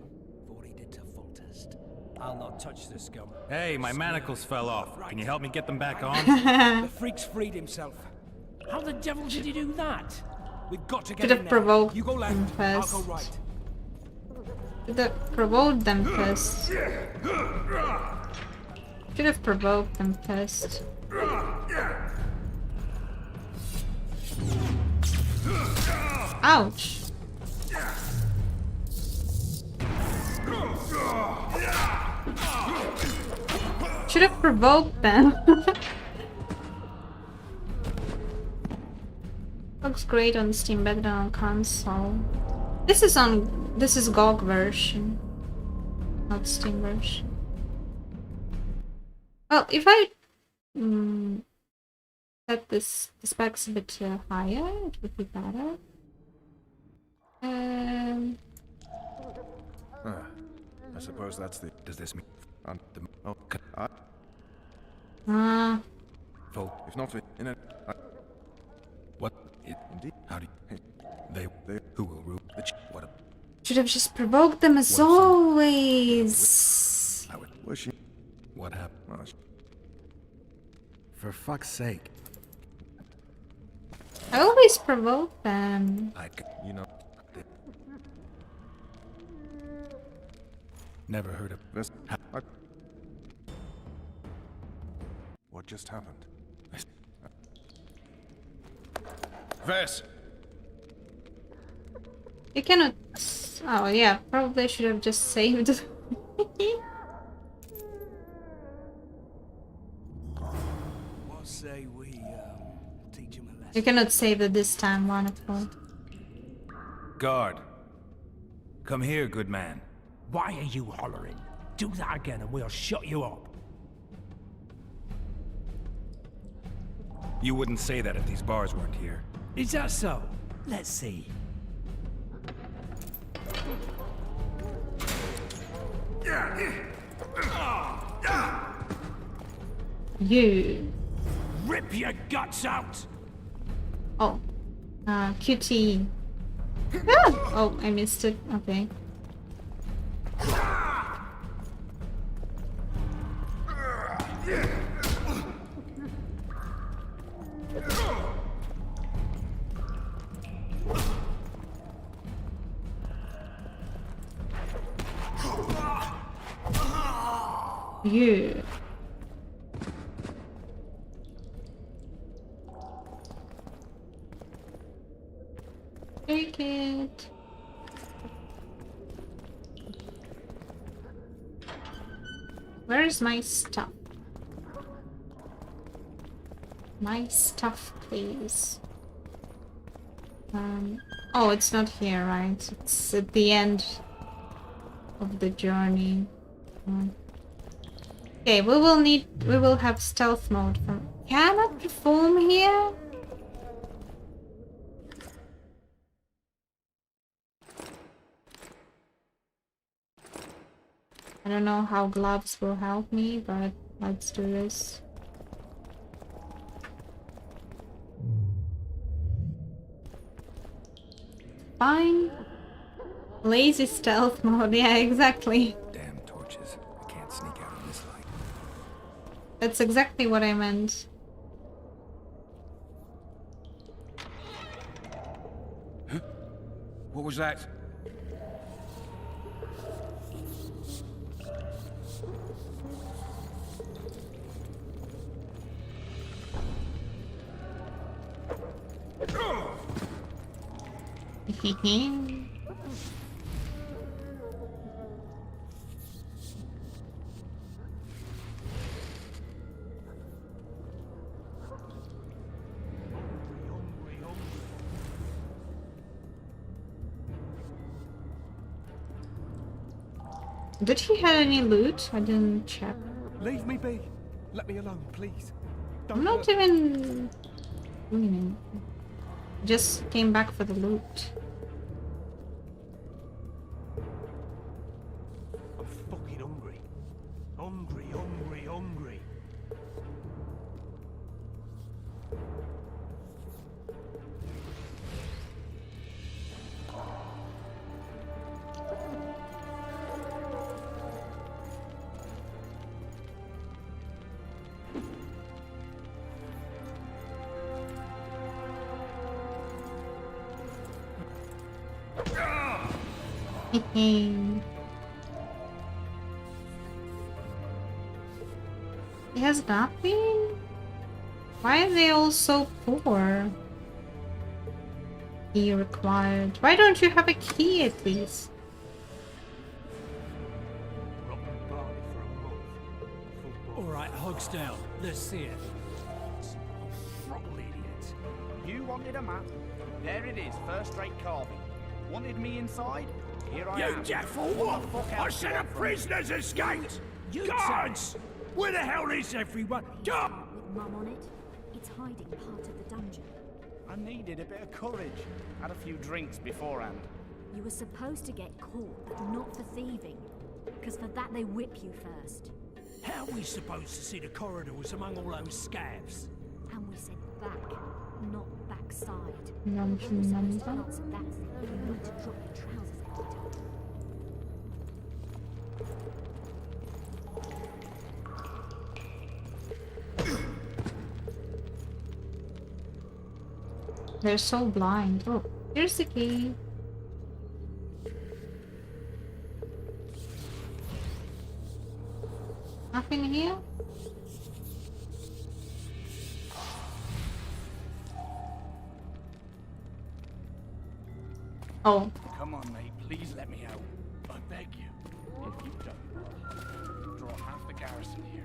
[SPEAKER 4] for what he did to Foltest?
[SPEAKER 9] I'll not touch this scum.
[SPEAKER 11] Hey, my manacles fell off. Can you help me get them back on?
[SPEAKER 4] The freak's freed himself.
[SPEAKER 9] How the devil did he do that?
[SPEAKER 4] We've got to get
[SPEAKER 1] Should
[SPEAKER 4] in
[SPEAKER 1] have
[SPEAKER 4] there.
[SPEAKER 1] provoked
[SPEAKER 4] You go left,
[SPEAKER 1] them
[SPEAKER 4] I'll
[SPEAKER 1] first.
[SPEAKER 4] go right.
[SPEAKER 1] Should have provoked them first. Should have provoked them first. Ouch! Should have provoked them. Looks great on Steam, better than on console. This is GOG version, not Steam version. Well, if I set the specs a bit higher, it would be better.
[SPEAKER 3] I suppose that's the...
[SPEAKER 11] Does this mean...
[SPEAKER 3] If not for... In a...
[SPEAKER 11] What? Indeed. How do you... They... Who will rule? What a...
[SPEAKER 1] Should have just provoked them as always.
[SPEAKER 11] I would... Was she... What happened? For fuck's sake.
[SPEAKER 1] I always provoke them.
[SPEAKER 11] You know... Never heard of this.
[SPEAKER 3] What just happened? Vess!
[SPEAKER 1] You cannot... Oh yeah, probably should have just saved.
[SPEAKER 4] What say we teach him a lesson?
[SPEAKER 1] You cannot save it this time, wonderful.
[SPEAKER 11] Guard. Come here, good man.
[SPEAKER 17] Why are you hollering? Do that again and we'll shut you up.
[SPEAKER 11] You wouldn't say that if these bars weren't here.
[SPEAKER 17] Is that so? Let's see.
[SPEAKER 1] You.
[SPEAKER 17] Rip your guts out!
[SPEAKER 1] Oh. QT. Ah! Oh, I missed it. Okay. You. Take it. Where is my stuff? My stuff, please. Oh, it's not here, right? It's at the end of the journey. Okay, we will have stealth mode from... Can I perform here? I don't know how gloves will help me, but let's do this. Fine. Lazy stealth mode, yeah, exactly.
[SPEAKER 11] Damn torches. I can't sneak out in this light.
[SPEAKER 1] That's exactly what I meant.
[SPEAKER 5] Huh? What was that?
[SPEAKER 1] Did he have any loot? I didn't check.
[SPEAKER 13] Leave me be. Let me alone, please.
[SPEAKER 1] I'm not even doing it. Just came back for the loot.
[SPEAKER 13] I'm fucking hungry. Hungry, hungry, hungry.
[SPEAKER 1] He has nothing? Why are they all so poor? Key required. Why don't you have a key at least?
[SPEAKER 17] Alright, hogs down. Let's see it.
[SPEAKER 13] Throttle idiot.
[SPEAKER 12] You wanted a map. There it is, first-rate carving. Wanted me inside? Here I am.
[SPEAKER 10] You deaf or what? I said a prisoner's escaped! Guards! Where the hell is everyone? Go!
[SPEAKER 16] With Mum on it, it's hiding part of the dungeon.
[SPEAKER 12] I needed a bit of courage. Had a few drinks beforehand.
[SPEAKER 16] You were supposed to get caught, but not for thieving. Because for that they whip you first.
[SPEAKER 17] How are we supposed to see the corridors among all those scabs?
[SPEAKER 16] And we said back, not backside.
[SPEAKER 1] Nonsense.
[SPEAKER 16] Lots of that thing. You need to drop your trousers every time.
[SPEAKER 1] They're so blind. Oh, here's the key. Nothing here? Oh.
[SPEAKER 12] Come on, mate. Please let me out. I beg you. If you don't, draw half the garrison here.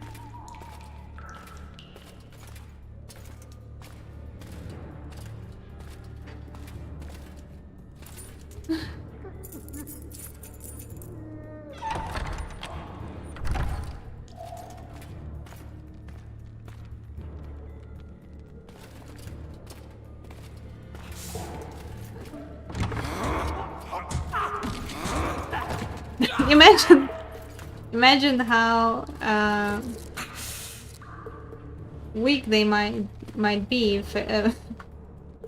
[SPEAKER 1] Imagine how weak they might be if a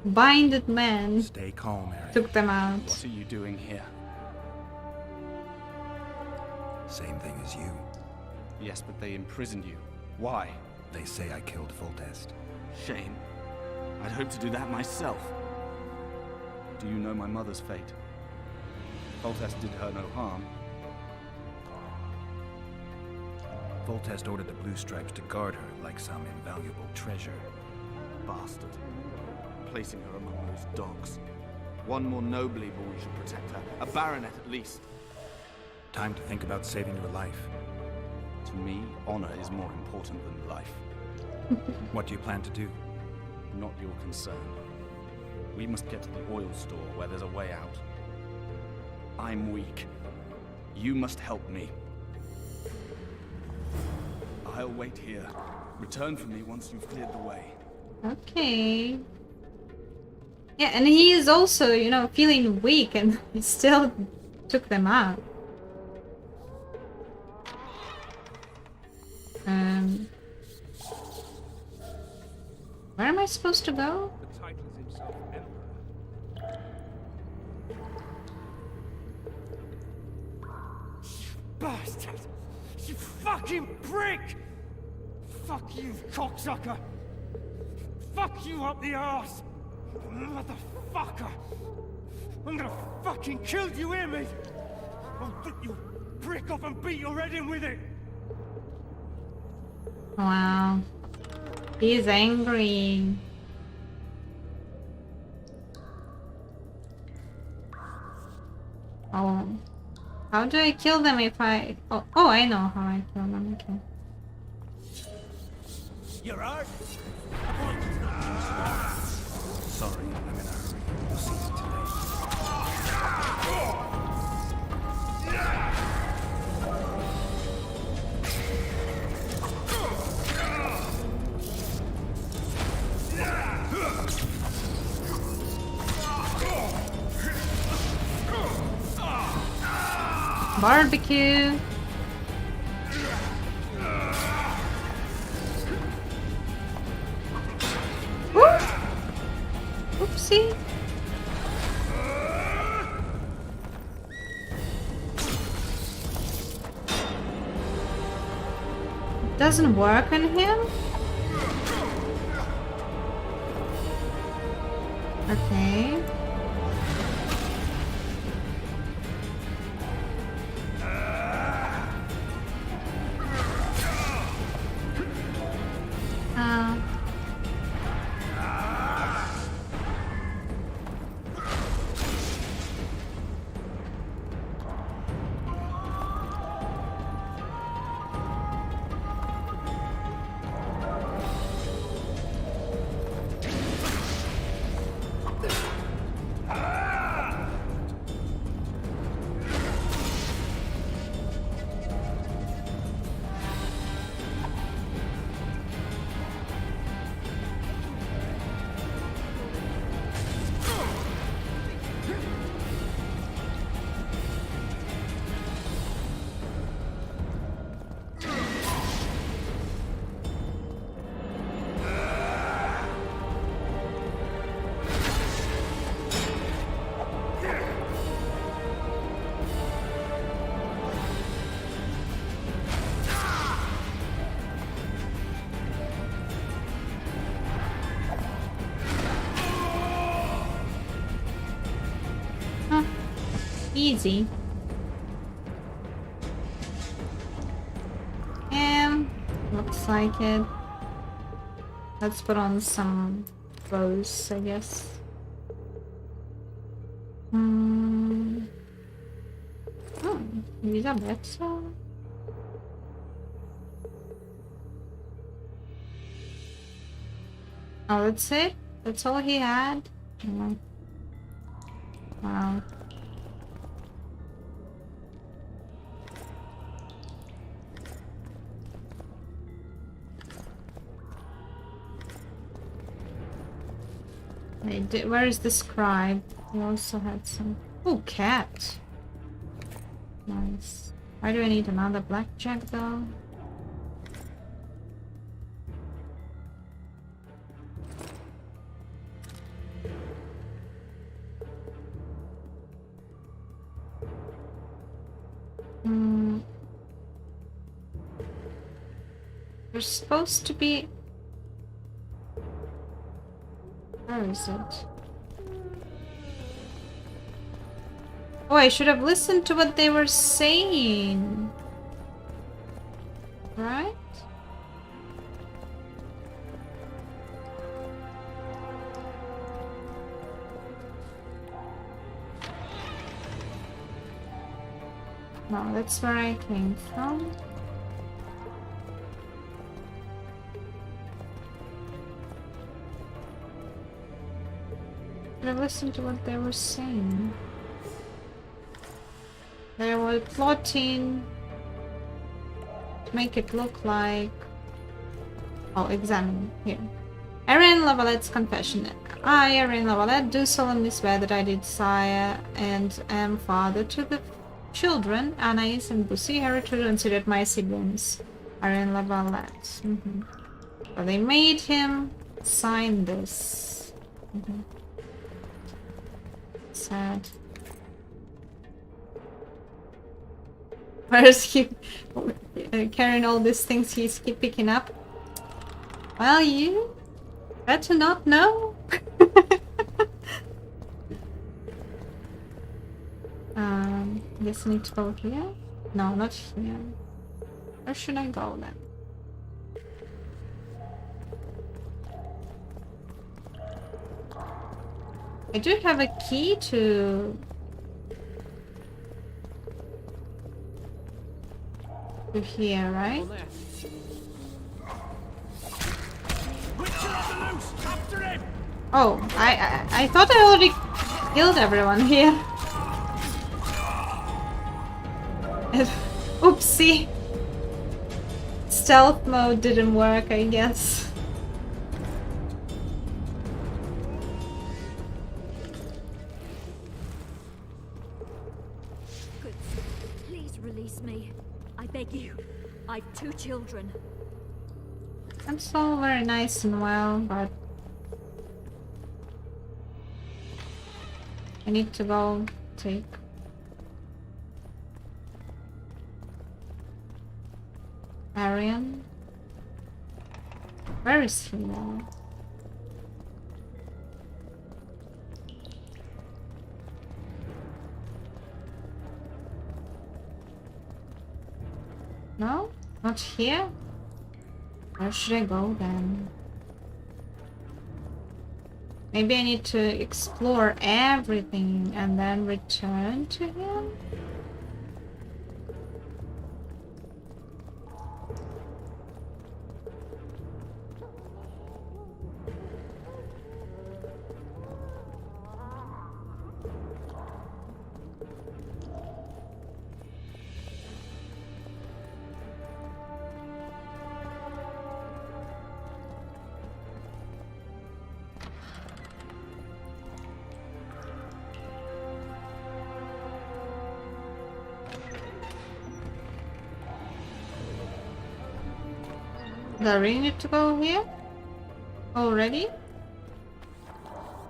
[SPEAKER 1] binded man
[SPEAKER 11] Stay calm, Eric.
[SPEAKER 1] took them out.
[SPEAKER 12] What are you doing here?
[SPEAKER 2] Same thing as you.
[SPEAKER 12] Yes, but they imprisoned you. Why?
[SPEAKER 2] They say I killed Foltest.
[SPEAKER 12] Shame. I'd hoped to do that myself. Do you know my mother's fate? Foltest did her no harm.
[SPEAKER 2] Foltest ordered the Blue Stripes to guard her like some invaluable treasure.
[SPEAKER 12] Bastard. Placing her among those dogs. One more nobly born should protect her. A baronet at least.
[SPEAKER 11] Time to think about saving your life.
[SPEAKER 12] To me, honor is more important than life.
[SPEAKER 11] What do you plan to do?
[SPEAKER 12] Not your concern. We must get to the oil store where there's a way out. I'm weak. You must help me. I'll wait here. Return for me once you've cleared the way.
[SPEAKER 1] Okay. Yeah, and he is also, you know, feeling weak and he still took them out. Where am I supposed to go?
[SPEAKER 4] The titles himself Emperor.
[SPEAKER 7] Bastard! You fucking prick! Fuck you, cocksucker! Fuck you up the arse! Motherfucker! I'm gonna fucking kill you, hear me? I'll rip you prick off and beat your head in with it!
[SPEAKER 1] Wow. He's angry. Oh. How do I kill them if I... Oh, I know how I kill them. Okay.
[SPEAKER 17] You're hurt?
[SPEAKER 2] Sorry, I'm in a hurry. You'll see me today.
[SPEAKER 1] Barbecue. Woo! Oopsie. It doesn't work on him? Okay. Easy. Looks like it. Let's put on some clothes, I guess. These are better. Oh, that's it? That's all he had? Oh. Wow. Wait, where is the scribe? He also had some... Oh, cat! Nice. Why do I need another blackjack though? There's supposed to be... Where is it? Oh, I should have listened to what they were saying. Right? No, that's where I came from. Should have listened to what they were saying. They were plotting to make it look like... Oh, examine here. Erin Lavalette's confession. I, Erin Lavalette, do solemnly swear that I did sire and am father to the children, Anais and Bussy, hereditary considered my siblings. Erin Lavalette. So they made him sign this. Sad. Where's he carrying all these things he's keep picking up? Well, you better not know. I guess I need to go here? No, not here. Where should I go then? I do have a key to here, right? Oh, I thought I already killed everyone here. Oopsie. Stealth mode didn't work, I guess.
[SPEAKER 16] Good. Please release me. I beg you. I've 2 children.
[SPEAKER 1] That's all very nice and well, but I need to go take Arian. Where is he now? No? Not here? Where should I go then? Maybe I need to explore everything and then return to him? Do I really need to go here? Already?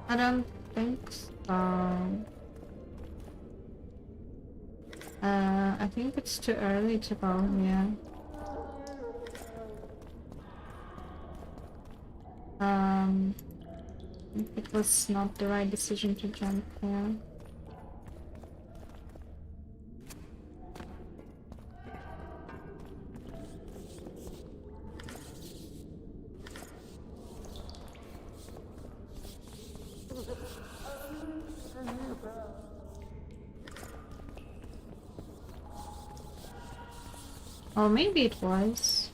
[SPEAKER 1] I don't think so. I think it's too early to go here. It was not the right decision to jump here. Or maybe it was.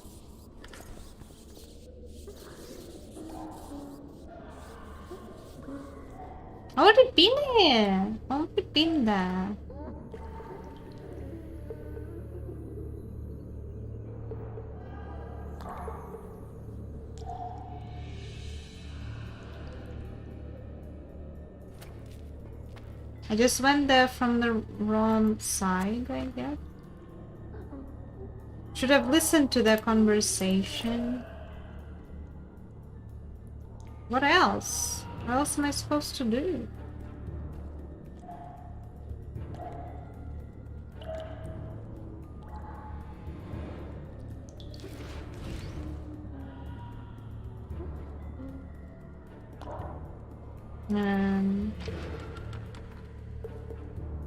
[SPEAKER 1] I would have been here. I would have been there. I just went there from the wrong side, I guess. Should have listened to their conversation. What else? What else am I supposed to do?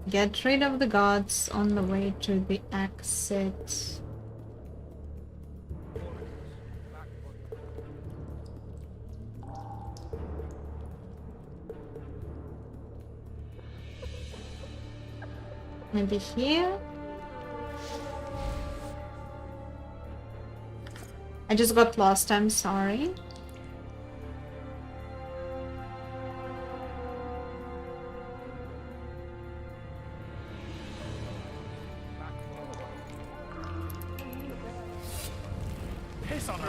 [SPEAKER 1] Get rid of the gods on the way to the exit. Maybe here? I just got lost, I'm sorry.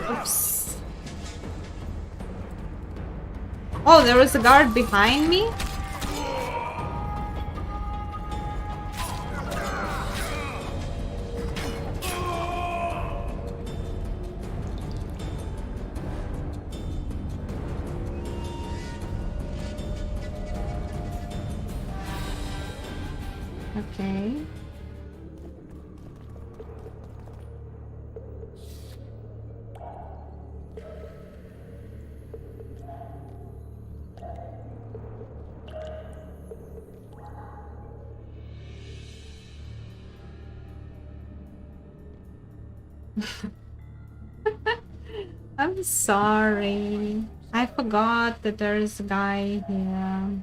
[SPEAKER 1] Oops. Oh, there was a guard behind me? Okay. I'm sorry. I forgot that there's a guy here.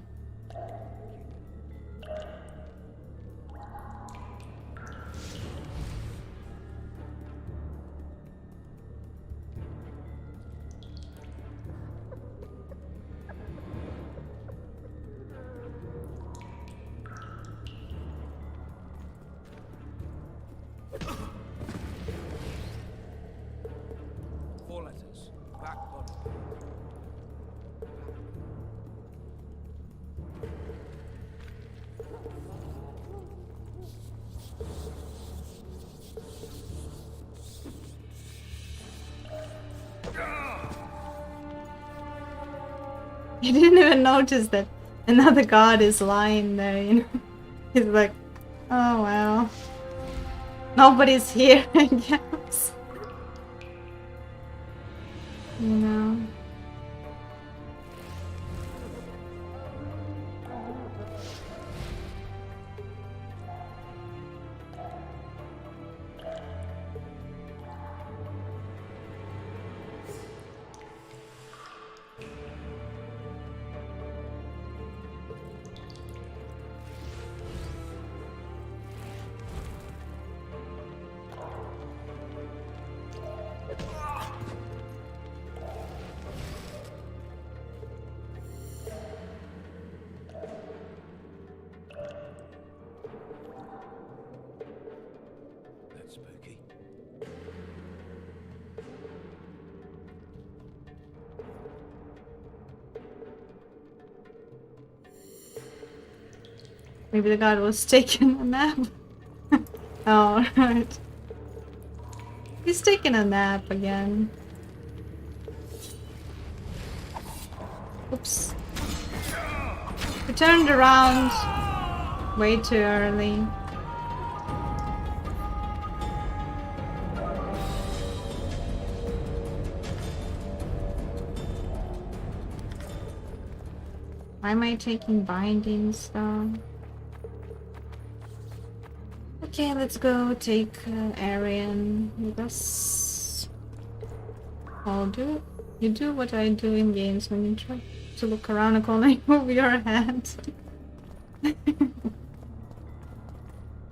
[SPEAKER 1] You didn't even notice that another god is lying there, you know? He's like, oh well. Nobody's here, I guess. You know? Maybe the god was taking a nap. Oh, right. He's taking a nap again. Oops. We turned around way too early. Why am I taking bindings though? Okay, let's go take Arian with us. You do what I do in games when you try to look around a corner and move your head.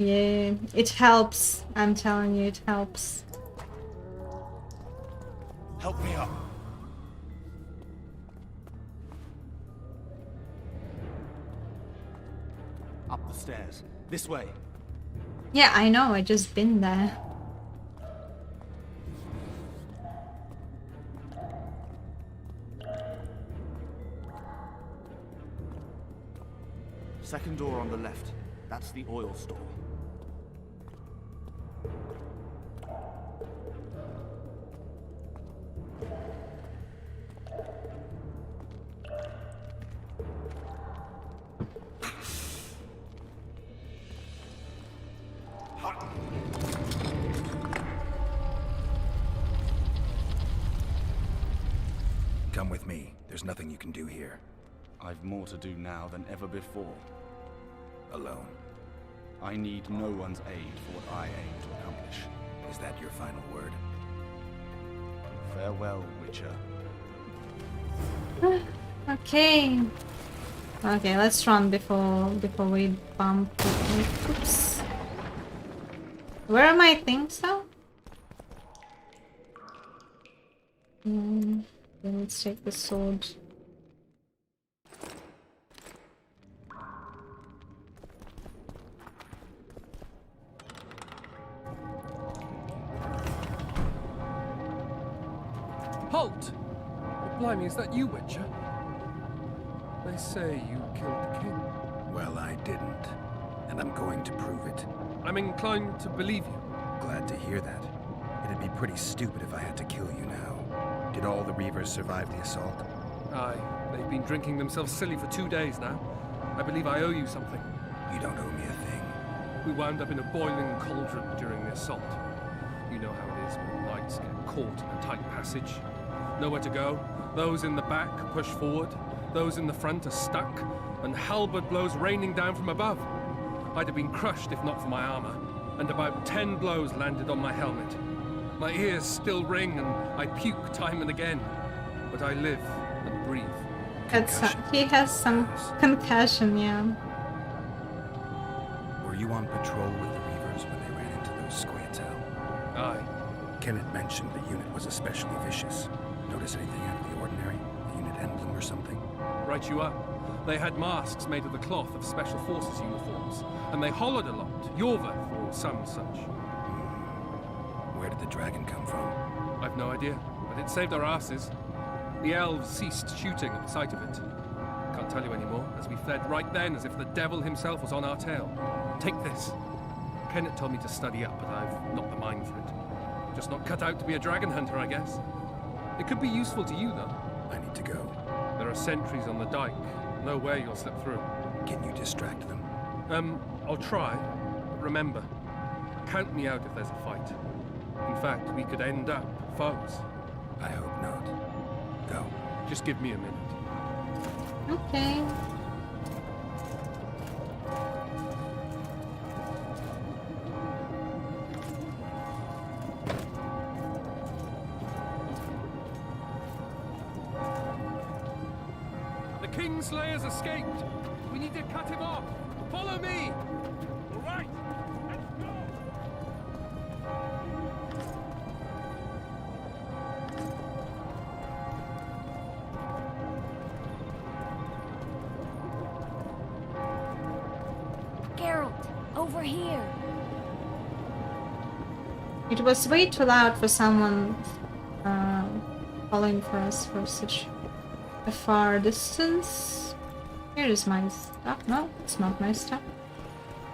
[SPEAKER 1] Yeah, it helps. I'm telling you, it helps.
[SPEAKER 10] Help me up.
[SPEAKER 12] Up the stairs. This way.
[SPEAKER 1] Yeah, I know. I just been there.
[SPEAKER 12] Second door on the left. That's the oil store.
[SPEAKER 2] Come with me. There's nothing you can do here.
[SPEAKER 12] I've more to do now than ever before.
[SPEAKER 2] Alone.
[SPEAKER 12] I need no one's aid for what I aim to accomplish.
[SPEAKER 2] Is that your final word?
[SPEAKER 12] Farewell, Witcher.
[SPEAKER 1] Okay. Okay, let's run before we bump. Oops. Where are my things though? Then let's take the sword.
[SPEAKER 18] Halt! Oh, blimey, is that you, Witcher? They say you killed the king.
[SPEAKER 2] Well, I didn't. And I'm going to prove it.
[SPEAKER 18] I'm inclined to believe you.
[SPEAKER 2] Glad to hear that. It'd be pretty stupid if I had to kill you now. Did all the Reavers survive the assault?
[SPEAKER 18] Aye, they've been drinking themselves silly for 2 days now. I believe I owe you something.
[SPEAKER 2] You don't owe me a thing.
[SPEAKER 18] We wound up in a boiling cauldron during the assault. You know how it is when knights get caught in a tight passage. Nowhere to go. Those in the back push forward. Those in the front are stuck. And halberd blows raining down from above. I'd have been crushed if not for my armor. And about 10 blows landed on my helmet. My ears still ring and I puke time and again. But I live and breathe.
[SPEAKER 1] He has some concussion, yeah.
[SPEAKER 2] Were you on patrol with the Reavers when they ran into those Squaretel?
[SPEAKER 18] Aye.
[SPEAKER 2] Kenneth mentioned the unit was especially vicious. Notice anything out of the ordinary? A unit emblem or something?
[SPEAKER 18] Right you are. They had masks made of the cloth of Special Forces uniforms, and they hollered a lot, Yorva or some such.
[SPEAKER 2] Where did the dragon come from?
[SPEAKER 18] I've no idea, but it saved our asses. The elves ceased shooting at the sight of it. Can't tell you anymore, as we fled right then as if the devil himself was on our tail. Take this. Kenneth told me to study up, but I've not the mind for it. Just not cut out to be a dragon hunter, I guess. It could be useful to you, though.
[SPEAKER 2] I need to go.
[SPEAKER 18] There are sentries on the dike. No way you'll slip through.
[SPEAKER 2] Can you distract them?
[SPEAKER 18] I'll try. But remember, count me out if there's a fight. In fact, we could end up foes.
[SPEAKER 2] I hope not. Go.
[SPEAKER 18] Just give me a minute.
[SPEAKER 1] Okay.
[SPEAKER 18] The Kingslayer's escaped. We need to cut him off. Follow me. All right. Let's go.
[SPEAKER 16] Geralt, over here.
[SPEAKER 1] It was way too loud for someone calling for us for such a far distance. Here is my stuff. No, it's not my stuff.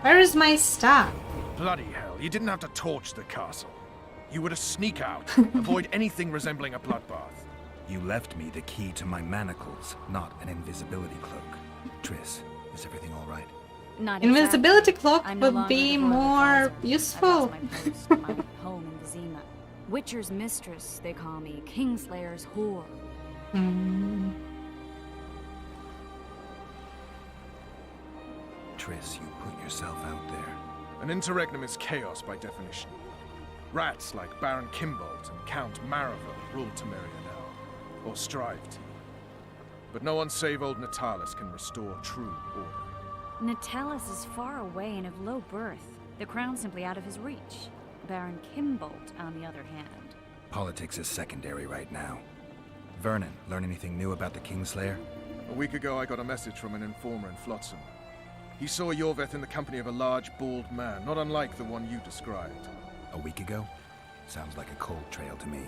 [SPEAKER 1] Where is my stuff?
[SPEAKER 3] Bloody hell, you didn't have to torch the castle. You were to sneak out, avoid anything resembling a bloodbath.
[SPEAKER 2] You left me the key to my manacles, not an invisibility cloak. Triss, is everything all right?
[SPEAKER 6] Not
[SPEAKER 1] Invisibility
[SPEAKER 6] exactly.
[SPEAKER 1] cloak
[SPEAKER 6] I'm no
[SPEAKER 1] would
[SPEAKER 6] longer
[SPEAKER 1] be
[SPEAKER 6] the Lord of
[SPEAKER 1] more
[SPEAKER 6] the
[SPEAKER 1] useful.
[SPEAKER 6] I lost my post, my home in Vizima. Witcher's mistress, they call me. Kingslayer's whore.
[SPEAKER 2] Triss, you put yourself out there.
[SPEAKER 3] An interregnum is chaos by definition. Rats like Baron Kimbold and Count Maravel ruled Temeria now, or strive to. But no one save old Natalis can restore true order.
[SPEAKER 6] Natalis is far away and of low birth. The crown's simply out of his reach. Baron Kimbolt, on the other hand.
[SPEAKER 2] Politics is secondary right now. Vernon, learn anything new about the Kingslayer?
[SPEAKER 3] A week ago, I got a message from an informer in Flotsam. He saw Yorveth in the company of a large, bald man, not unlike the one you described.
[SPEAKER 2] A week ago? Sounds like a cold trail to me.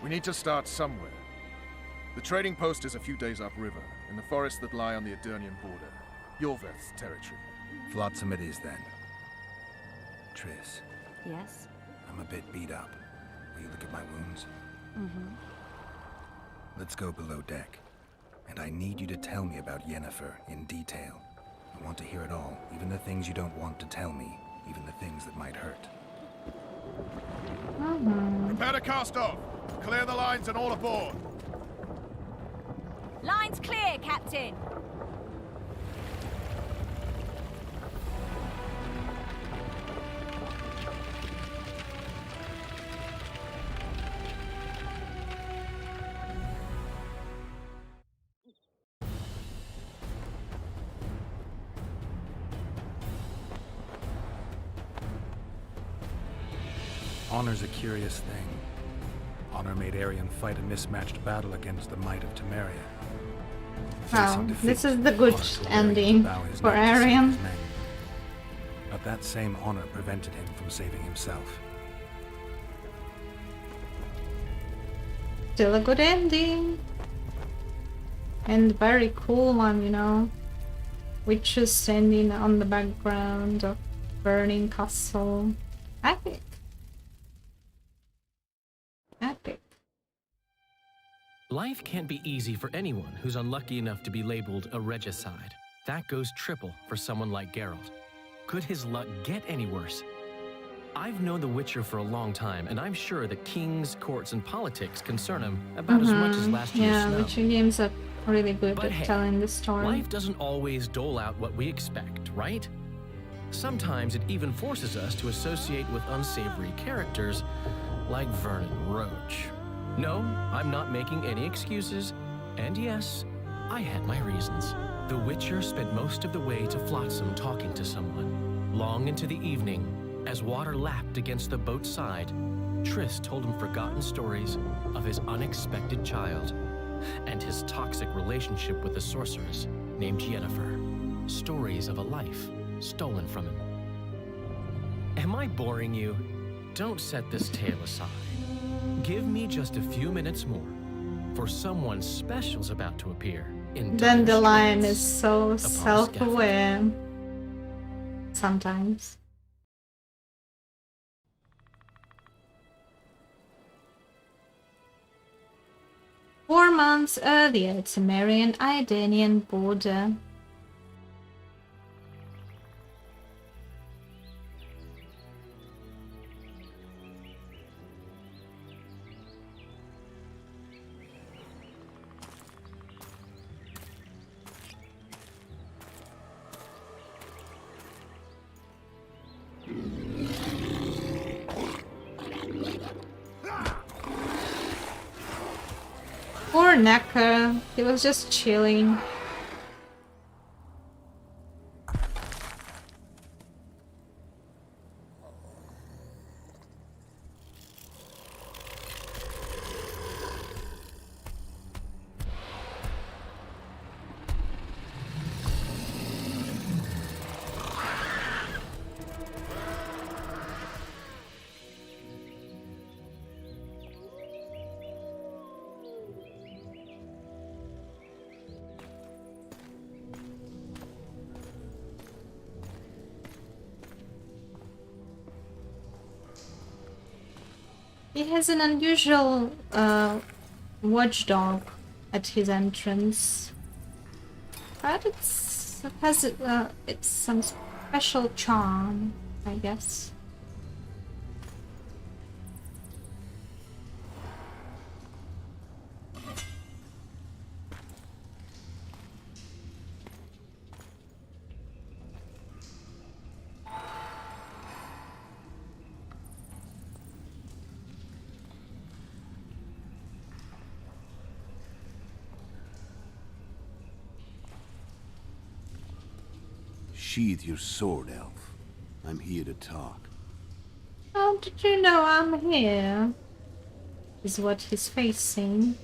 [SPEAKER 3] We need to start somewhere. The trading post is a few days upriver, in the forests that lie on the Edirnian border. Yorveth's territory.
[SPEAKER 2] Flotsam it is, then. Triss.
[SPEAKER 6] Yes?
[SPEAKER 2] I'm a bit beat up. Will you look at my wounds?
[SPEAKER 6] Mm-hmm.
[SPEAKER 2] Let's go below deck. And I need you to tell me about Yennefer in detail. I want to hear it all, even the things you don't want to tell me, even the things that might hurt.
[SPEAKER 3] Prepare to cast off! Clear the lines and all aboard!
[SPEAKER 6] Line's clear, Captain!
[SPEAKER 11] Honor's a curious thing. Honor made Arion fight a mismatched battle against the might of Temeria.
[SPEAKER 1] Wow, this is the good ending for Arion.
[SPEAKER 11] But that same honor prevented him from saving himself.
[SPEAKER 1] Still a good ending. And very cool one, you know. Witches standing on the background of burning castle. Epic. Epic.
[SPEAKER 19] Life can't be easy for anyone who's unlucky enough to be labeled a regicide. That goes triple for someone like Geralt. Could his luck get any worse? I've known The Witcher for a long time, and I'm sure that kings, courts, and politics concern him about as much as last year's snow.
[SPEAKER 1] Yeah, Witcher games are really good
[SPEAKER 19] But
[SPEAKER 1] at
[SPEAKER 19] hey,
[SPEAKER 1] telling the story.
[SPEAKER 19] Life doesn't always dole out what we expect, right? Sometimes it even forces us to associate with unsavory characters like Vernon Roach. No, I'm not making any excuses, and yes, I had my reasons. The Witcher spent most of the way to Flotsam talking to someone. Long into the evening, as water lapped against the boat's side, Triss told him forgotten stories of his unexpected child and his toxic relationship with a sorceress named Yennefer. Stories of a life stolen from him. Am I boring you? Don't set this tale aside. Give me just a few minutes more, for someone special's about to appear in
[SPEAKER 1] Then the
[SPEAKER 19] dire
[SPEAKER 1] lion
[SPEAKER 19] straits
[SPEAKER 1] is so
[SPEAKER 19] upon
[SPEAKER 1] self-aware. Sometimes. Four months earlier, Temerian Idanian border. Poor Necker, he was just chilling. He has an unusual watchdog at his entrance, but it has it's some special charm, I guess.
[SPEAKER 10] Sheathe your sword, elf. I'm here to talk.
[SPEAKER 1] How did you know I'm here? Is what his face saying.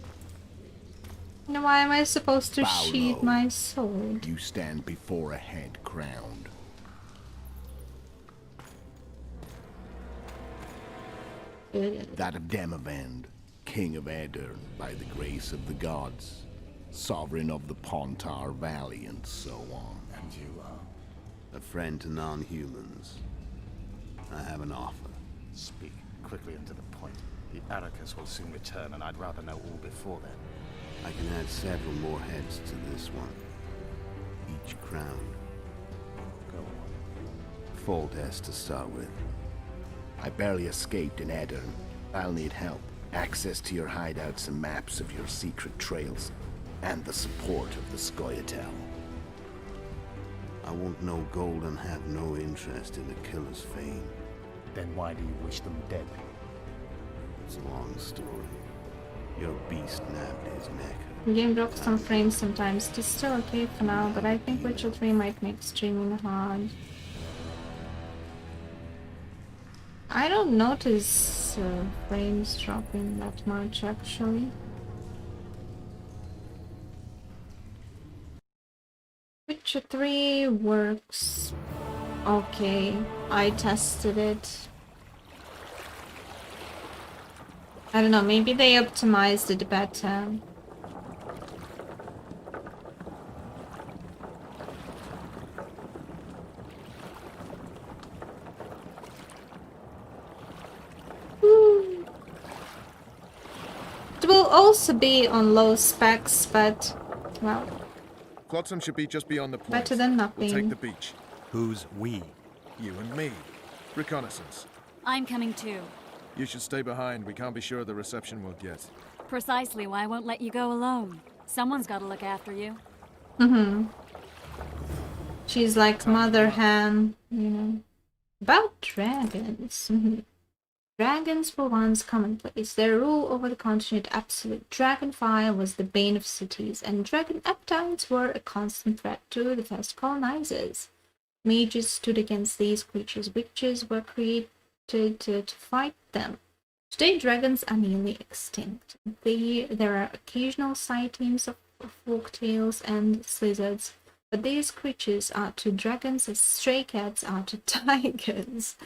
[SPEAKER 1] Now why am I supposed to sheathe my sword?
[SPEAKER 10] You stand before a head crowned. That of Demavend, king of Edirn, by the grace of the gods, sovereign of the Pontar Valley, and so on.
[SPEAKER 2] And you are?
[SPEAKER 10] A friend to non-humans. I have an offer.
[SPEAKER 20] Speak quickly and to the point. The Arrakis will soon return, and I'd rather know all before then.
[SPEAKER 10] I can add several more heads to this one. Each crowned.
[SPEAKER 20] Go on.
[SPEAKER 10] Foltest to start with. I barely escaped in Edirn. I'll need help. Access to your hideouts and maps of your secret trails. And the support of the Scoia'tael. I want no gold and have no interest in the killer's fame.
[SPEAKER 20] Then why do you wish them dead?
[SPEAKER 10] It's a long story. Your beast nabbed his neck.
[SPEAKER 1] The game drops some frames sometimes. It is still okay for now, but I think Witcher 3 might make streaming hard. I don't notice frames dropping that much actually. Witcher 3 works okay. I tested it. I don't know, maybe they optimized it better. It will also be on low specs, but, well,
[SPEAKER 3] Flotsam should be just beyond the point.
[SPEAKER 1] better than nothing.
[SPEAKER 3] We'll take the beach.
[SPEAKER 11] Who's we?
[SPEAKER 3] You and me. Reconnaissance.
[SPEAKER 6] I'm coming too.
[SPEAKER 3] You should stay behind. We can't be sure of the reception we'll get.
[SPEAKER 6] Precisely why I won't let you go alone. Someone's got to look after you.
[SPEAKER 1] She's like mother hen, you know. About dragons. Dragons were once commonplace. Their rule over the continent absolute. Dragon fire was the bane of cities, and dragon appetites were a constant threat to the first colonizers. Mages stood against these creatures. Witches were created to fight them. Today, dragons are nearly extinct. There are occasional sightings of folk tales and lizards, but these creatures are to dragons as stray cats are to tigers.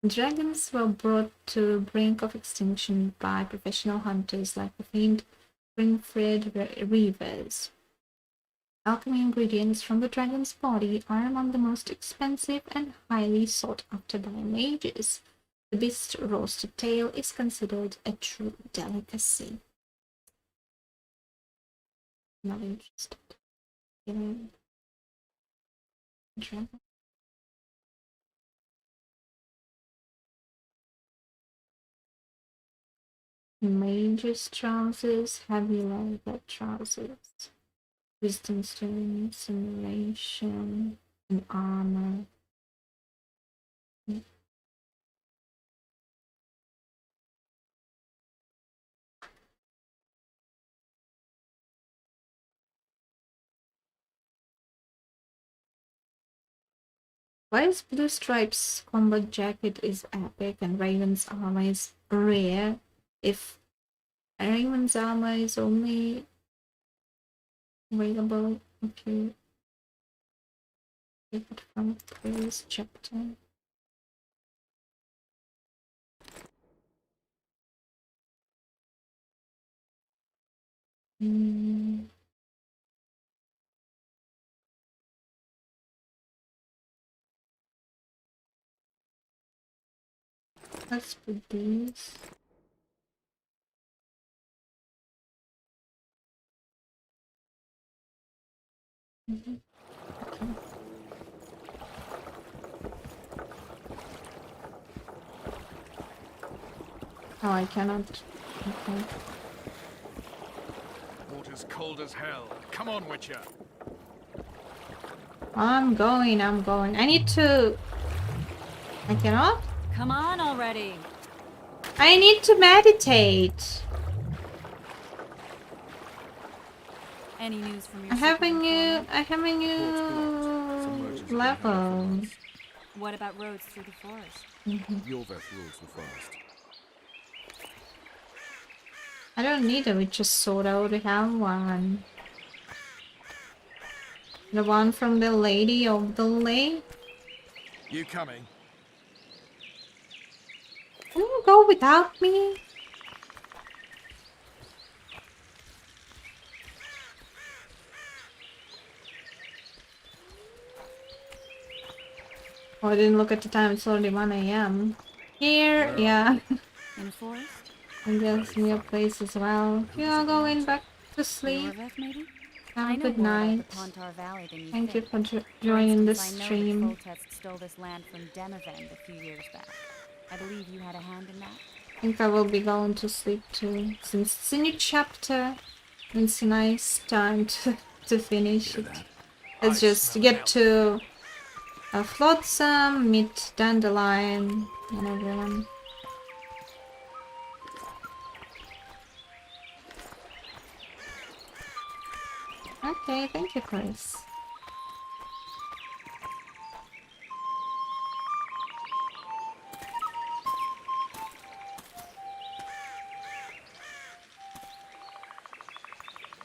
[SPEAKER 1] Dragons were brought to the brink of extinction by professional hunters like the famed Grinfrid Reavers. Alchemy ingredients from the dragon's body are among the most expensive and highly sought after by mages. The beast's roasted tail is considered a true delicacy. Not interested. Dragon. Mage's trousers, heavy leather trousers, wisdom stone, simulation, and armor. Whilst Blue Stripes' combat jacket is epic and Raven's armor is rare, if Raven's armor is only available if you take it from the previous chapter. Let's put these. Okay. Oh, I cannot. Okay.
[SPEAKER 3] Water's cold as hell. Come on, Witcher.
[SPEAKER 1] I'm going. I need to... I cannot?
[SPEAKER 6] Come on already.
[SPEAKER 1] I need to meditate.
[SPEAKER 6] Any news from your
[SPEAKER 1] I have a new level.
[SPEAKER 6] What about roads through the forest?
[SPEAKER 3] Yorveth rules the forest.
[SPEAKER 1] I don't need a witch's sword, I already have one. The one from the Lady of the Lake?
[SPEAKER 3] You coming?
[SPEAKER 1] Can you go without me? Oh, I didn't look at the time, it's already 1 AM. Here, yeah.
[SPEAKER 6] In the forest?
[SPEAKER 1] I guess near place as well. Yeah, going back to sleep.
[SPEAKER 6] Yorveth, maybe?
[SPEAKER 1] Have
[SPEAKER 6] I
[SPEAKER 1] a
[SPEAKER 6] know
[SPEAKER 1] good
[SPEAKER 6] more about
[SPEAKER 1] night.
[SPEAKER 6] the Pontar Valley than you
[SPEAKER 1] Thank you
[SPEAKER 6] think.
[SPEAKER 1] for joining the
[SPEAKER 6] instance,
[SPEAKER 1] stream.
[SPEAKER 6] I know that Foltest stole this land from Demavend a few years back. I believe you had a hand in that.
[SPEAKER 1] I think I will be going to sleep too. Since it's a new chapter, it's a nice time to finish it. Let's just get to Flotsam, meet Dandelion, and everyone. Okay, thank you, Chris.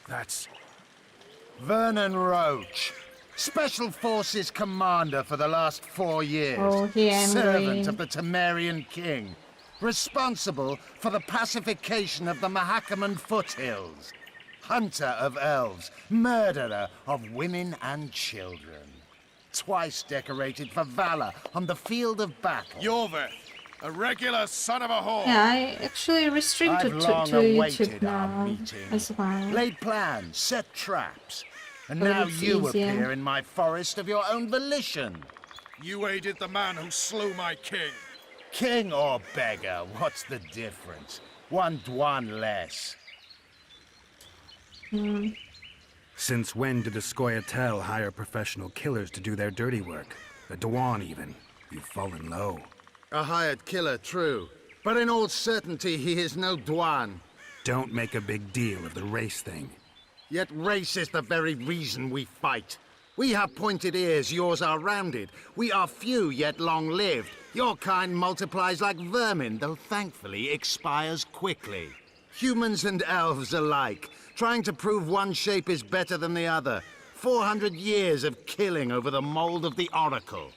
[SPEAKER 10] That's Vernon Roach, Special Forces Commander for the last 4 years.
[SPEAKER 1] Oh, he angry.
[SPEAKER 10] Servant of the Temerian King. Responsible for the pacification of the Mahakaman foothills. Hunter of elves. Murderer of women and children. Twice decorated for valor on the field of battle.
[SPEAKER 3] Yorveth, a regular son of a whore.
[SPEAKER 1] Yeah, I actually restricted
[SPEAKER 10] I've
[SPEAKER 1] to
[SPEAKER 10] long
[SPEAKER 1] YouTube
[SPEAKER 10] awaited our
[SPEAKER 1] now
[SPEAKER 10] meeting.
[SPEAKER 1] as well.
[SPEAKER 10] Laid plans, set traps. And
[SPEAKER 1] But
[SPEAKER 10] now
[SPEAKER 1] it's
[SPEAKER 10] you
[SPEAKER 1] easier.
[SPEAKER 10] appear in my forest of your own volition.
[SPEAKER 3] You aided the man who slew my king.
[SPEAKER 10] King or beggar, what's the difference? One Dwan less.
[SPEAKER 11] Since when did the Scoia'tael hire professional killers to do their dirty work? A Dwan even. You've fallen low.
[SPEAKER 10] A hired killer, true. But in all certainty, he is no Dwan.
[SPEAKER 11] Don't make a big deal of the race thing.
[SPEAKER 10] Yet race is the very reason we fight. We have pointed ears, yours are rounded. We are few, yet long-lived. Your kind multiplies like vermin, though thankfully expires quickly. Humans and elves alike, trying to prove one shape is better than the other. 400 years of killing over the mold of the Oracle.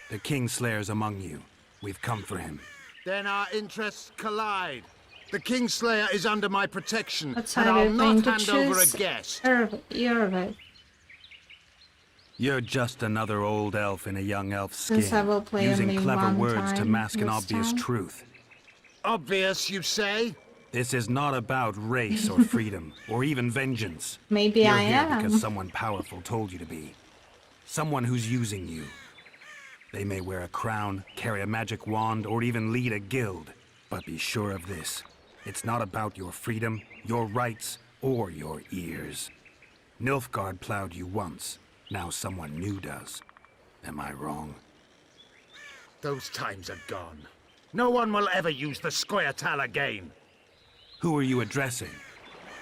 [SPEAKER 11] The Kingslayer's among you. We've come for him.
[SPEAKER 10] Then our interests collide. The Kingslayer is under my protection,
[SPEAKER 1] What
[SPEAKER 10] and
[SPEAKER 1] side
[SPEAKER 10] I'll
[SPEAKER 1] are you going
[SPEAKER 10] not
[SPEAKER 1] to
[SPEAKER 10] hand over a
[SPEAKER 1] choose?
[SPEAKER 10] guest.
[SPEAKER 1] Yorveth.
[SPEAKER 11] You're just another old elf in a young elf's skin,
[SPEAKER 1] Since I will play
[SPEAKER 11] using
[SPEAKER 1] only
[SPEAKER 11] clever
[SPEAKER 1] one
[SPEAKER 11] words to
[SPEAKER 1] time
[SPEAKER 11] mask an
[SPEAKER 1] this
[SPEAKER 11] obvious
[SPEAKER 1] time.
[SPEAKER 11] truth.
[SPEAKER 10] Obvious, you say?
[SPEAKER 11] This is not about race or freedom, or even vengeance.
[SPEAKER 1] Maybe
[SPEAKER 11] You're
[SPEAKER 1] I
[SPEAKER 11] here
[SPEAKER 1] am.
[SPEAKER 11] because someone powerful told you to be. Someone who's using you. They may wear a crown, carry a magic wand, or even lead a guild. But be sure of this. It's not about your freedom, your rights, or your ears. Nilfgaard plowed you once. Now someone new does. Am I wrong?
[SPEAKER 10] Those times are gone. No one will ever use the Scoia'tael again.
[SPEAKER 11] Who are you addressing?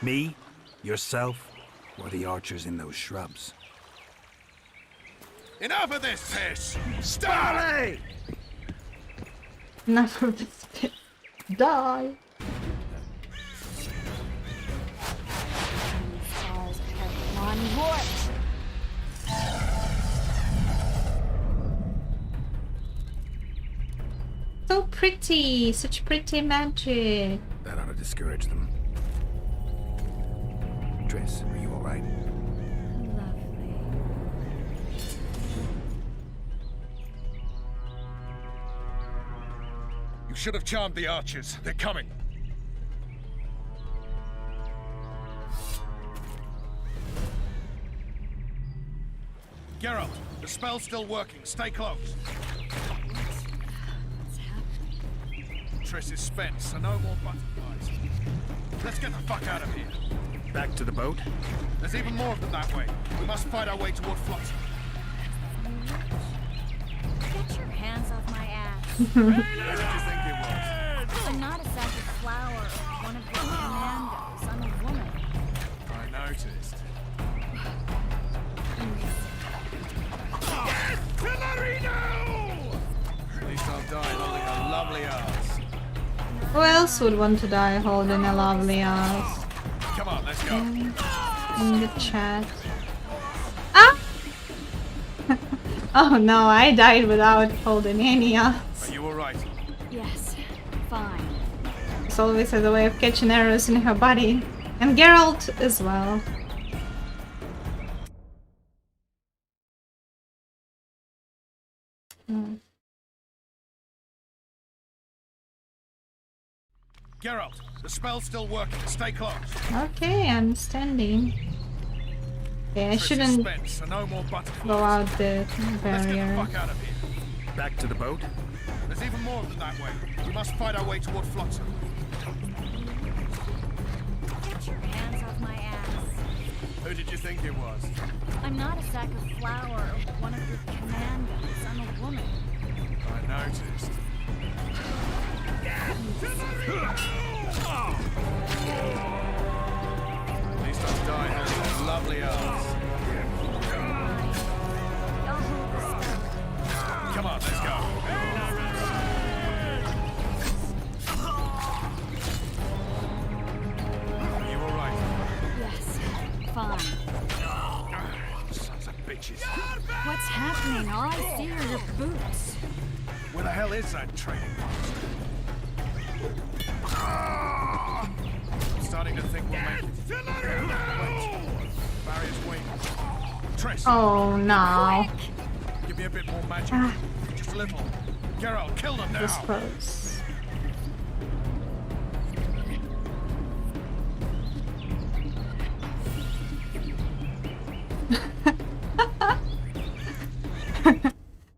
[SPEAKER 11] Me? Yourself? Or the archers in those shrubs?
[SPEAKER 3] Enough of this piss!
[SPEAKER 10] Starley!
[SPEAKER 1] Enough of this bit. Die!
[SPEAKER 6] Stars are one what?
[SPEAKER 1] So pretty! Such pretty magic!
[SPEAKER 11] That ought to discourage them. Triss, are you alright?
[SPEAKER 6] Lovely.
[SPEAKER 3] You should have charmed the archers. They're coming. Geralt, the spell's still working. Stay close. Triss is spent, so no more butterflies. Let's get the fuck out of here.
[SPEAKER 11] Back to the boat?
[SPEAKER 3] There's even more of them that way. We must fight our way toward Flotsam.
[SPEAKER 6] Get your hands off my ass.
[SPEAKER 3] Who did you think it was?
[SPEAKER 6] I'm not a sack of flour or one of the commandos. I'm a woman.
[SPEAKER 3] I noticed. die holding a lovely ass.
[SPEAKER 1] Who else would want to die holding a lovely ass?
[SPEAKER 3] Come on, let's go.
[SPEAKER 1] In the chat. Ah! Oh no, I died without holding any ass.
[SPEAKER 3] Are you alright?
[SPEAKER 6] Yes, fine.
[SPEAKER 1] She always has a way of catching arrows in her body. And Geralt as well.
[SPEAKER 3] Geralt, the spell's still working. Stay close.
[SPEAKER 1] Okay, I'm standing. Okay, I shouldn't
[SPEAKER 3] Suspense, so no more butterflies.
[SPEAKER 1] go out the
[SPEAKER 3] Let's get the
[SPEAKER 1] barrier.
[SPEAKER 3] fuck out of here.
[SPEAKER 11] Back to the boat?
[SPEAKER 3] There's even more of them that way. We must fight our way toward Flotsam.
[SPEAKER 6] Get your hands off my ass.
[SPEAKER 3] Who did you think it was?
[SPEAKER 6] I'm not a sack of flour or one of your commandos. I'm a woman.
[SPEAKER 3] I noticed. At least I'll die holding that lovely ass. Come on, let's go. Are you alright?
[SPEAKER 6] Yes, fine.
[SPEAKER 3] Sons of bitches.
[SPEAKER 6] What's happening? All I see are your boots.
[SPEAKER 3] Where the hell is that training post? I'm starting to think we'll make it. Wait. Barrier's weak. Triss.
[SPEAKER 1] Oh no.
[SPEAKER 3] Give me a bit more magic. Just a little. Geralt, kill them now.
[SPEAKER 1] This close.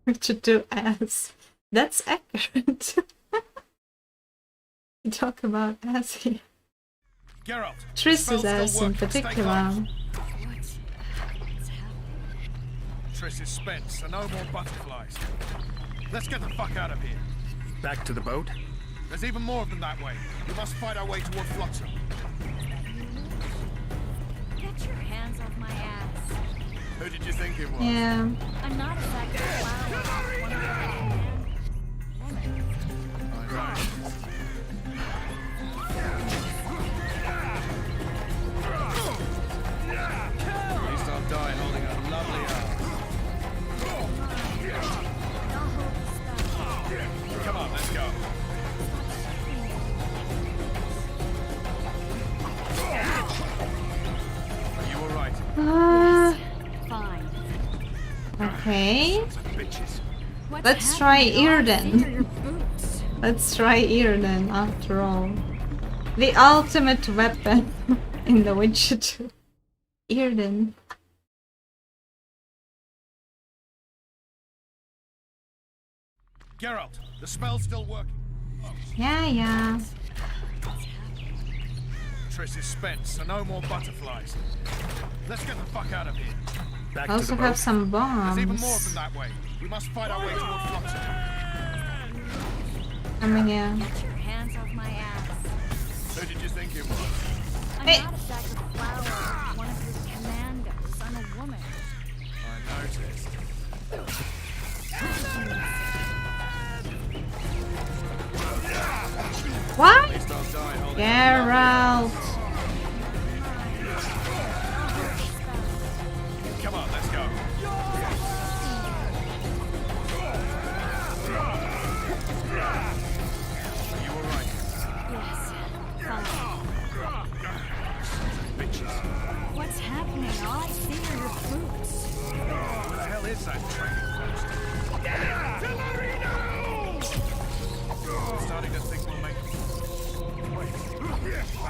[SPEAKER 1] What should do as? That's accurate. Talk about ass here.
[SPEAKER 3] Geralt,
[SPEAKER 1] Triss's ass in particular.
[SPEAKER 3] Triss is spent, so no more butterflies. Let's get the fuck out of here.
[SPEAKER 11] Back to the boat?
[SPEAKER 3] There's even more of them that way. We must fight our way toward Flotsam.
[SPEAKER 6] Get your hands off my ass.
[SPEAKER 3] Who did you think it was?
[SPEAKER 1] Yeah.
[SPEAKER 6] I'm not a sack of flour. One of your commandos.
[SPEAKER 3] At least I'll die holding a lovely ass. Come on, let's go. Are you alright?
[SPEAKER 6] Fine.
[SPEAKER 1] Okay.
[SPEAKER 3] Bitches.
[SPEAKER 1] Let's try Irden. Let's try Irden after all. The ultimate weapon in The Witcher 2. Irden.
[SPEAKER 3] Geralt, the spell's still working.
[SPEAKER 1] Yeah.
[SPEAKER 3] Triss is spent, so no more butterflies. Let's get the fuck out of here.
[SPEAKER 11] Back
[SPEAKER 1] Also have some
[SPEAKER 3] There's even more of
[SPEAKER 1] bombs.
[SPEAKER 3] them that way. We must fight our way toward Flotsam.
[SPEAKER 1] Coming in.
[SPEAKER 6] Get your hands off my ass.
[SPEAKER 3] Who did you think it was?
[SPEAKER 6] I'm not a sack of flour. One of your commandos. I'm a woman.
[SPEAKER 3] I noticed.
[SPEAKER 1] What?
[SPEAKER 3] At least I'll die holding
[SPEAKER 1] Geralt.
[SPEAKER 3] Come on, let's go. Are you alright?
[SPEAKER 6] Yes, fine.
[SPEAKER 3] Bitches.
[SPEAKER 6] What's happening? All I see are your boots.
[SPEAKER 3] Where the hell is that training post? I'm starting to think we'll make it. Wait.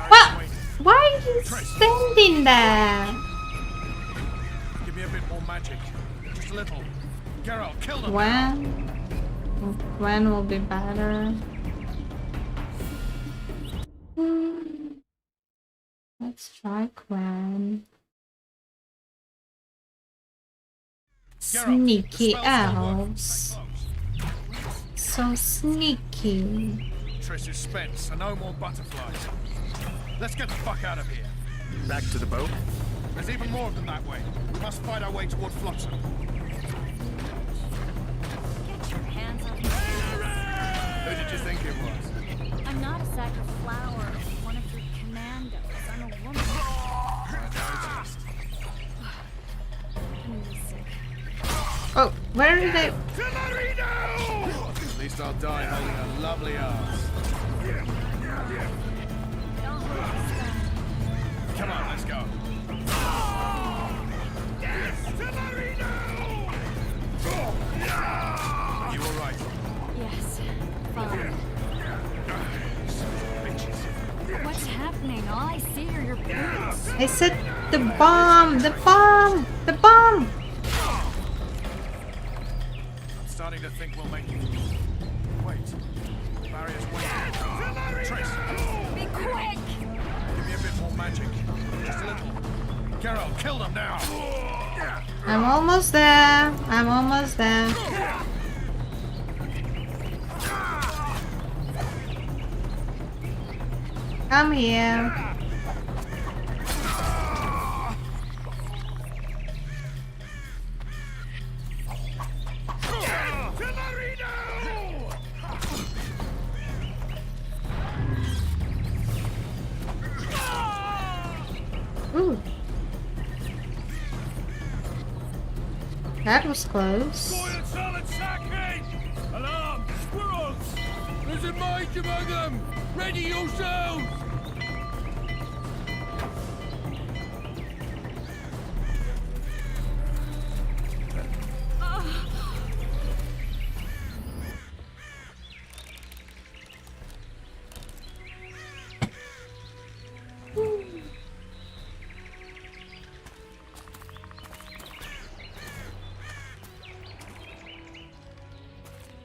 [SPEAKER 1] What? Why are you standing there?
[SPEAKER 3] Give me a bit more magic. Just a little. Geralt, kill them.
[SPEAKER 1] When will be better? Let's try Quen. Sneaky elves. So sneaky.
[SPEAKER 3] Triss is spent, so no more butterflies. Let's get the fuck out of here.
[SPEAKER 11] Back to the boat?
[SPEAKER 3] There's even more of them that way. We must fight our way toward Flotsam.
[SPEAKER 6] Get your hands off my ass.
[SPEAKER 3] Who'd you think it was?
[SPEAKER 16] I'm not a sack of flour. I'm one of your commandos. I'm a woman.
[SPEAKER 3] I noticed.
[SPEAKER 16] I'm really sick.
[SPEAKER 1] Oh, where are they?
[SPEAKER 3] At least I'll die holding a lovely ass. Come on, let's go. Are you all right?
[SPEAKER 16] Yes, fine. What's happening? All I see are your boots.
[SPEAKER 1] I said the bomb! The bomb! The bomb!
[SPEAKER 3] I'm starting to think we'll make it. Wait. The barrier's waiting. Trace.
[SPEAKER 16] Be quick!
[SPEAKER 3] Give me a bit more magic. Just a little. Carol, kill them now.
[SPEAKER 1] I'm almost there. I'm almost there. Come here. Ooh. That was close.
[SPEAKER 14] Alarm! Squirrels! There's a mage among them! Ready yourselves!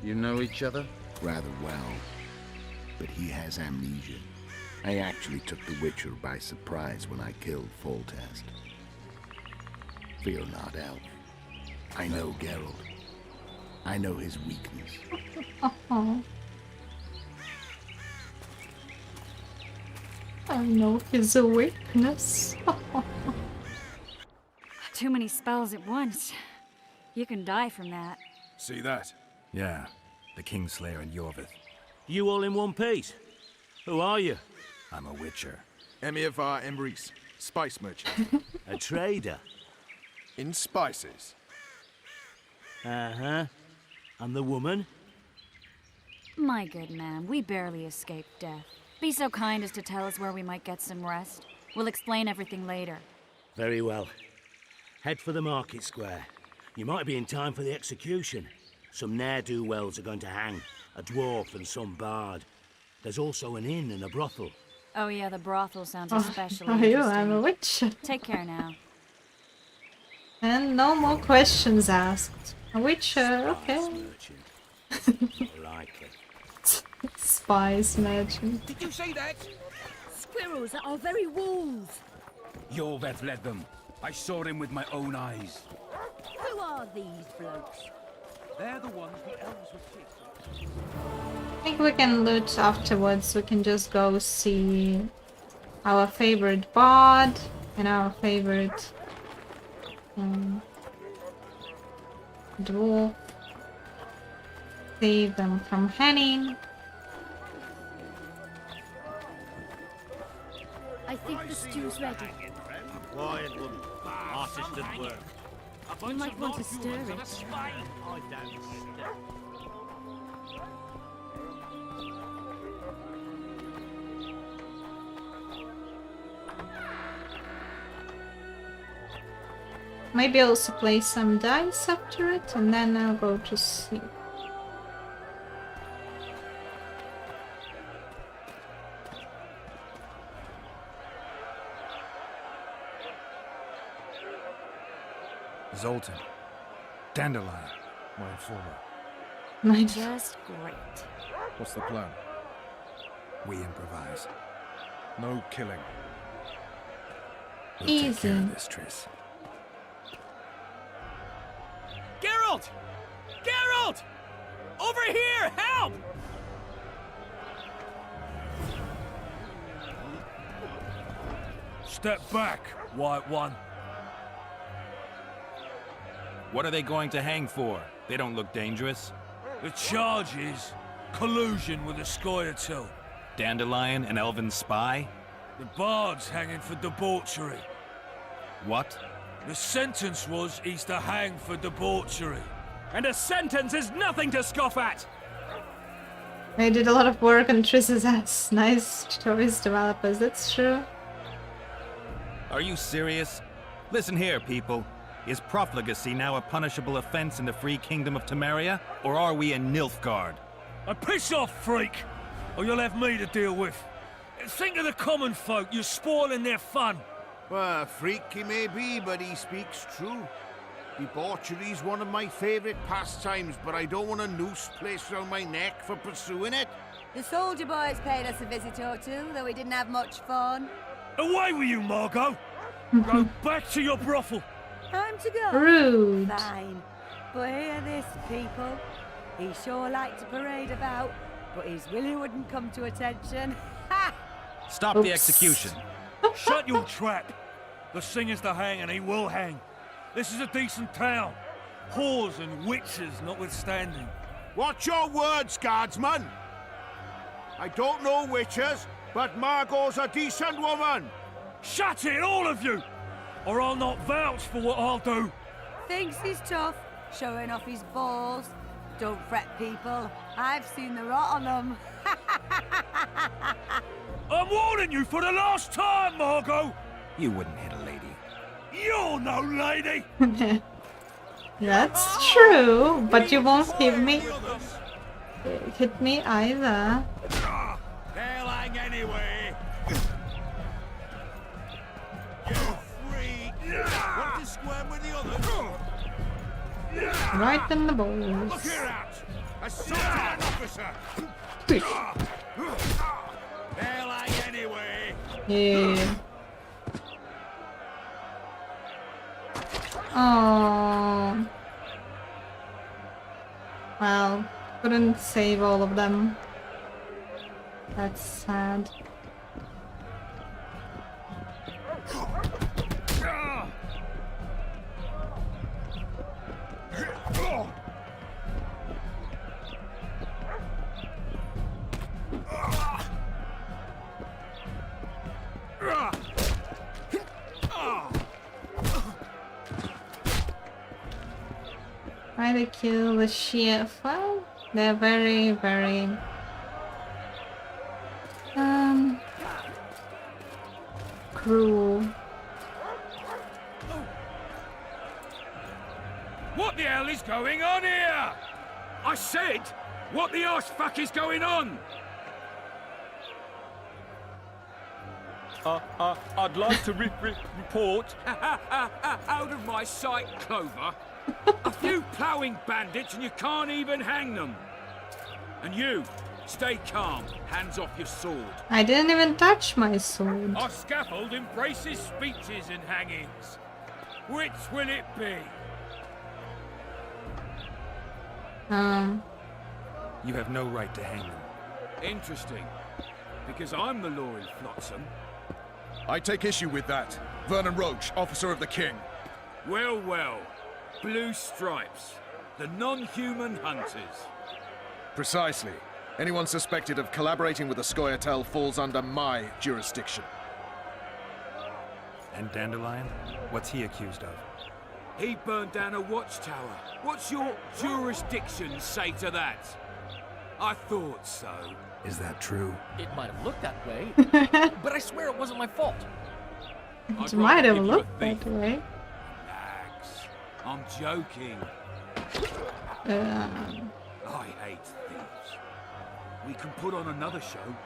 [SPEAKER 10] You know each other? Rather well. But he has amnesia. I actually took the Witcher by surprise when I killed Foltest. Fear not, Elf. I know Geralt. I know his weakness.
[SPEAKER 1] Oh. I know his weakness.
[SPEAKER 6] Too many spells at once. You can die from that.
[SPEAKER 3] See that?
[SPEAKER 11] Yeah, the Kingslayer and Yorvith.
[SPEAKER 8] You all in one piece? Who are you?
[SPEAKER 11] I'm a Witcher.
[SPEAKER 3] Emir var Emrys, spice merchant.
[SPEAKER 8] A trader?
[SPEAKER 3] In spices.
[SPEAKER 8] Uh-huh. And the woman?
[SPEAKER 6] My good man, we barely escaped death. Be so kind as to tell us where we might get some rest. We'll explain everything later.
[SPEAKER 8] Very well. Head for the market square. You might be in time for the execution. Some ne'er-do-wells are going to hang. A dwarf and some bard. There's also an inn and a brothel.
[SPEAKER 6] Oh yeah, the brothel sounds
[SPEAKER 1] Oh,
[SPEAKER 6] especially
[SPEAKER 1] are you?
[SPEAKER 6] interesting.
[SPEAKER 1] I'm a witch.
[SPEAKER 6] Take care now.
[SPEAKER 1] And no more questions asked. A witcher, okay.
[SPEAKER 8] I like it.
[SPEAKER 1] Spice merchant.
[SPEAKER 14] Did you see that?
[SPEAKER 16] Squirrels at our very walls.
[SPEAKER 14] Yorveth led them. I saw him with my own eyes.
[SPEAKER 16] Who are these blokes?
[SPEAKER 4] They're the ones the elves were chasing.
[SPEAKER 1] I think we can loot afterwards. We can just go see our favorite bard and our favorite dwarf. Save them from hanging.
[SPEAKER 16] I think the stew's ready.
[SPEAKER 8] Quiet woman. Artist at work.
[SPEAKER 16] You might want to stir it.
[SPEAKER 1] Maybe I'll also play some dice after it and then I'll go to sleep.
[SPEAKER 11] Zoltan. Dandelion.
[SPEAKER 3] My informer.
[SPEAKER 1] Nice.
[SPEAKER 6] Just great.
[SPEAKER 3] What's the plan?
[SPEAKER 11] We improvise.
[SPEAKER 3] No killing.
[SPEAKER 11] We'll take care
[SPEAKER 1] Easy.
[SPEAKER 11] of this, Triss.
[SPEAKER 4] Geralt! Geralt! Over here! Help!
[SPEAKER 14] Step back, White One.
[SPEAKER 11] What are they going to hang for? They don't look dangerous.
[SPEAKER 14] The charge is,
[SPEAKER 4] collusion with the Scoia'tael.
[SPEAKER 11] Dandelion, an elven spy?
[SPEAKER 4] The bard's hanging for debauchery.
[SPEAKER 11] What?
[SPEAKER 4] The sentence was he's to hang for debauchery.
[SPEAKER 12] And a sentence is nothing to scoff at!
[SPEAKER 1] They did a lot of work on Triss's ass. Nice choice, developers, that's true.
[SPEAKER 11] Are you serious? Listen here, people. Is profligacy now a punishable offense in the free kingdom of Temeria? Or are we in Nilfgaard?
[SPEAKER 4] Piss off, freak! Or you'll have me to deal with. Think of the common folk, you're spoiling their fun.
[SPEAKER 21] Well, a freak he may be, but he speaks true. Debauchery's one of my favourite pastimes, but I don't want a noose placed around my neck for pursuing it.
[SPEAKER 22] The soldier boys paid us a visit or two, though we didn't have much fun.
[SPEAKER 4] Away with you, Margot! Go back to your brothel!
[SPEAKER 22] Time to go.
[SPEAKER 1] Rude.
[SPEAKER 22] Fine. But hear this, people. He sure liked to parade about, but his willy wouldn't come to attention. Ha!
[SPEAKER 11] Stop the execution.
[SPEAKER 4] Shut your trap! The singer's to hang, and he will hang. This is a decent town. Whores and witches notwithstanding.
[SPEAKER 21] Watch your words, guardsman! I don't know witches, but Margot's a decent woman!
[SPEAKER 4] Shut it, all of you! Or I'll not vouch for what I'll do.
[SPEAKER 22] Thinks he's tough, showing off his balls. Don't fret, people. I've seen the rot on them.
[SPEAKER 4] I'm warning you for the last time, Margot!
[SPEAKER 11] You wouldn't hit a lady.
[SPEAKER 4] You're no lady!
[SPEAKER 1] That's true, but you won't hit me either.
[SPEAKER 21] They'll hang anyway! You freak! Want to squirm with the others?
[SPEAKER 1] Right in the balls.
[SPEAKER 21] Look here out! Assault an officer! They'll hang anyway!
[SPEAKER 1] Yeah. Oh. Well, couldn't save all of them. That's sad. Try to kill the chef. Well, they're very, very cruel.
[SPEAKER 5] What the hell is going on here? I said, what the arse fuck is going on? I'd like to report. Out of my sight, Clover. A few ploughing bandits and you can't even hang them. And you, stay calm, hands off your sword.
[SPEAKER 1] I didn't even touch my sword.
[SPEAKER 5] Our scaffold embraces speeches and hangings. Which will it be?
[SPEAKER 11] You have no right to hang them.
[SPEAKER 5] Interesting. Because I'm the law in Flotsam.
[SPEAKER 3] I take issue with that. Vernon Roach, officer of the king.
[SPEAKER 5] Well, well. Blue stripes. The non-human hunters.
[SPEAKER 3] Precisely. Anyone suspected of collaborating with the Scoia'tael falls under my jurisdiction.
[SPEAKER 11] And Dandelion? What's he accused of?
[SPEAKER 5] He burned down a watchtower. What's your jurisdiction say to that? I thought so.
[SPEAKER 11] Is that true?
[SPEAKER 23] It might have looked that way, but I swear it wasn't my fault.
[SPEAKER 1] It might have looked that way.
[SPEAKER 5] Relax. I'm joking. I hate thieves. We can put on another show.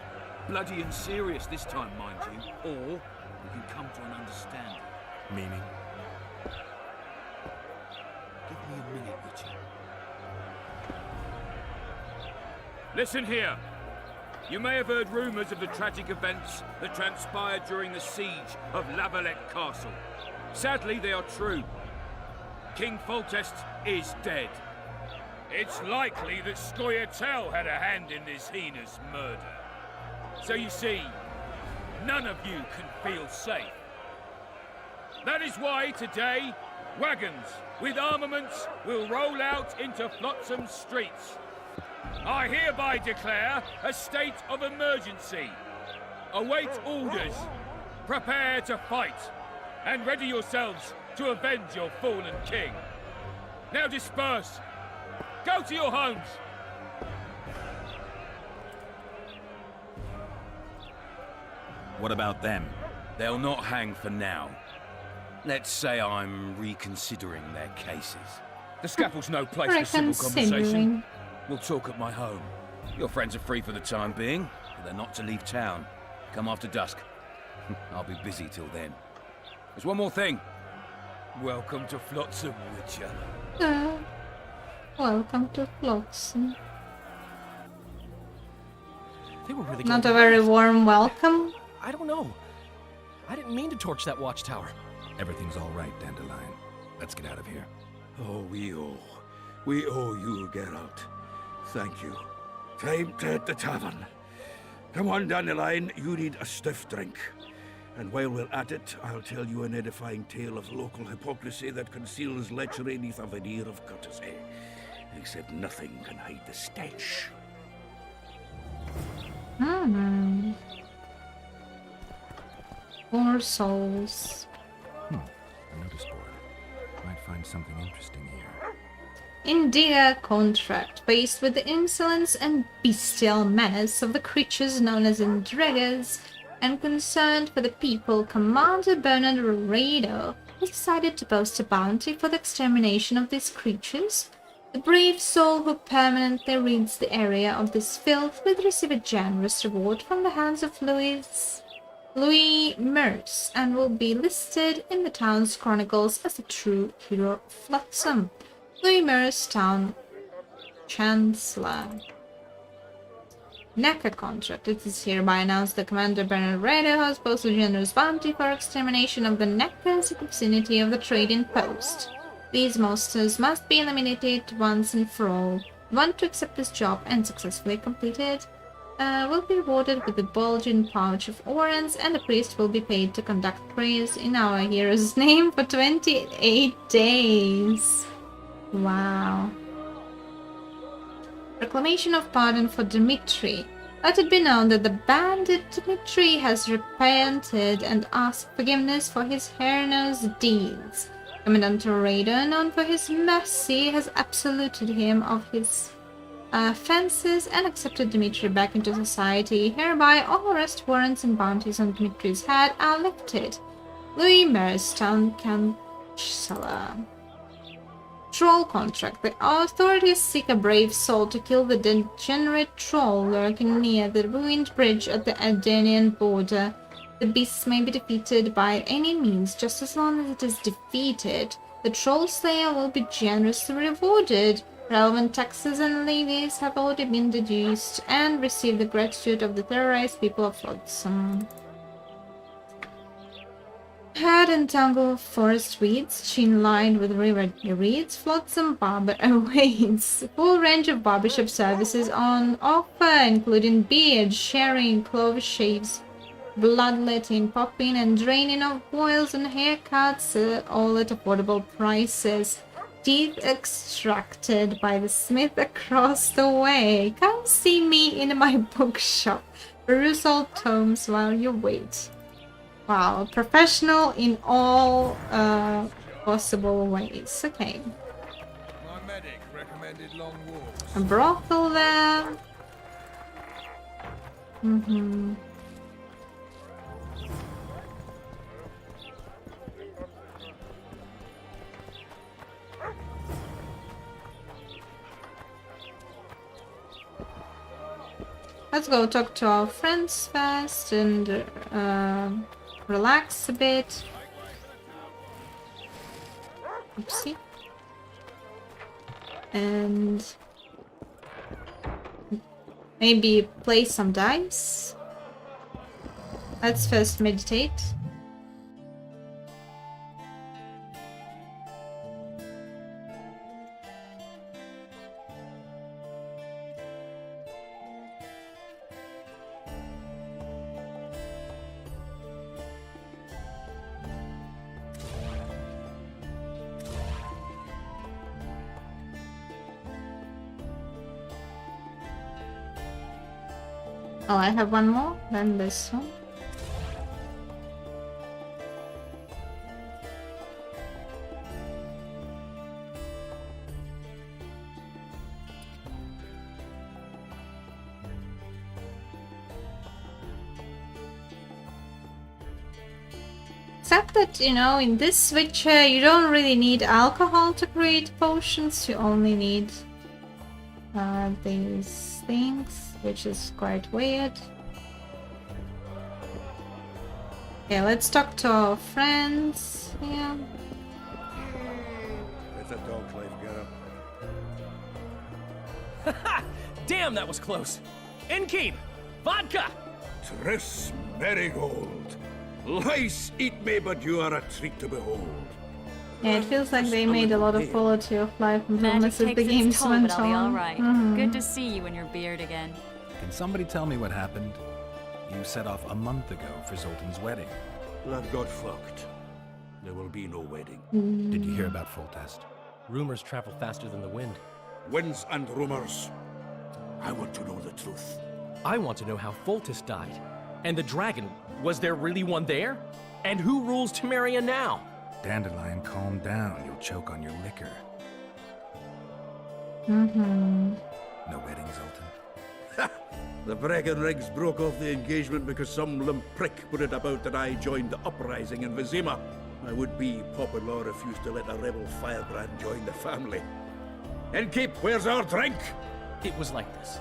[SPEAKER 5] Bloody and serious this time, mind you. Or we can come to an understanding.
[SPEAKER 11] Meaning?
[SPEAKER 5] Give me a minute, Witcher. Listen here. You may have heard rumours of the tragic events that transpired during the siege of Lavalette Castle. Sadly, they are true. King Foltest is dead. It's likely that Scoia'tael had a hand in this heinous murder. So you see, none of you can feel safe. That is why today, wagons with armaments will roll out into Flotsam's streets.
[SPEAKER 14] I hereby declare a state of emergency. Await orders. Prepare to fight. And ready yourselves to avenge your fallen king. Now disperse. Go to your homes.
[SPEAKER 9] What about them? They'll not hang for now. Let's say I'm reconsidering their cases.
[SPEAKER 14] The scaffold's no place for civil
[SPEAKER 1] Reconsidering.
[SPEAKER 14] conversation. We'll talk at my home. Your friends are free for the time being, but they're not to leave town. Come after dusk. I'll be busy till then. There's one more thing. Welcome to Flotsam, Witcher.
[SPEAKER 1] Welcome to Flotsam.
[SPEAKER 23] They were really
[SPEAKER 1] Not
[SPEAKER 23] going
[SPEAKER 1] a
[SPEAKER 23] to
[SPEAKER 1] very
[SPEAKER 23] hurt.
[SPEAKER 1] warm welcome.
[SPEAKER 23] I don't know. I didn't mean to torch that watchtower.
[SPEAKER 2] Everything's all right, Dandelion. Let's get out of here.
[SPEAKER 13] Oh, we owe you, Geralt. Thank you. Time to hit the tavern. Come on, Dandelion, you need a stiff drink. And while we're at it, I'll tell you an edifying tale of local hypocrisy that conceals lechery neath a veneer of courtesy. Except nothing can hide the stench.
[SPEAKER 1] More souls.
[SPEAKER 2] A notice board. Might find something interesting here.
[SPEAKER 1] India contract, faced with the insolence and bestial menace of the creatures known as Endregas, and concerned for the people, Commander Bernard Rado has decided to post a bounty for the extermination of these creatures. The brave soul who permanently rids the area of this filth will receive a generous reward from the hands of Louis Merce, and will be listed in the town's chronicles as the true hero of Flotsam. Louis Merce, Town Chancellor. NECA contract. It is hereby announced that Commander Bernard Rado has posted a generous bounty for extermination of the NECAs in the vicinity of the trading post. These monsters must be eliminated once and for all. The one to accept this job and successfully complete it will be rewarded with a bulging pouch of orans, and the priest will be paid to conduct prayers in our hero's name for 28 days. Wow. Proclamation of pardon for Dmitri. Let it be known that the bandit Dmitri has repented and asked forgiveness for his heinous deeds. Commandant Rado, known for his mercy, has absoluted him of his offenses and accepted Dmitri back into society. Hereby, all arrest warrants and bounties on Dmitri's head are lifted. Louis Merce, Town Chancellor. Troll contract. The authorities seek a brave soul to kill the degenerate troll lurking near the ruined bridge at the Ardenian border. The beast may be defeated by any means, just as long as it is defeated. The troll slayer will be generously rewarded. Relevant taxes and levies have already been deduced and receive the gratitude of the terrorized people of Flotsam. Herd and tangle of forest weeds, chin lined with river reeds, Flotsam Barber awaits. Full range of barbershop services on offer, including beard, sharing, clove shaves, bloodletting, popping and draining of oils and haircuts, all at affordable prices. Teeth extracted by the smith across the way. Come see me in my bookshop. Peruse all tomes while you wait. Wow, professional in all possible ways. Okay.
[SPEAKER 3] My medic recommended long walks.
[SPEAKER 1] A brothel there. Let's go talk to our friends first and relax a bit. Oopsie. And maybe play some dice. Let's first meditate. Oh, I have one more than this one. Except that, you know, in this switcher you don't really need alcohol to create potions, you only need these things, which is quite weird. Okay, let's talk to our friends. Yeah.
[SPEAKER 13] It's a dog's life, get up.
[SPEAKER 23] Damn, that was close. Innkeep! Vodka!
[SPEAKER 13] Triss Marigold. Lice eat me, but you are a treat to behold.
[SPEAKER 1] Yeah, it feels like they made a lot of quality of life improvements as the games
[SPEAKER 6] toll,
[SPEAKER 1] went
[SPEAKER 6] but I'll be all
[SPEAKER 1] on.
[SPEAKER 6] right.
[SPEAKER 1] Mhm.
[SPEAKER 6] Good to see you and your beard again.
[SPEAKER 11] Can somebody tell me what happened? You set off a month ago for Zoltan's wedding.
[SPEAKER 13] That got fucked. There will be no wedding.
[SPEAKER 11] Did you hear about Foltest?
[SPEAKER 23] Rumors travel faster than the wind.
[SPEAKER 13] Winds and rumors. I want to know the truth.
[SPEAKER 23] I want to know how Foltest died. And the dragon, was there really one there? And who rules Temeria now?
[SPEAKER 11] Dandelion, calm down. You'll choke on your liquor. No wedding, Zoltan?
[SPEAKER 13] The Breckenrigs broke off the engagement because some limp prick put it about that I joined the uprising in Vizima. My would-be Popper-law refused to let a rebel firebrand join the family. Innkeep, where's our drink?
[SPEAKER 23] It was like this.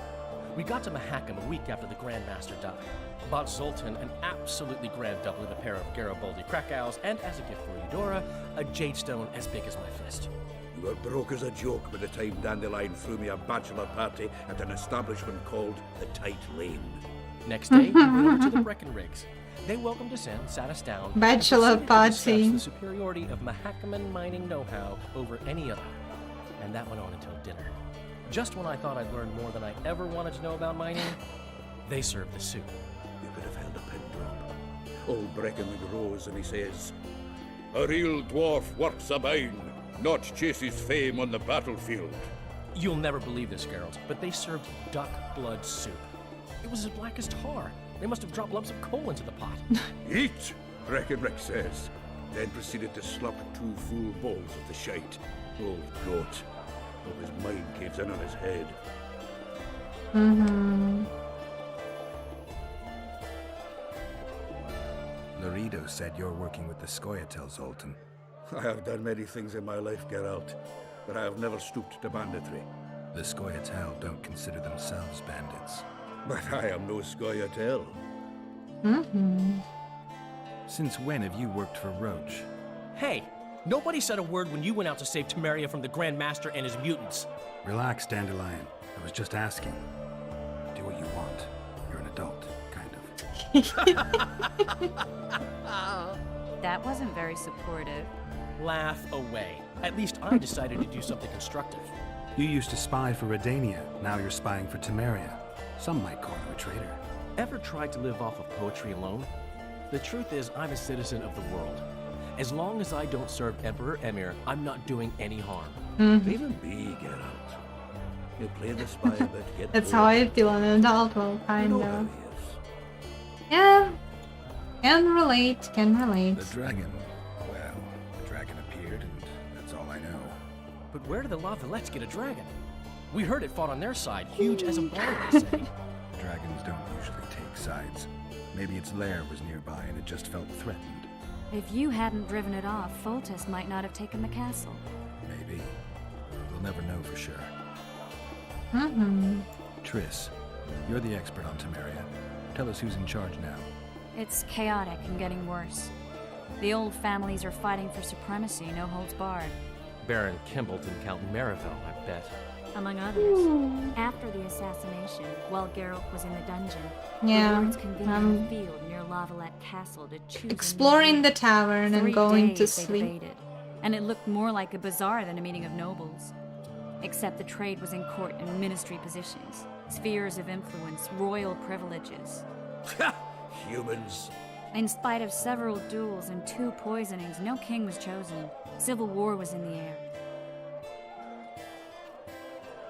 [SPEAKER 23] We got to Mahakam a week after the Grand Master died. Bought Zoltan an absolutely grand doublet, a pair of Garibaldi Krakows, and as a gift for Eudora, a jade stone as big as my fist.
[SPEAKER 13] You were broke as a joke by the time Dandelion threw me a bachelor party at an establishment called the Tight Lane.
[SPEAKER 23] Next day, we went over to the Breckenrigs. They welcomed us in, sat us down,
[SPEAKER 1] Bachelor
[SPEAKER 23] and proceeded to
[SPEAKER 1] party.
[SPEAKER 23] discuss the superiority of Mahakaman mining know-how over any other. And that went on until dinner. Just when I thought I'd learned more than I ever wanted to know about mining, they served the soup.
[SPEAKER 13] You could have held a pin drop. Old Breckenrig rose and he says, "A real dwarf works a mine, not chases fame on the battlefield."
[SPEAKER 23] You'll never believe this, Geralt, but they served duck blood soup. It was as black as tar. They must have dropped lumps of coal into the pot.
[SPEAKER 13] Eat, Breckenrig says, then proceeded to slurp 2 full bowls of the shite. Old goat. Hope his mind caves in on his head.
[SPEAKER 11] Laredo said you're working with the Scoia'tael, Zoltan.
[SPEAKER 13] I have done many things in my life, Geralt, but I have never stooped to banditry.
[SPEAKER 11] The Scoia'tael don't consider themselves bandits.
[SPEAKER 13] But I am no Scoia'tael.
[SPEAKER 11] Since when have you worked for Roach?
[SPEAKER 23] Hey, nobody said a word when you went out to save Temeria from the Grand Master and his mutants.
[SPEAKER 11] Relax, Dandelion. I was just asking. Do what you want. You're an adult, kind of.
[SPEAKER 6] That wasn't very supportive.
[SPEAKER 23] Laugh away. At least I decided to do something constructive.
[SPEAKER 11] You used to spy for Redania. Now you're spying for Temeria. Some might call you a traitor.
[SPEAKER 23] Ever tried to live off of poetry alone? The truth is, I'm a citizen of the world. As long as I don't serve Emperor Emir, I'm not doing any harm.
[SPEAKER 13] Even me, Geralt. You play the spy a bit, get
[SPEAKER 1] That's
[SPEAKER 13] bored.
[SPEAKER 1] how I feel in an adult world, kind
[SPEAKER 13] You know
[SPEAKER 1] of.
[SPEAKER 13] how he is.
[SPEAKER 1] Yeah. Can relate, can relate.
[SPEAKER 11] The dragon. Well, the dragon appeared, and that's all I know.
[SPEAKER 23] But where did the La Villettes get a dragon? We heard it fought on their side, huge as a barn, they say.
[SPEAKER 11] Dragons don't usually take sides. Maybe its lair was nearby and it just felt threatened.
[SPEAKER 6] If you hadn't driven it off, Foltest might not have taken the castle.
[SPEAKER 11] Maybe. We'll never know for sure. Triss, you're the expert on Temeria. Tell us who's in charge now.
[SPEAKER 6] It's chaotic and getting worse. The old families are fighting for supremacy, no holds barred.
[SPEAKER 23] Baron Kimball and Count Merivale, I bet.
[SPEAKER 6] Among others. After the assassination, while Geralt was in the dungeon,
[SPEAKER 1] Yeah,
[SPEAKER 6] the lords convened a field near La Valette Castle to choose
[SPEAKER 1] exploring the tavern and
[SPEAKER 6] 3
[SPEAKER 1] going to
[SPEAKER 6] days they
[SPEAKER 1] sleep.
[SPEAKER 6] debated, and it looked more like a bazaar than a meeting of nobles. Except the trade was in court and ministry positions, spheres of influence, royal privileges.
[SPEAKER 13] Humans.
[SPEAKER 6] In spite of several duels and 2 poisonings, no king was chosen. Civil war was in the air.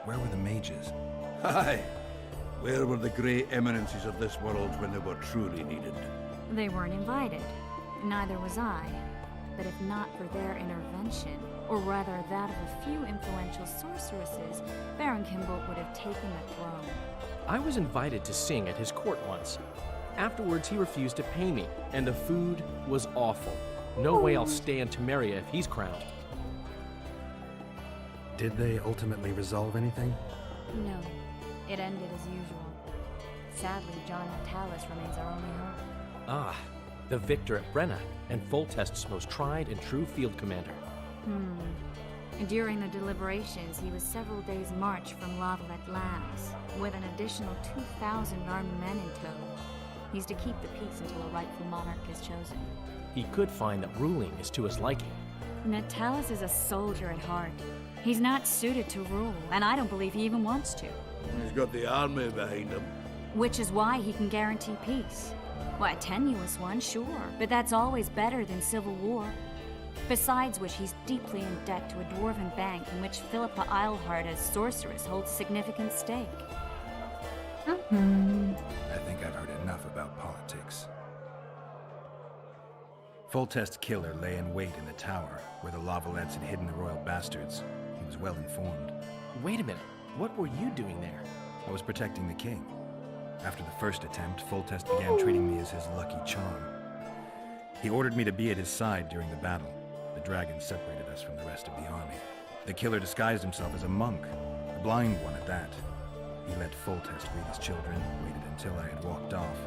[SPEAKER 11] Where were the mages?
[SPEAKER 13] Aye. Where were the grey eminences of this world when they were truly needed?
[SPEAKER 6] They weren't invited. Neither was I. But if not for their intervention, or rather that of a few influential sorceresses, Baron Kimbolt would have taken the throne.
[SPEAKER 23] I was invited to sing at his court once. Afterwards, he refused to pay me, and the food was awful. No way I'll stay in Temeria if he's crowned.
[SPEAKER 11] Did they ultimately resolve anything?
[SPEAKER 6] No. It ended as usual. Sadly, John Natalis remains our only hope.
[SPEAKER 23] Ah, the victor at Brenna, and Foltest's most tried and true field commander.
[SPEAKER 6] During the deliberations, he was several days' march from Lavalette Lands, with an additional 2,000 armed men in tow. He's to keep the peace until a rightful monarch is chosen.
[SPEAKER 23] He could find that ruling is to his liking.
[SPEAKER 6] Natalis is a soldier at heart. He's not suited to rule, and I don't believe he even wants to.
[SPEAKER 13] He's got the army behind him.
[SPEAKER 6] Which is why he can guarantee peace. Well, a tenuous one, sure, but that's always better than civil war. Besides which, he's deeply in debt to a dwarven bank in which Philippa Eilhart as sorceress holds significant stake.
[SPEAKER 2] I think I've heard enough about politics.
[SPEAKER 11] Foltest's killer lay in wait in the tower, where the Lavalettes had hidden the royal bastards. He was well informed.
[SPEAKER 23] Wait a minute. What were you doing there?
[SPEAKER 11] I was protecting the king. After the first attempt, Foltest began treating me as his lucky charm. He ordered me to be at his side during the battle. The dragon separated us from the rest of the army. The killer disguised himself as a monk, a blind one at that. He let Foltest greet his children, waited until I had walked off,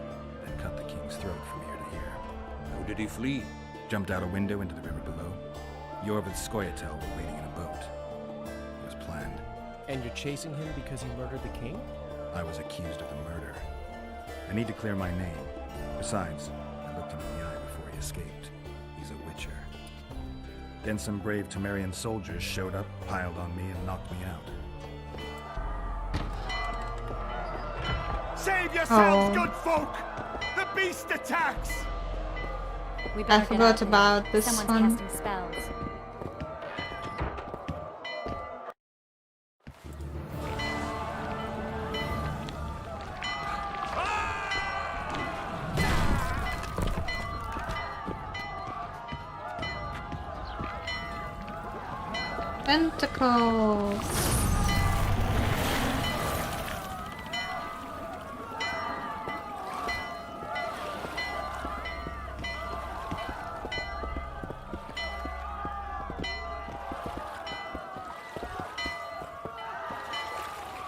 [SPEAKER 11] then cut the king's throat from ear to ear.
[SPEAKER 13] How did he flee?
[SPEAKER 11] Jumped out a window into the river below. Yor with Skoyatel were waiting in a boat. It was planned.
[SPEAKER 23] And you're chasing him because he murdered the king?
[SPEAKER 11] I was accused of the murder. I need to clear my name. Besides, I looked him in the eye before he escaped. He's a witcher. Then some brave Temerian soldiers showed up, piled on me, and knocked me out.
[SPEAKER 7] Save yourselves, good folk! The beast attacks!
[SPEAKER 1] I forgot about this one.
[SPEAKER 6] Someone's casting spells.
[SPEAKER 1] Tentacles.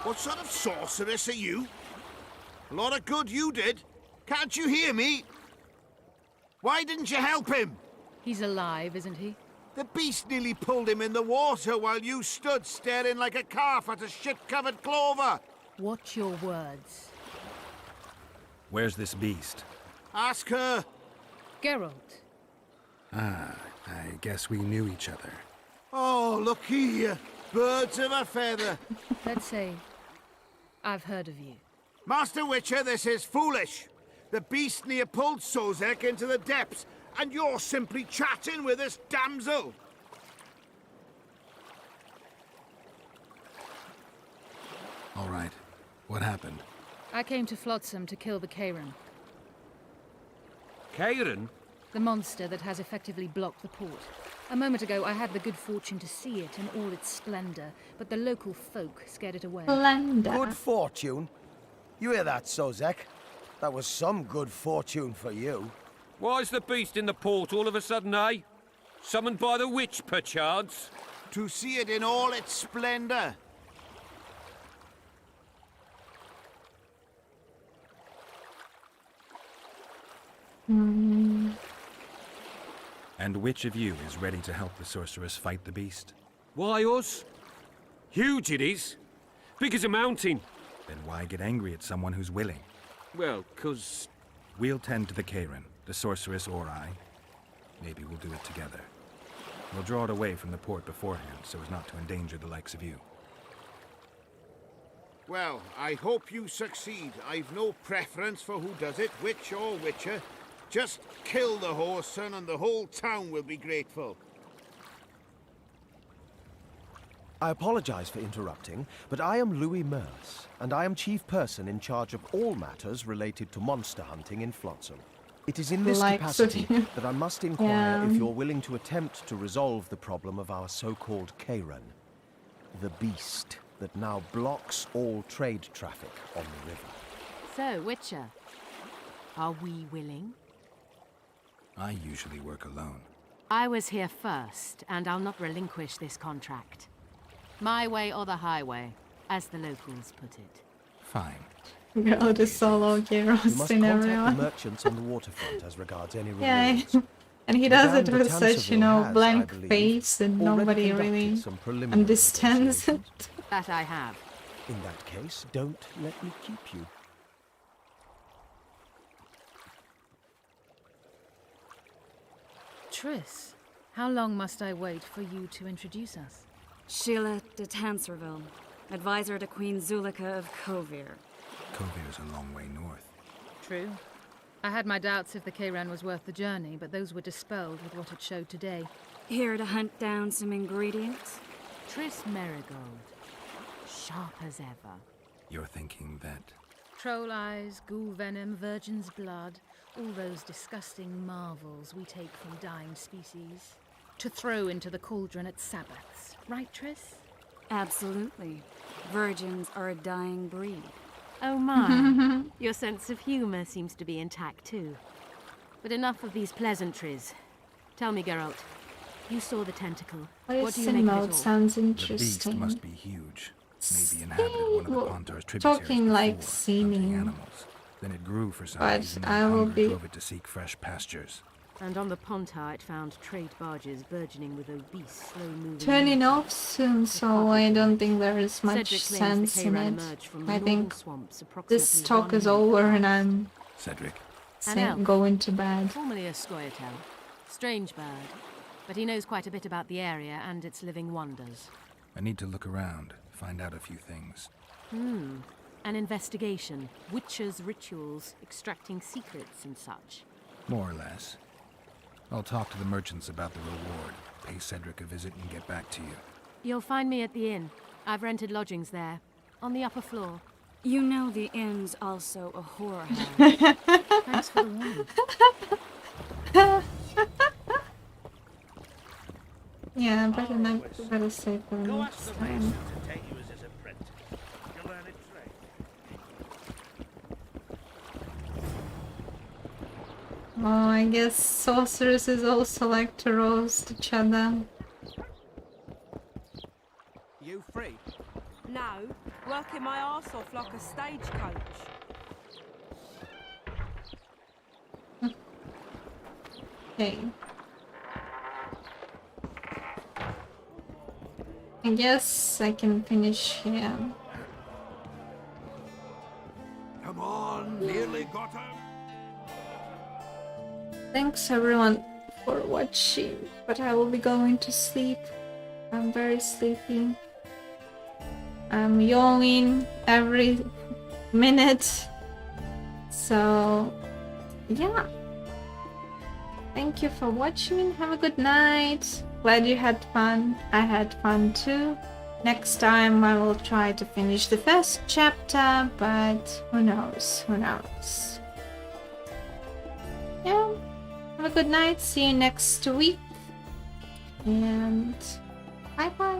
[SPEAKER 21] What sort of sorceress are you? A lot of good you did. Can't you hear me? Why didn't you help him?
[SPEAKER 15] He's alive, isn't he?
[SPEAKER 21] The beast nearly pulled him in the water while you stood staring like a calf at a shit-covered clover.
[SPEAKER 15] Watch your words.
[SPEAKER 11] Where's this beast?
[SPEAKER 21] Ask her.
[SPEAKER 15] Geralt.
[SPEAKER 11] Ah, I guess we knew each other.
[SPEAKER 21] Oh, look here. Birds of a feather.
[SPEAKER 15] Let's say I've heard of you.
[SPEAKER 21] Master Witcher, this is foolish. The beast near pulled Sozek into the depths, and you're simply chatting with this damsel.
[SPEAKER 11] All right. What happened?
[SPEAKER 15] I came to Flotsam to kill the Kairan,
[SPEAKER 5] Kairan?
[SPEAKER 15] the monster that has effectively blocked the port. A moment ago, I had the good fortune to see it in all its splendor, but the local folk scared it away.
[SPEAKER 17] Good fortune? You hear that, Sozek? That was some good fortune for you.
[SPEAKER 5] Why's the beast in the port all of a sudden, eh? Summoned by the witch, perchance?
[SPEAKER 21] To see it in all its splendor.
[SPEAKER 11] And which of you is ready to help the sorceress fight the beast?
[SPEAKER 5] Why us? Huge it is. Big as a mountain.
[SPEAKER 11] Then why get angry at someone who's willing?
[SPEAKER 5] Well, 'cause...
[SPEAKER 11] We'll tend to the Kairan, the sorceress or I. Maybe we'll do it together. We'll draw it away from the port beforehand so as not to endanger the likes of you.
[SPEAKER 21] Well, I hope you succeed. I've no preference for who does it, witch or witcher. Just kill the whoreson and the whole town will be grateful.
[SPEAKER 17] I apologize for interrupting, but I am Louis Merce, and I am chief person in charge of all matters related to monster hunting in Flotsam. It is in this capacity that I must inquire if you're willing to attempt to resolve the problem of our so-called Karen, the beast that now blocks all trade traffic on the river.
[SPEAKER 18] So, Witcher, are we willing?
[SPEAKER 2] I usually work alone.
[SPEAKER 18] I was here first, and I'll not relinquish this contract. My way or the highway, as the locals put it.
[SPEAKER 2] Fine.
[SPEAKER 1] Go to solo Gyros
[SPEAKER 17] You must
[SPEAKER 1] in
[SPEAKER 17] contact
[SPEAKER 1] everyone.
[SPEAKER 17] the merchants on the waterfront as regards any
[SPEAKER 1] Yeah,
[SPEAKER 17] rewards.
[SPEAKER 1] and he does
[SPEAKER 17] Madame
[SPEAKER 1] it with
[SPEAKER 17] de
[SPEAKER 1] such, you
[SPEAKER 17] Tancerville
[SPEAKER 1] know,
[SPEAKER 17] has,
[SPEAKER 1] blank
[SPEAKER 17] I believe,
[SPEAKER 1] face and
[SPEAKER 17] already
[SPEAKER 1] nobody
[SPEAKER 17] conducted
[SPEAKER 1] really
[SPEAKER 17] some preliminary
[SPEAKER 1] understands it.
[SPEAKER 18] That I have.
[SPEAKER 17] In that case, don't let me keep you.
[SPEAKER 15] Triss, how long must I wait for you to introduce us?
[SPEAKER 6] Sheila de Tancerville, advisor to Queen Zulika of Kovir.
[SPEAKER 2] Kovir's a long way north.
[SPEAKER 15] True. I had my doubts if the Kayran was worth the journey, but those were dispelled with what it showed today.
[SPEAKER 6] Here to hunt down some ingredients?
[SPEAKER 18] Triss Merigold, sharp as ever.
[SPEAKER 2] You're thinking that...
[SPEAKER 15] Troll eyes, ghoul venom, virgin's blood, all those disgusting marvels we take from dying species, to throw into the cauldron at Sabbaths. Right, Triss?
[SPEAKER 6] Absolutely. Virgins are a dying breed.
[SPEAKER 18] Oh my, your sense of humor seems to be intact too. But enough of these pleasantries. Tell me, Geralt, you saw the tentacle. What do you make of it all?
[SPEAKER 1] Sounds
[SPEAKER 2] The beast
[SPEAKER 1] interesting.
[SPEAKER 2] must be huge. Maybe inhabited one of the Pontar's tributaries
[SPEAKER 1] Talking like
[SPEAKER 2] before,
[SPEAKER 1] seeming.
[SPEAKER 2] hunting animals. Then it grew for some
[SPEAKER 1] But
[SPEAKER 2] reason,
[SPEAKER 1] I
[SPEAKER 2] and
[SPEAKER 1] will
[SPEAKER 2] hunger
[SPEAKER 1] be-
[SPEAKER 2] drove it to seek fresh pastures.
[SPEAKER 18] And on the Pontar it found trade barges burgeoning with obese, slow-moving...
[SPEAKER 1] Turning off soon, so I don't think there is much
[SPEAKER 18] Cedric claims
[SPEAKER 1] sense
[SPEAKER 18] the
[SPEAKER 1] in
[SPEAKER 18] Kayran
[SPEAKER 1] it.
[SPEAKER 18] emerged from
[SPEAKER 1] I
[SPEAKER 18] the
[SPEAKER 1] think
[SPEAKER 18] northern swamps approximately
[SPEAKER 1] this talk is
[SPEAKER 18] 1
[SPEAKER 1] over
[SPEAKER 18] mile
[SPEAKER 1] and I'm
[SPEAKER 2] Cedric.
[SPEAKER 18] An elf.
[SPEAKER 1] going to bed.
[SPEAKER 18] Formerly a Scoia'tael. Strange bird. But he knows quite a bit about the area and its living wonders.
[SPEAKER 2] I need to look around, find out a few things.
[SPEAKER 18] An investigation. Witcher's rituals, extracting secrets and such.
[SPEAKER 2] More or less. I'll talk to the merchants about the reward, pay Cedric a visit and get back to you.
[SPEAKER 18] You'll find me at the inn. I've rented lodgings there. On the upper floor.
[SPEAKER 6] You know the inn's also a horror house.
[SPEAKER 15] Thanks for the warning.
[SPEAKER 1] Yeah, better save for the next time. Oh, I guess sorceresses also like to roast each other.
[SPEAKER 19] You free? No, working my arse off like a stagecoach.
[SPEAKER 1] Okay. I guess I can finish here.
[SPEAKER 13] Come on, nearly got her.
[SPEAKER 1] Thanks everyone for watching, but I will be going to sleep. I'm very sleepy. I'm yawning every minute. So, yeah. Thank you for watching. Have a good night. Glad you had fun. I had fun too. Next time I will try to finish the first chapter, but who knows? Who knows? Yeah. Have a good night. See you next week. And bye bye.